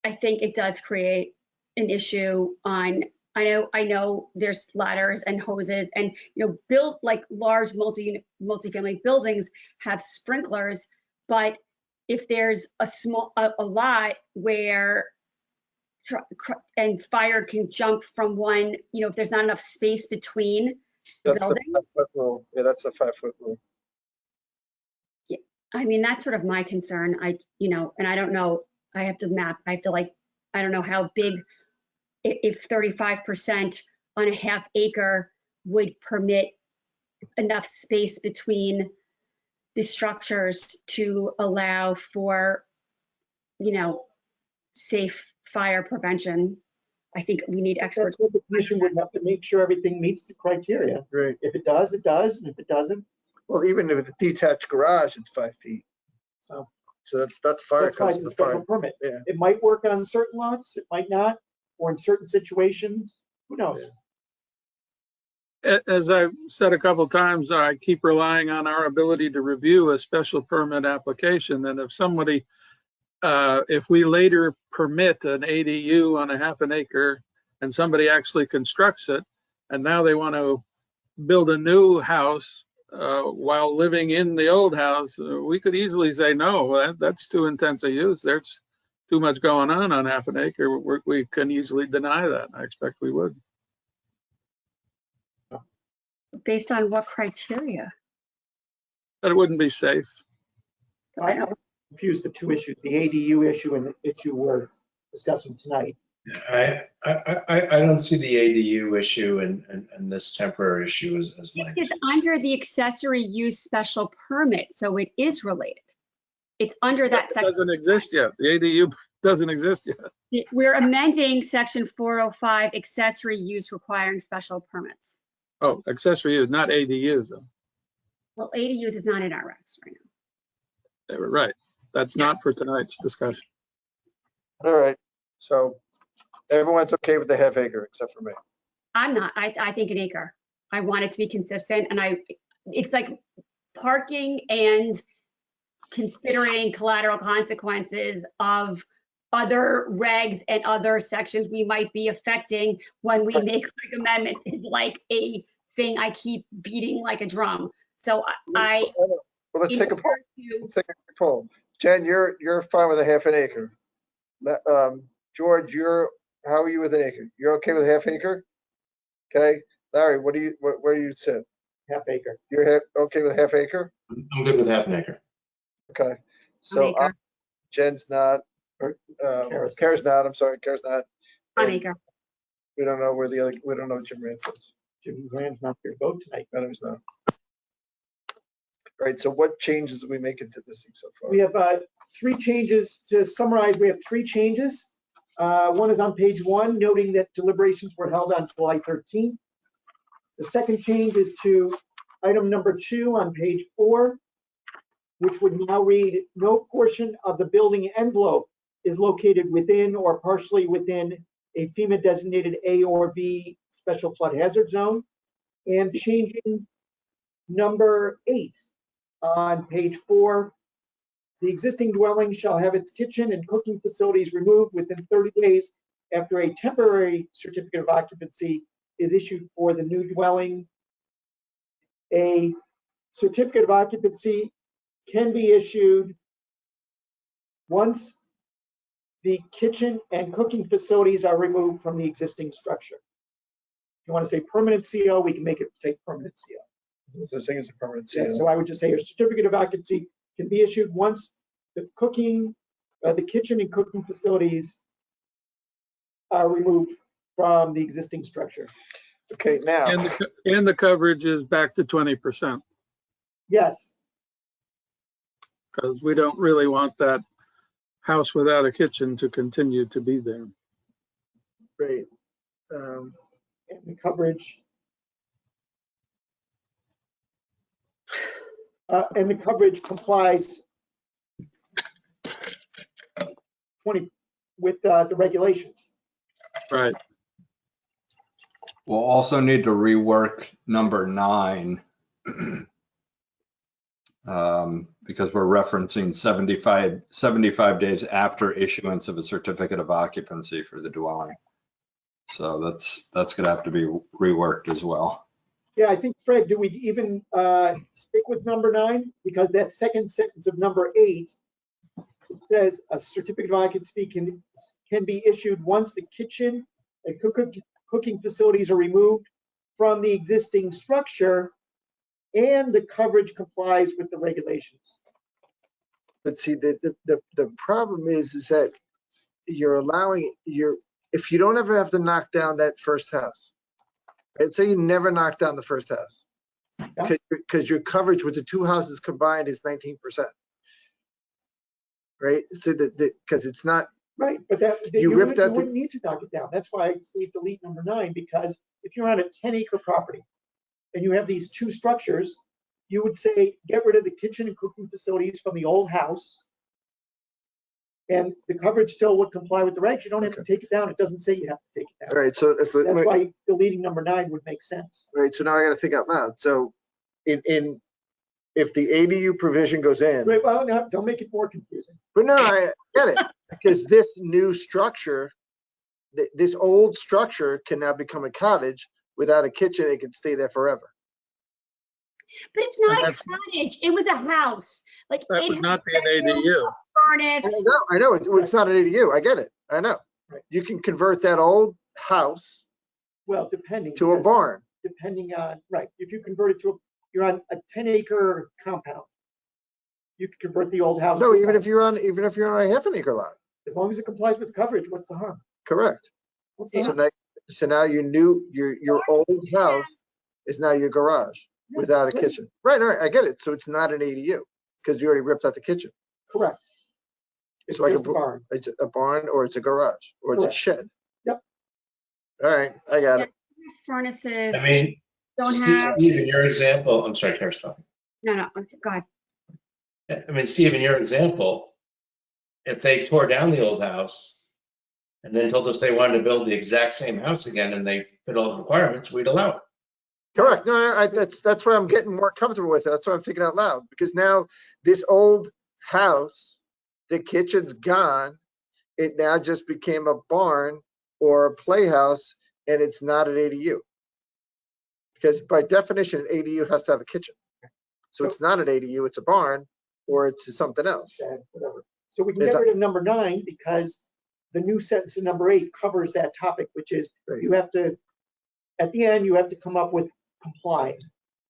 I think it does create an issue on, I know there's ladders and hoses, and built like large multi-family buildings have sprinklers, but if there's a lot where and fire can jump from one, if there's not enough space between the buildings. The 5-foot rule. Yeah, that's the 5-foot rule. Yeah, I mean, that's sort of my concern. And I don't know, I have to I don't know how big, if 35% on a half acre would permit enough space between the structures to allow for, safe fire prevention. I think we need experts. The commission would have to make sure everything meets the criteria. Right. If it does, it does, and if it doesn't. Well, even if it's a detached garage, it's 5 feet. So that's fire. That's why it's a special permit. Yeah. It might work on certain lots, it might not, or in certain situations. Who knows? As I've said a couple of times, I keep relying on our ability to review a special permit application. And if somebody, if we later permit an ADU on a half an acre and somebody actually constructs it, and now they want to build a new house while living in the old house, we could easily say, no, that's too intense a use. There's too much going on half an acre. We can easily deny that. I expect we would. Based on what criteria? But it wouldn't be safe. I confuse the two issues, the ADU issue and the issue we're discussing tonight. I don't see the ADU issue and this temporary issue as This linked. is under the accessory use special permit, so it is related. It's under that It section. doesn't exist yet. The ADU doesn't exist yet. We're amending section 405, accessory use requiring special permits. Oh, accessory use, not ADUs though. Well, ADUs is not in our regs right now. They were right. That's not for tonight's discussion. All right, so everyone's okay with the half acre except for me. I'm not. I think an acre. I want it to be consistent, and it's like parking and considering collateral consequences of other regs and other sections we might be affecting when we make an amendment is like a thing I keep beating like a drum. So Well, let's take a poll. Let's take a poll. Jen, you're fine with a half an acre. George, how are you with an acre? You're okay with half acre? Okay. Larry, where do you sit? Half acre. You're okay with half acre? I'm good with half an acre. Okay. So Jen's not, or Kara's not. I'm sorry, Kara's not. An acre. We don't know where we don't know Jim Rand sits. Jim Rand's not here to vote tonight. No, he's not. All right, so what changes did we make into this thing so far? We have 3 changes. To summarize, we have 3 changes. One is on page 1, noting that deliberations were held on July 13th. The second change is to item number 2 on page 4, which would now read, no portion of the building envelope is located within or partially within a FEMA designated A or B special flood hazard zone. And changing number 8 on page 4, the existing dwelling shall have its kitchen and cooking facilities removed within 30 days after a temporary certificate of occupancy is issued for the new dwelling. A certificate of occupancy can be issued once the kitchen and cooking facilities are removed from the existing structure. If you want to say permanent CO, we can make it say permanent CO. So saying it's a permanent CO. Yeah, so I would just say a certificate of occupancy can be issued once the kitchen and cooking facilities are removed from the existing structure. Okay, now. And the coverage is back to 20%, Yes. because we don't really want that house without a kitchen to continue to be there. Great. And the coverage. And the coverage complies 20 with the regulations. Right. We'll also need to rework number 9 because we're referencing 75 days after issuance of a certificate of occupancy for the dwelling. So that's going to have to be reworked as well. Yeah, I think, Fred, do we even stick with number 9? Because that second sentence of number 8 says a certificate of occupancy can be issued once the kitchen and cooking facilities are removed from the existing structure and the coverage complies with the regulations. But see, the problem is that you're allowing if you don't ever have to knock down that first house, right? Say you never knock down the first house, because your coverage with the 2 houses combined is 19%, right? So because it's not right, but you wouldn't need to knock it down. That's why I say delete number 9, because if you're on a 10-acre property and you have these 2 structures, you would say get rid of the kitchen and cooking facilities from the old house, and the coverage still would comply with the regs. You don't have to take it down. It doesn't say you have to take it down. All right, so that's why deleting number 9 would make sense. All right, so now I got to think out loud. So if the ADU provision goes in, right, well, no, don't make it more confusing. But no, I get it, because this new structure, this old structure can now become a cottage without a kitchen. It can stay there forever. But it's not a cottage. It was a house. Like that would not be an ADU. Furnace. I know. It's not an ADU. I get it. I know. Right. You can convert that old house. Well, depending to a barn. Depending on if you convert it you're on a 10-acre compound. You can convert the old house. No, even if you're on a half an acre lot. As long as it complies with coverage, what's the harm? Correct. So now your old house is now your garage without a kitchen. Right, I get it. So it's not an ADU because you already ripped out the kitchen. Correct. It's So just a barn. It's a barn or it's a garage or it's a Correct. shed. Yep. All right, I got it. Furnaces. I mean, Don't Steve, have, in your example, I'm sorry, Karen's talking. no, go ahead. I mean, Steve, in your example, if they tore down the old house and then told us they wanted to build the exact same house again and they fit all the requirements, we'd allow it. Correct. No, that's where I'm getting more comfortable with it. That's what I'm thinking out loud because now this old house, the kitchen's gone. It now just became a barn or a playhouse, and it's not an ADU. Because by definition, an ADU has to have a kitchen. So it's not an ADU, it's a barn, or it's something else. Whatever. So we can get rid of number 9 because the new sentence in number 8 covers that topic, which is you have to, at the end, you have to come up with comply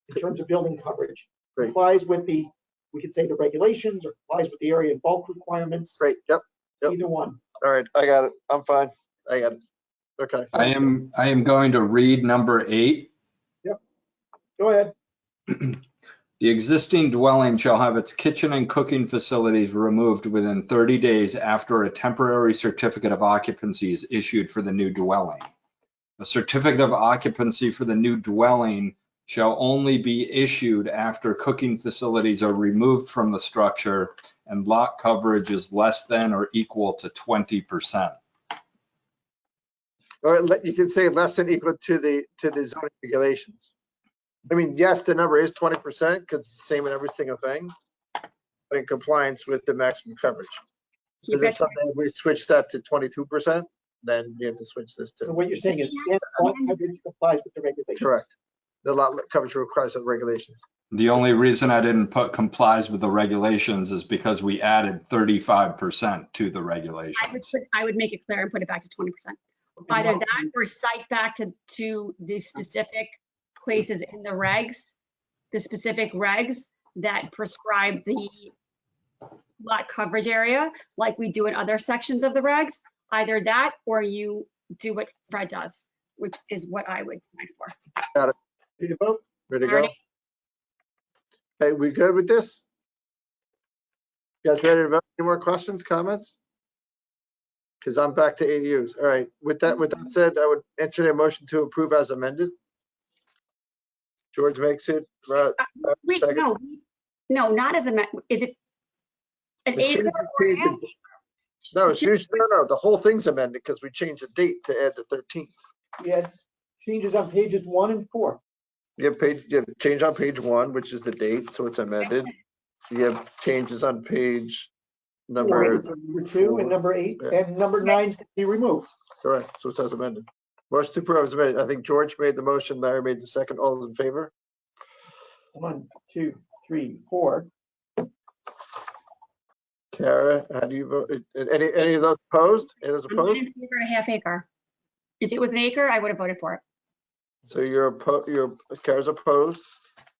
in terms of building coverage. Complies with we could say the regulations or complies with the area and bulk requirements. Right, yep. Either one. All right, I got it. I'm fine. I got it. Okay. I am going to read number 8. Yep. Go ahead. The existing dwelling shall have its kitchen and cooking facilities removed within 30 days after a temporary certificate of occupancy is issued for the new dwelling. A certificate of occupancy for the new dwelling shall only be issued after cooking facilities are removed from the structure and lot coverage is less than or equal to 20%. Or you can say less than equal to the zoning regulations. I mean, yes, the number is 20% because it's the same in every single thing, but in compliance with the maximum coverage. Because if someday we switch that to 22%, then you have to switch this to. So what you're saying is lot coverage complies with the regulations. Correct. The lot coverage requires the regulations. The only reason I didn't put complies with the regulations is because we added 35% to the regulations. I would make it clear and put it back to 20%. Either that or cite back to the specific places in the regs, the specific regs that prescribe the lot coverage area, like we do in other sections of the regs. Either that or you do what Fred does, which is what I would sign for. Got it. Ready to vote? Ready to go? Hey, we good with this? You guys ready to vote? Any more questions, comments? Because I'm back to ADUs. All right. With that said, I would enter a motion to approve as amended. George makes it. Wait, no, not as amended. Is it an acre or an half? No, it's usually, no, the whole thing's amended because we changed the date to add the 13th. We had changes on pages 1 and 4. You have change on page 1, which is the date, so it's amended. You have changes on page number 2 and number 8, and number 9 can be removed. Correct, so it says amended. Motion to approve is amended. I think George made the motion, Larry made the second. All those in favor? 1, 2, 3, 4. Kara, how do you vote? Any of those opposed? Any of those opposed? I'm in favor of a half acre. If it was an acre, I would have voted for it. So Kara's opposed.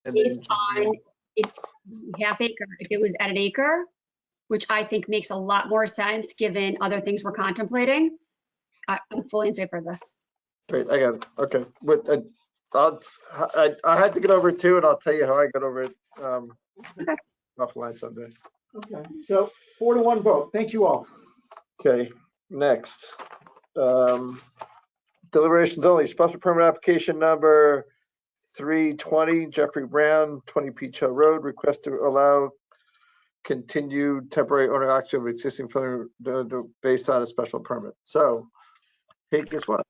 And Based on half acre. If it was at an acre, which I think makes a lot more sense given other things we're contemplating, I'm fully in favor of this. Great, I got it. Okay, I had to get over it too, and I'll tell you how I got over it offline someday. Okay, so 4-1 vote. Thank you all. Okay, next. Deliberations only, special permit application number 320, Jeffrey Brown, 20 Peach Hill Road, request to allow continued temporary owner occupancy of existing building based on a special permit. So, hey, guess what?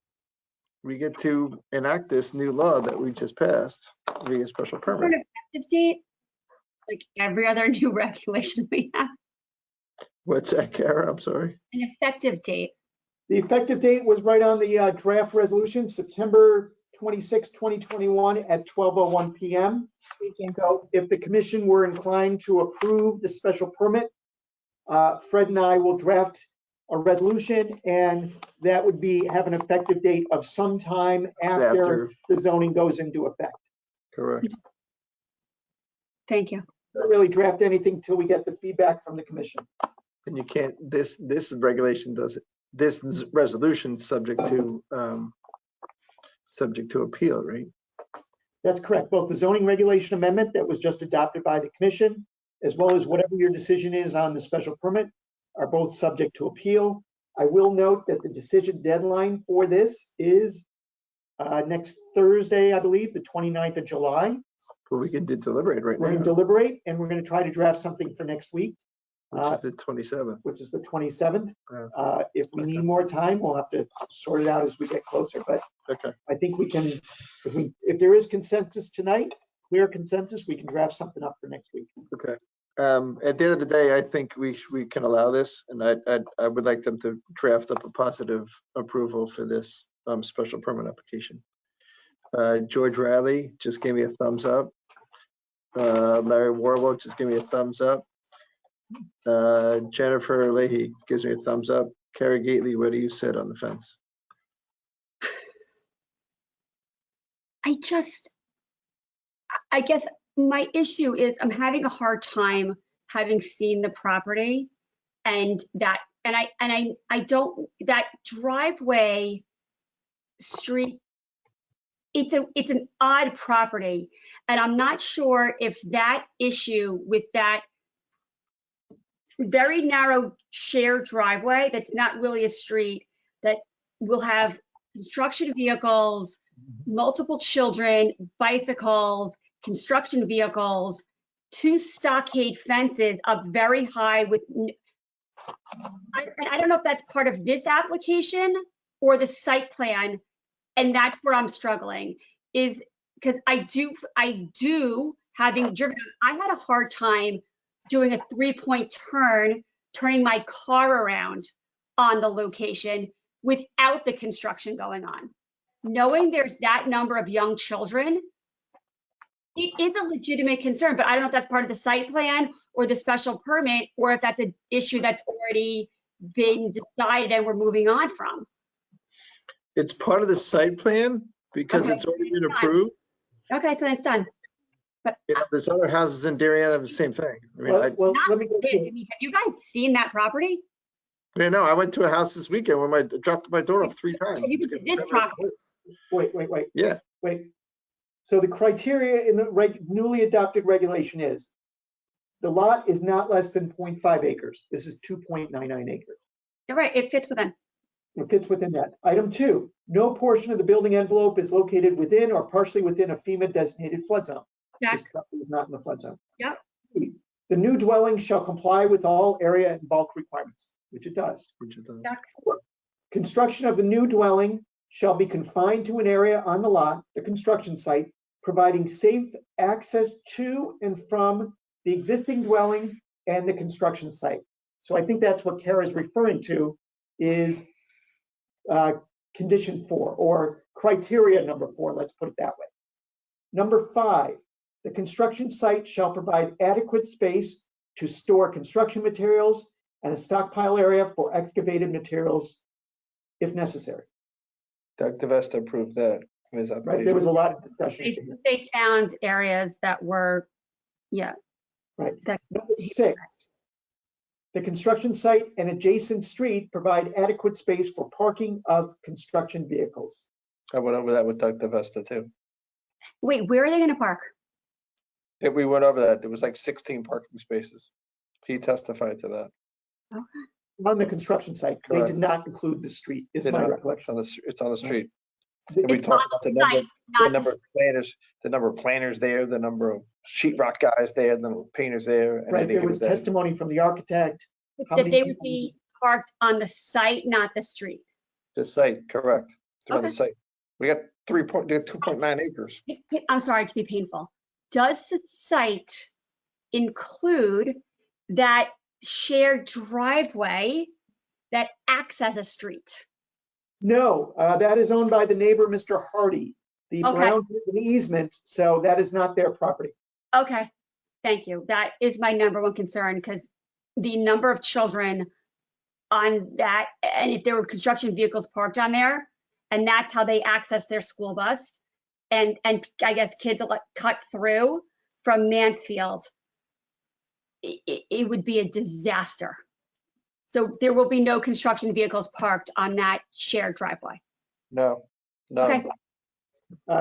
We get to enact this new law that we just passed via special permit. An effective date, like every other new regulation we have. What's that, Kara? I'm sorry. An effective date. The effective date was right on the draft resolution, September 26, 2021 at 12:01 p.m. So if the commission were inclined to approve the special permit, Fred and I will draft a resolution, and that would have an effective date of sometime after the zoning goes into effect. Correct. Thank you. Don't really draft anything till we get the feedback from the commission. And you can't, this regulation does this resolution subject to appeal, right? That's correct. Both the zoning regulation amendment that was just adopted by the commission, as well as whatever your decision is on the special permit, are both subject to appeal. I will note that the decision deadline for this is next Thursday, I believe, the 29th of July. But we can deliberate right We're going to now, deliberate, and we're going to try to draft something for next week, which is the 27th. which is the 27th. Yeah. If we Okay. need more time, we'll have to sort it out as we get closer. But Okay. I think we can, if there is consensus tonight, clear consensus, we can draft something up for next week. Okay. At the end of the day, I think we can allow this, and I would like them to draft up a positive approval for this special permit application. George Riley just gave me a thumbs up. Larry Warlow just gave me a thumbs up. Jennifer Leahy gives me a thumbs up. Carrie Gately, where do you sit on the fence? I guess my issue is I'm having a hard time having seen the property and I don't, that driveway street, it's an odd property. And I'm not sure if that issue with that very narrow shared driveway, that's not really a street, that will have construction vehicles, multiple children, bicycles, construction vehicles, 2 stockade fences up very high with, I don't know if that's part of this application or the site plan. And that's where I'm struggling, is because I do, having driven, I had a hard time doing a 3-point turn, turning my car around on the location without the construction going on. Knowing there's that number of young children, it is a legitimate concern, but I don't know if that's part of the site plan or the special permit, or if that's an issue that's already been decided and we're moving on from. It's part of the site plan because Okay, it's already been it's done. approved. Okay, so it's done. But You know, there's other houses in Darien that have the same thing. I mean, Well, not let me go kids. I mean, have you guys seen that property? I went to a house this weekend where I dropped my door off 3 times. Have you been to this property? Wait. Yeah. Wait. So the criteria in the newly adopted regulation is the lot is not less than 0.5 acres. This is 2.99 acres. You're right, it fits within. It fits within that. Item 2, no portion of the building envelope is located within or partially within a FEMA designated flood zone. This property is not in the flood zone. Yep. The new dwelling shall comply with all area and bulk requirements, which it does. Construction of the new dwelling shall be confined to an area on the lot, the construction site, providing safe access to and from the existing dwelling and the construction site. So I think that's what Kara is referring to, is condition 4 or criteria number 4, let's put it that way. Number 5, the construction site shall provide adequate space to store construction materials and a stockpile area for excavated materials if necessary. Doug DeVesta approved that. Right, there was a lot of discussion. They found areas that were, yeah. Right. Number 6, the construction site and adjacent street provide adequate space for parking of construction vehicles. I went over that with Doug DeVesta too. Wait, where are they going to park? Yeah, we went over that. There was like 16 parking spaces. He testified to that. Okay. On the construction site, Correct. They did not include the street, is my recollection. It's on the street. And we talked about the number of planners there, the number of sheetrock guys there, the number of painters there. Right, there was testimony from the architect. That they would be parked on the site, not the street. The site, correct. On the Okay. site. We got 2.9 acres. I'm sorry to be painful. Does the site include that shared driveway that acts as a street? No, that is owned by the neighbor, Mr. Hardy. The Okay. Browns have an easement, so that is not their property. Okay, thank you. That is my number one concern, because the number of children on that, and if there were construction vehicles parked on there, and that's how they access their school bus, and I guess kids will cut through from Mansfield, it would be a disaster. So there will be no construction vehicles parked on that shared driveway. No, no. Okay.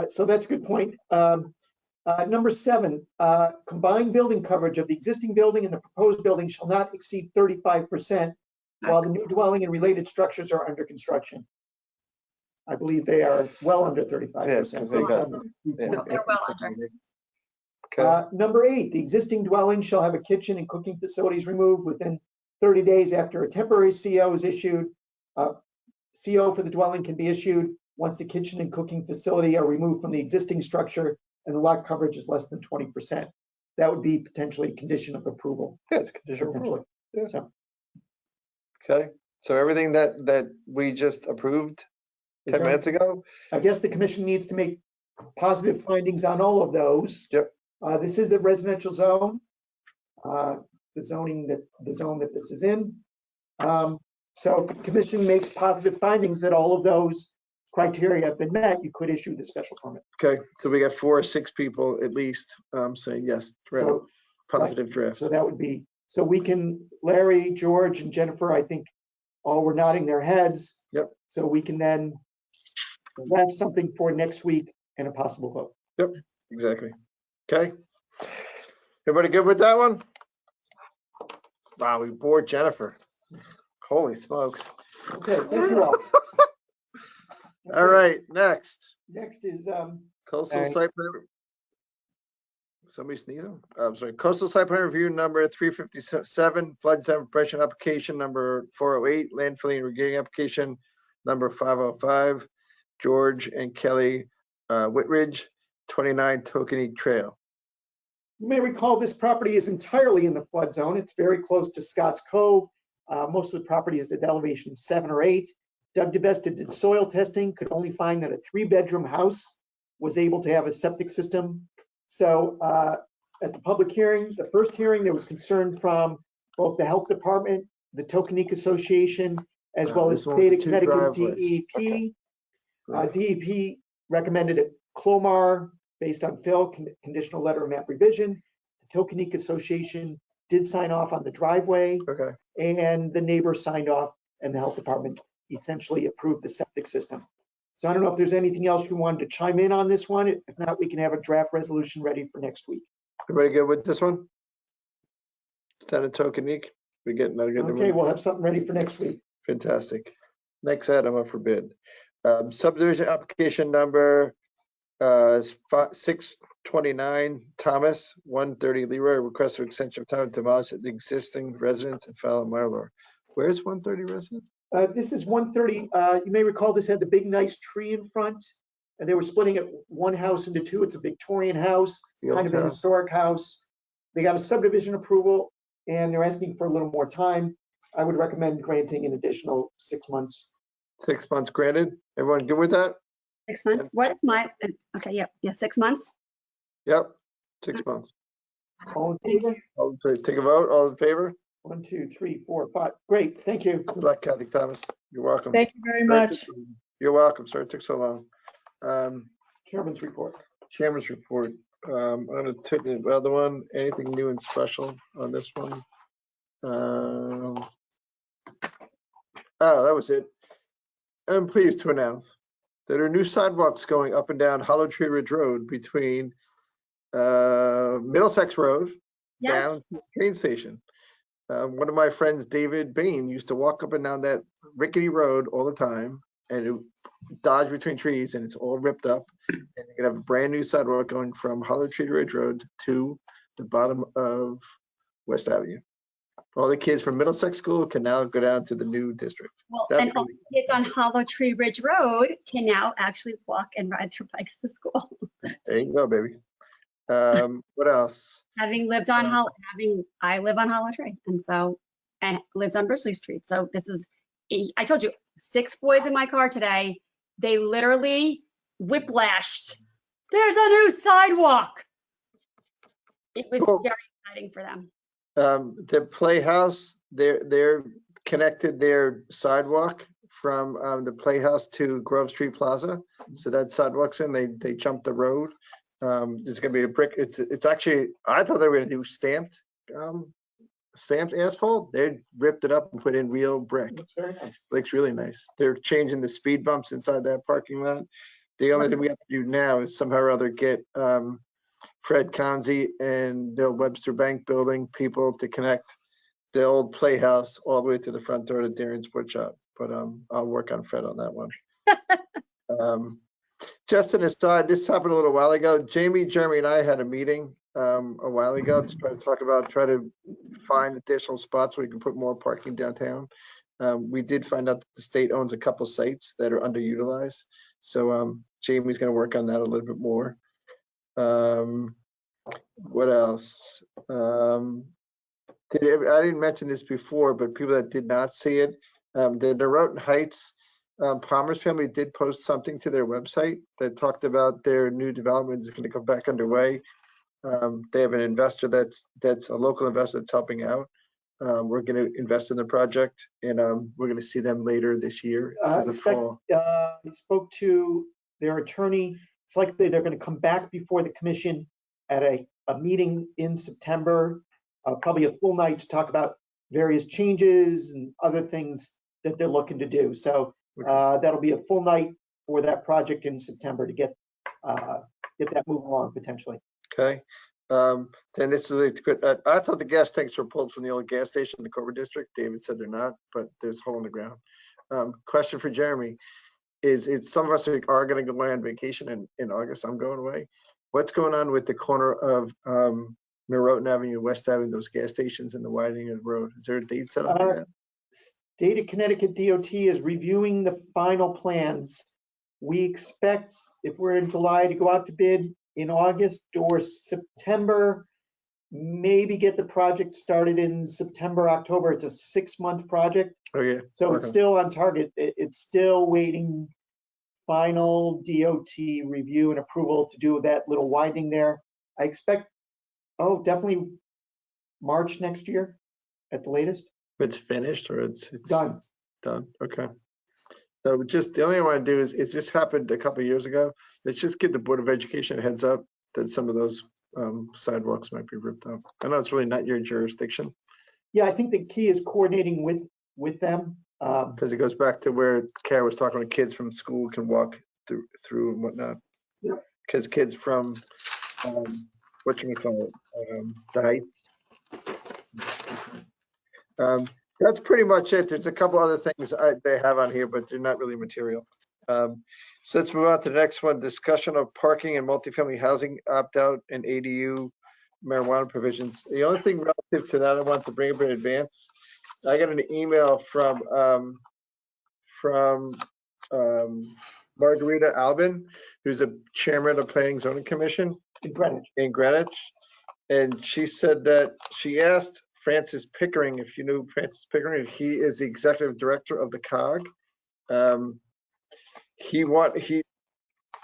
So that's a good point. Number 7, combined building coverage of the existing building and the proposed building shall not exceed 35%, while the new dwelling and related structures are under construction. I believe they are well under 35%. they got- They're well under. Okay. Number 8, the existing dwelling shall have a kitchen and cooking facilities removed within 30 days after a temporary CO is issued. CO for the dwelling can be issued once the kitchen and cooking facility are removed from the existing structure and the lot coverage is less than 20%. That would be potentially a condition of approval. Yeah, it's conditional approval. Yeah. So, Okay, so everything that we just approved is 10 there- minutes ago? I guess the commission needs to make positive findings on all of those. Yep. This is a residential zone, the zone that this is in. So if the commission makes positive findings that all of those criteria have been met, you could issue the special permit. Okay, so we got 4 or 6 people at least saying yes, So, positive draft. so that would be, so we can, Larry, George, and Jennifer, I think all were nodding their heads. Yep. So we can then have something for next week and a possible vote. Yep, exactly. Okay. Everybody good with that one? Wow, we bored Jennifer. Holy smokes. Okay, thank you all. All right, next. Next is, Coastal And- site plan. Somebody sneezing? I'm sorry. Coastal site plan review number 357, flood suppression application number 408, landfilling and regrading application number 505, George and Kelly Whitridge, 29 Tokenie Trail. you may recall this property is entirely in the flood zone. It's very close to Scotts Cove. Most of the property is at elevation 7 or 8. Doug DeBesta did soil testing, could only find that a 3-bedroom house was able to have a septic system. So at the public hearing, the first hearing, there was concern from both the health department, the Tokenique Association, as well as This one state with of two Connecticut driveways. DEP. Right. DEP recommended a Clomar based on fill, conditional letter of map revision. The Tokenique Association did sign off on the driveway, Okay. and the neighbor signed off, and the health department essentially approved the septic system. So I don't know if there's anything else you wanted to chime in on this one. If not, we can have a draft resolution ready for next week. Everybody good with this one? Lieutenant Tokenique, we getting that good? Okay, we'll have something ready for next week. Fantastic. Next item up for bid. Subdivision application number 629 Thomas, 130 Leroy, request for extension of time to demolish the existing residence and file a Mylar. Where's 130 resident? This is 130. You may recall this had the big nice tree in front, and they were splitting it one house into 2. It's a Victorian house, The old kind of a house. historic house. They got a subdivision approval, and they're asking for a little more time. I would recommend granting an additional 6 months. 6 months granted. Everyone good with that? 6 months. What's my, okay, yeah, 6 months. Yep, 6 months. All in favor? All in favor, take a vote. All in favor? 1, 2, 3, 4, 5. Great, thank you. Good luck, Kathy Thomas. You're welcome. Thank you very Sorry it much. took- You're welcome. Sorry it took so long. Chairman's report. Chairman's report. I'm gonna take the other one. Anything new and special on this one? Oh, that was it. I'm pleased to announce that there are new sidewalks going up and down Hollow Tree Ridge Road between Middlesex Road Yes. down to the train station. One of my friends, David Bain, used to walk up and down that rickety road all the time and it dodge between trees and it's all ripped up. And you're gonna have a brand new sidewalk going from Hollow Tree Ridge Road to the bottom of West Avenue. All the kids from Middlesex School can now go down to the new district. Well, That's and all really- the kids on Hollow Tree Ridge Road can now actually walk and ride their bikes to school. There you go, baby. What else? Having lived on I live on Hollow Tree, and so, and lived on Brisley Street. So this is, I told you, 6 boys in my car today. They literally whiplashed. There's a new sidewalk. It was Cool. very exciting for them. The Playhouse, they're connected their sidewalk from the Playhouse to Grove Street Plaza. So that sidewalk's in, they jumped the road. There's gonna be a brick, it's actually, I thought they were gonna do stamped stamped asphalt. They ripped it up and put in real brick. Looks very nice. Looks really nice. They're changing the speed bumps inside that parking lot. The only thing we have to do now is somehow or other get Fred Conzi and the Webster Bank building people to connect the old Playhouse all the way to the front door of Darien Sports Shop. But I'll work on Fred on that one. Just an aside, this happened a little while ago. Jamie, Jeremy, and I had a meeting a while ago to try to find additional spots where we can put more parking downtown. We did find out that the state owns a couple sites that are underutilized. So Jamie's going to work on that a little bit more. What else? I didn't mention this before, but people that did not see it, the Norotan Heights Palmer's family did post something to their website that talked about their new development is going to go back underway. They have an investor that's a local investor that's helping out. We're going to invest in the project, and we're going to see them later this year. I spoke to their attorney. It's likely they're going to come back before the commission at a meeting in September, probably a full night to talk about various changes and other things that they're looking to do. So that'll be a full night for that project in September to get that moving along potentially. Okay. Then this is good. I thought the gas tanks were pulled from the old gas station in the Corbin district. David said they're not, but there's a hole in the ground. Question for Jeremy is some of us are going to go away on vacation in August. I'm going away. What's going on with the corner of Norotan Avenue, West Avenue, those gas stations and the widening of the road? Is there a date set up for that? State of Connecticut DOT is reviewing the final plans. We expect, if we're in July, to go out to bid in August or September, maybe get the project started in September, October. It's a 6-month project. Oh, yeah. So it's still on target. It's still waiting final DOT review and approval to do that little widening there. I expect, definitely March next year at the latest. It's finished or it's done. Done. Okay. So just the only thing I want to do is this happened a couple of years ago. Let's just give the Board of Education a heads up that some of those sidewalks might be ripped up. I know it's really not your jurisdiction. Yeah, I think the key is coordinating with them. Because it goes back to where Kara was talking about kids from school can walk through and whatnot. Yeah. Because kids from what you call it, the Heights. That's pretty much it. There's a couple other things they have on here, but they're not really material. So let's move on to the next one. Discussion of parking and multifamily housing opt-out and ADU marijuana provisions. The only thing relative to that I want to bring up in advance, I got an email from Margarita Albin, who's a chairman of Planning Zoning Commission in Greenwich. And she said that she asked Francis Pickering, if you knew Francis Pickering, he is the executive director of the COG.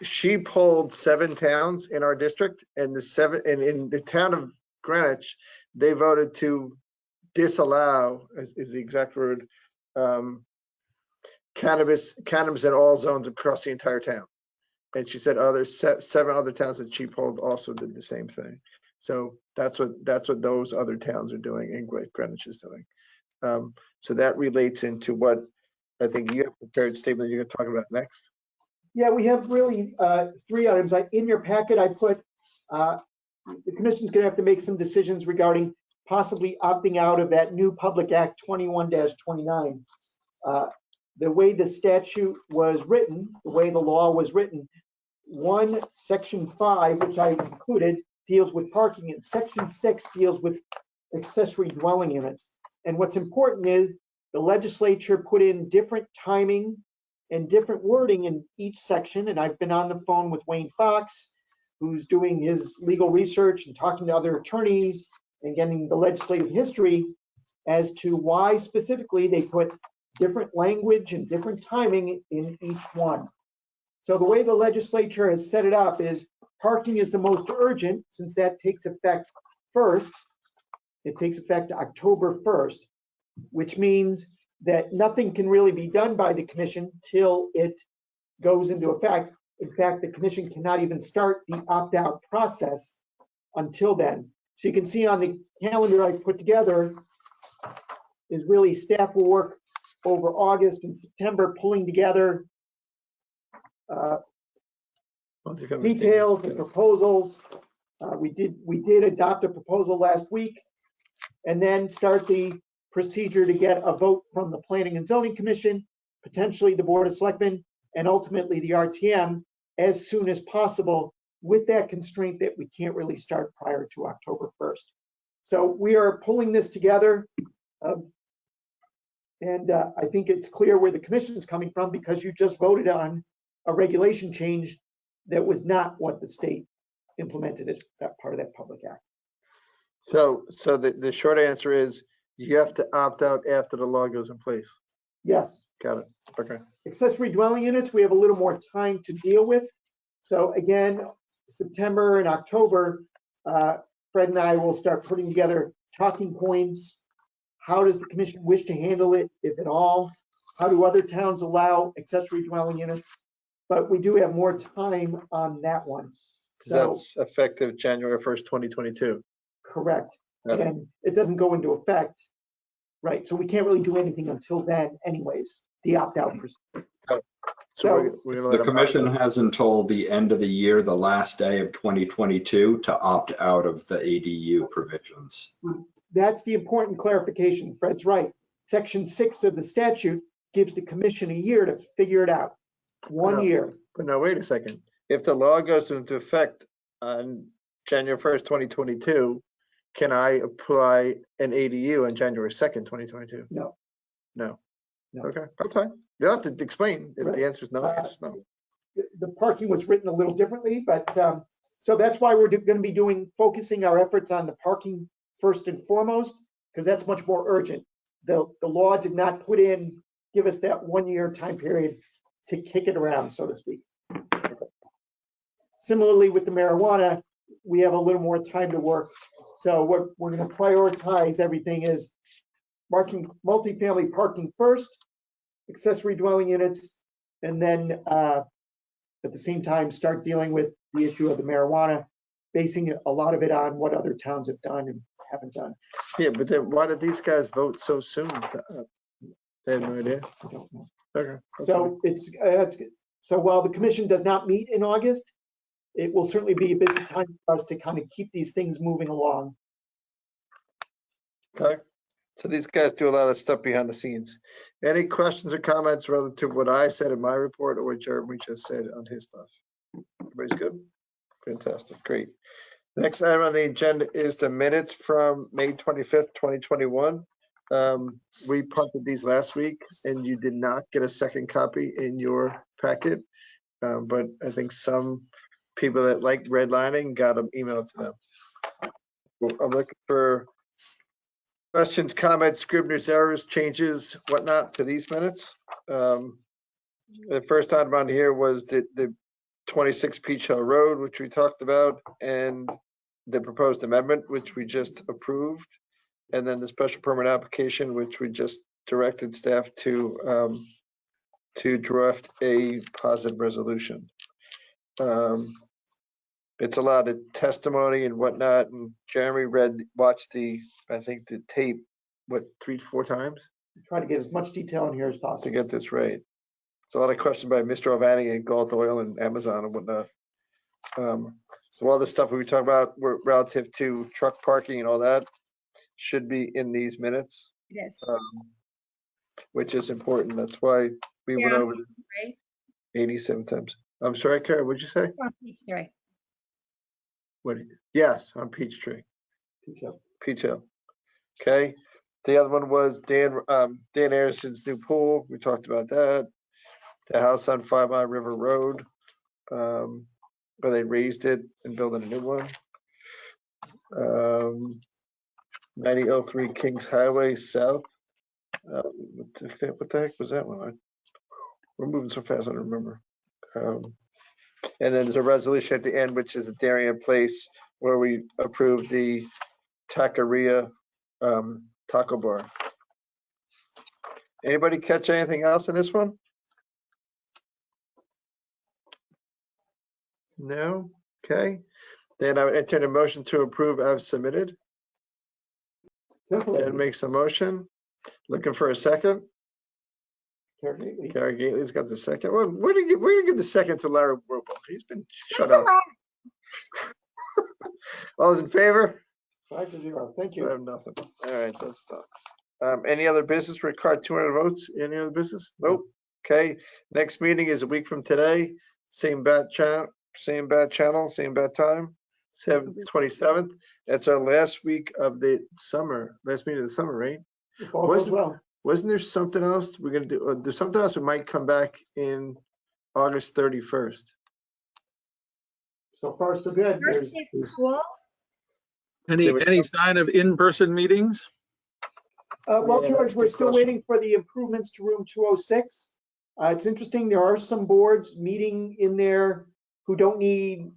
She polled 7 towns in our district, and in the town of Greenwich, they voted to disallow, is the exact word, cannabis in all zones across the entire town. And she said there's 7 other towns that she polled also did the same thing. So that's what those other towns are doing and Greenwich is doing. So that relates into what I think you have prepared statement you're going to talk about next. Yeah, we have really 3 items. In your packet, I put the commission's going to have to make some decisions regarding possibly opting out of that new Public Act 21-29. The way the statute was written, the way the law was written, Section 5, which I included, deals with parking, and Section 6 deals with accessory dwelling units. And what's important is the legislature put in different timing and different wording in each section. And I've been on the phone with Wayne Fox, who's doing his legal research and talking to other attorneys and getting the legislative history as to why specifically they put different language and different timing in each one. So the way the legislature has set it up is parking is the most urgent, since that takes effect first. It takes effect October 1st, which means that nothing can really be done by the commission till it goes into effect. In fact, the commission cannot even start the opt-out process until then. So you can see on the calendar I put together, is really staff will work over August and September, pulling together details and proposals. We did adopt a proposal last week, and then start the procedure to get a vote from the Planning and Zoning Commission, potentially the Board of Selectmen, and ultimately the RTM as soon as possible, with that constraint that we can't really start prior to October 1st. So we are pulling this together. And I think it's clear where the commission is coming from, because you just voted on a regulation change that was not what the state implemented as that part of that public act. So the short answer is you have to opt out after the law goes in place. Yes. Got it. Okay. Accessory dwelling units, we have a little more time to deal with. So again, September and October, Fred and I will start putting together talking points. How does the commission wish to handle it, if at all? How do other towns allow accessory dwelling units? But we do have more time on that one. So that's effective January 1st, 2022. correct. Got it. And it doesn't go into effect, right? So we can't really do anything until then anyways, the opt-out procedure. So we're gonna let The them commission opt out. has until the end of the year, the last day of 2022, to opt out of the ADU provisions. That's the important clarification. Fred's right. Section 6 of the statute gives the commission a year to figure it out. 1 year. But no, wait a second. If the law goes into effect on January 1st, 2022, can I apply an ADU on January 2nd, 2022? No. No. No. Okay, that's fine. You don't have to explain. If the answer is no, the answer is no. The parking was written a little differently, but so that's why we're going to be focusing our efforts on the parking first and foremost, because that's much more urgent. The law did not give us that 1 year time period to kick it around, so to speak. Similarly with the marijuana, we have a little more time to work. So what we're going to prioritize everything is multifamily parking first, accessory dwelling units, and then at the same time start dealing with the issue of the marijuana, basing a lot of it on what other towns have done and haven't done. Yeah, but then why did these guys vote so soon? They have no idea. I don't know. Okay. So so while the commission does not meet in August, it will certainly be a busy time for us to kind of keep these things moving along. Okay. So these guys do a lot of stuff behind the scenes. Any questions or comments relative to what I said in my report or what Jeremy just said on his stuff? Everybody's good? Fantastic. Great. Next item on the agenda is the minutes from May 25th, 2021. We punted these last week and you did not get a second copy in your packet. But I think some people that liked redlining got them emailed to them. I'm looking for questions, comments, scrivener's errors, changes, whatnot to these minutes. The first item on here was the 26 Peach Hill Road, which we talked about, and the proposed amendment, which we just approved, and then the special permit application, which we just directed staff to draft a positive resolution. It's a lot of testimony and whatnot, and Jeremy watched I think the tape, what, 3-4 times? Try to get as much detail in here as To possible. get this right. It's a lot of questions by Mr. Ovani and Galt Oil and Amazon and whatnot. So all the stuff we talk about relative to truck parking and all that should be in these minutes, It is. which is important. That's why we went over this Right? 87 times. I'm sorry, Kara, what'd you say? On page 3. Yes, on Peachtree. Peach Hill. Peach Hill. Okay. The other one was Dan Anderson's new pool. We talked about that. The house on 5 Mile River Road, where they raised it and building a new one. 9003 Kings Highway South. What the heck was that one? We're moving so fast, I don't remember. And then there's a resolution at the end, which is a Darien Place, where we approved the Taqueria taco bar. Anybody catch anything else in this one? No? Okay. Then I would enter a motion to approve as submitted. Jen makes a motion. Looking for a second? Gary Gately's got the second. Well, where did you give the second to Larry Whipple? He's been shut up. All those in favor? 5-0. Thank I you. have nothing. All right, that's done. Any other business required 200 votes? Any other business? Nope. Okay. Next meeting is a week from today. Same bat channel, same bat time. 27th. That's our last week of the summer. Last meeting of the summer, right? If all goes well. Wasn't there something else we're gonna do? There's something else we might come back in August 31st. So far, so good. First day of school. Any sign of in-person meetings? Well, Yeah, George, that's a we're good still question. waiting for the improvements to room 206. It's interesting, there are some boards meeting in there who don't need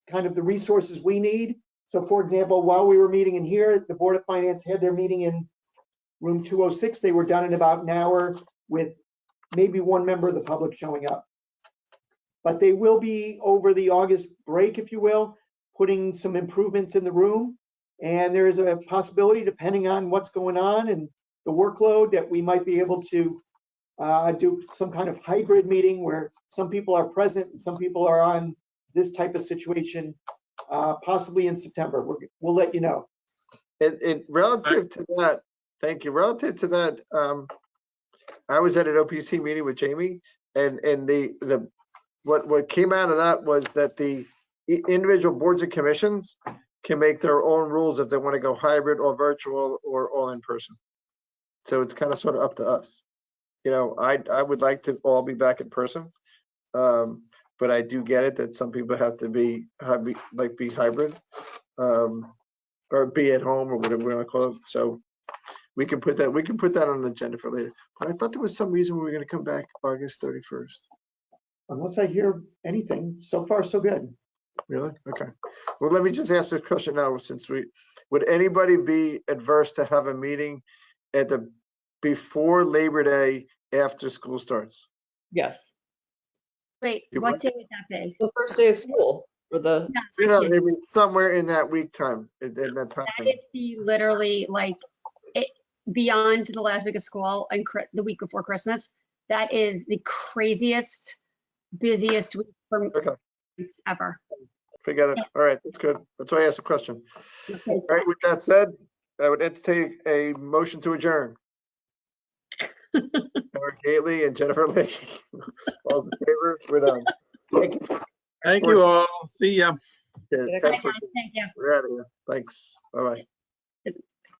kind of the resources we need. So for example, while we were meeting in here, the Board of Finance had their meeting in room 206. They were done in about an hour with maybe one member of the public showing up. But they will be over the August break, if you will, putting some improvements in the room. And there's a possibility, depending on what's going on and the workload, that we might be able to do some kind of hybrid meeting where some people are present and some people are on this type of situation, possibly in September. We'll let you know. Relative to that, thank you. Relative to that, I was at an OPC meeting with Jamie, and what came out of that was that the individual boards and commissions can make their own rules if they want to go hybrid or virtual or all in person. So it's kind of sort of up to us. You know, I would like to all be back in person, but I do get it that some people have to be hybrid, or be at home or whatever we want to call it. So we can put that on the agenda for later. But I thought there was some reason we were going to come back August 31st. Unless I hear anything, so far so good. Really? Okay. Well, let me just ask this question now, since would anybody be adverse to have a meeting at before Labor Day after school starts? Yes, Wait, You what what? day would that be? the first day of school for the, Yes, You know, yeah. I mean, somewhere in that week time, in that time. That is the literally like beyond the last week of school and the week before Christmas. That is the craziest, busiest week for Okay. ever. Forget it. Yeah. All right, that's good. That's why I asked the question. Okay. All right, with that said, I would entertain a motion to adjourn. Eric Gately and Jennifer Lee. All those in favor? We're done. Thank you. Thank you all. See ya. Okay, Bye, thanks for- guys. Thank you. We're out of here. Thanks. Bye-bye.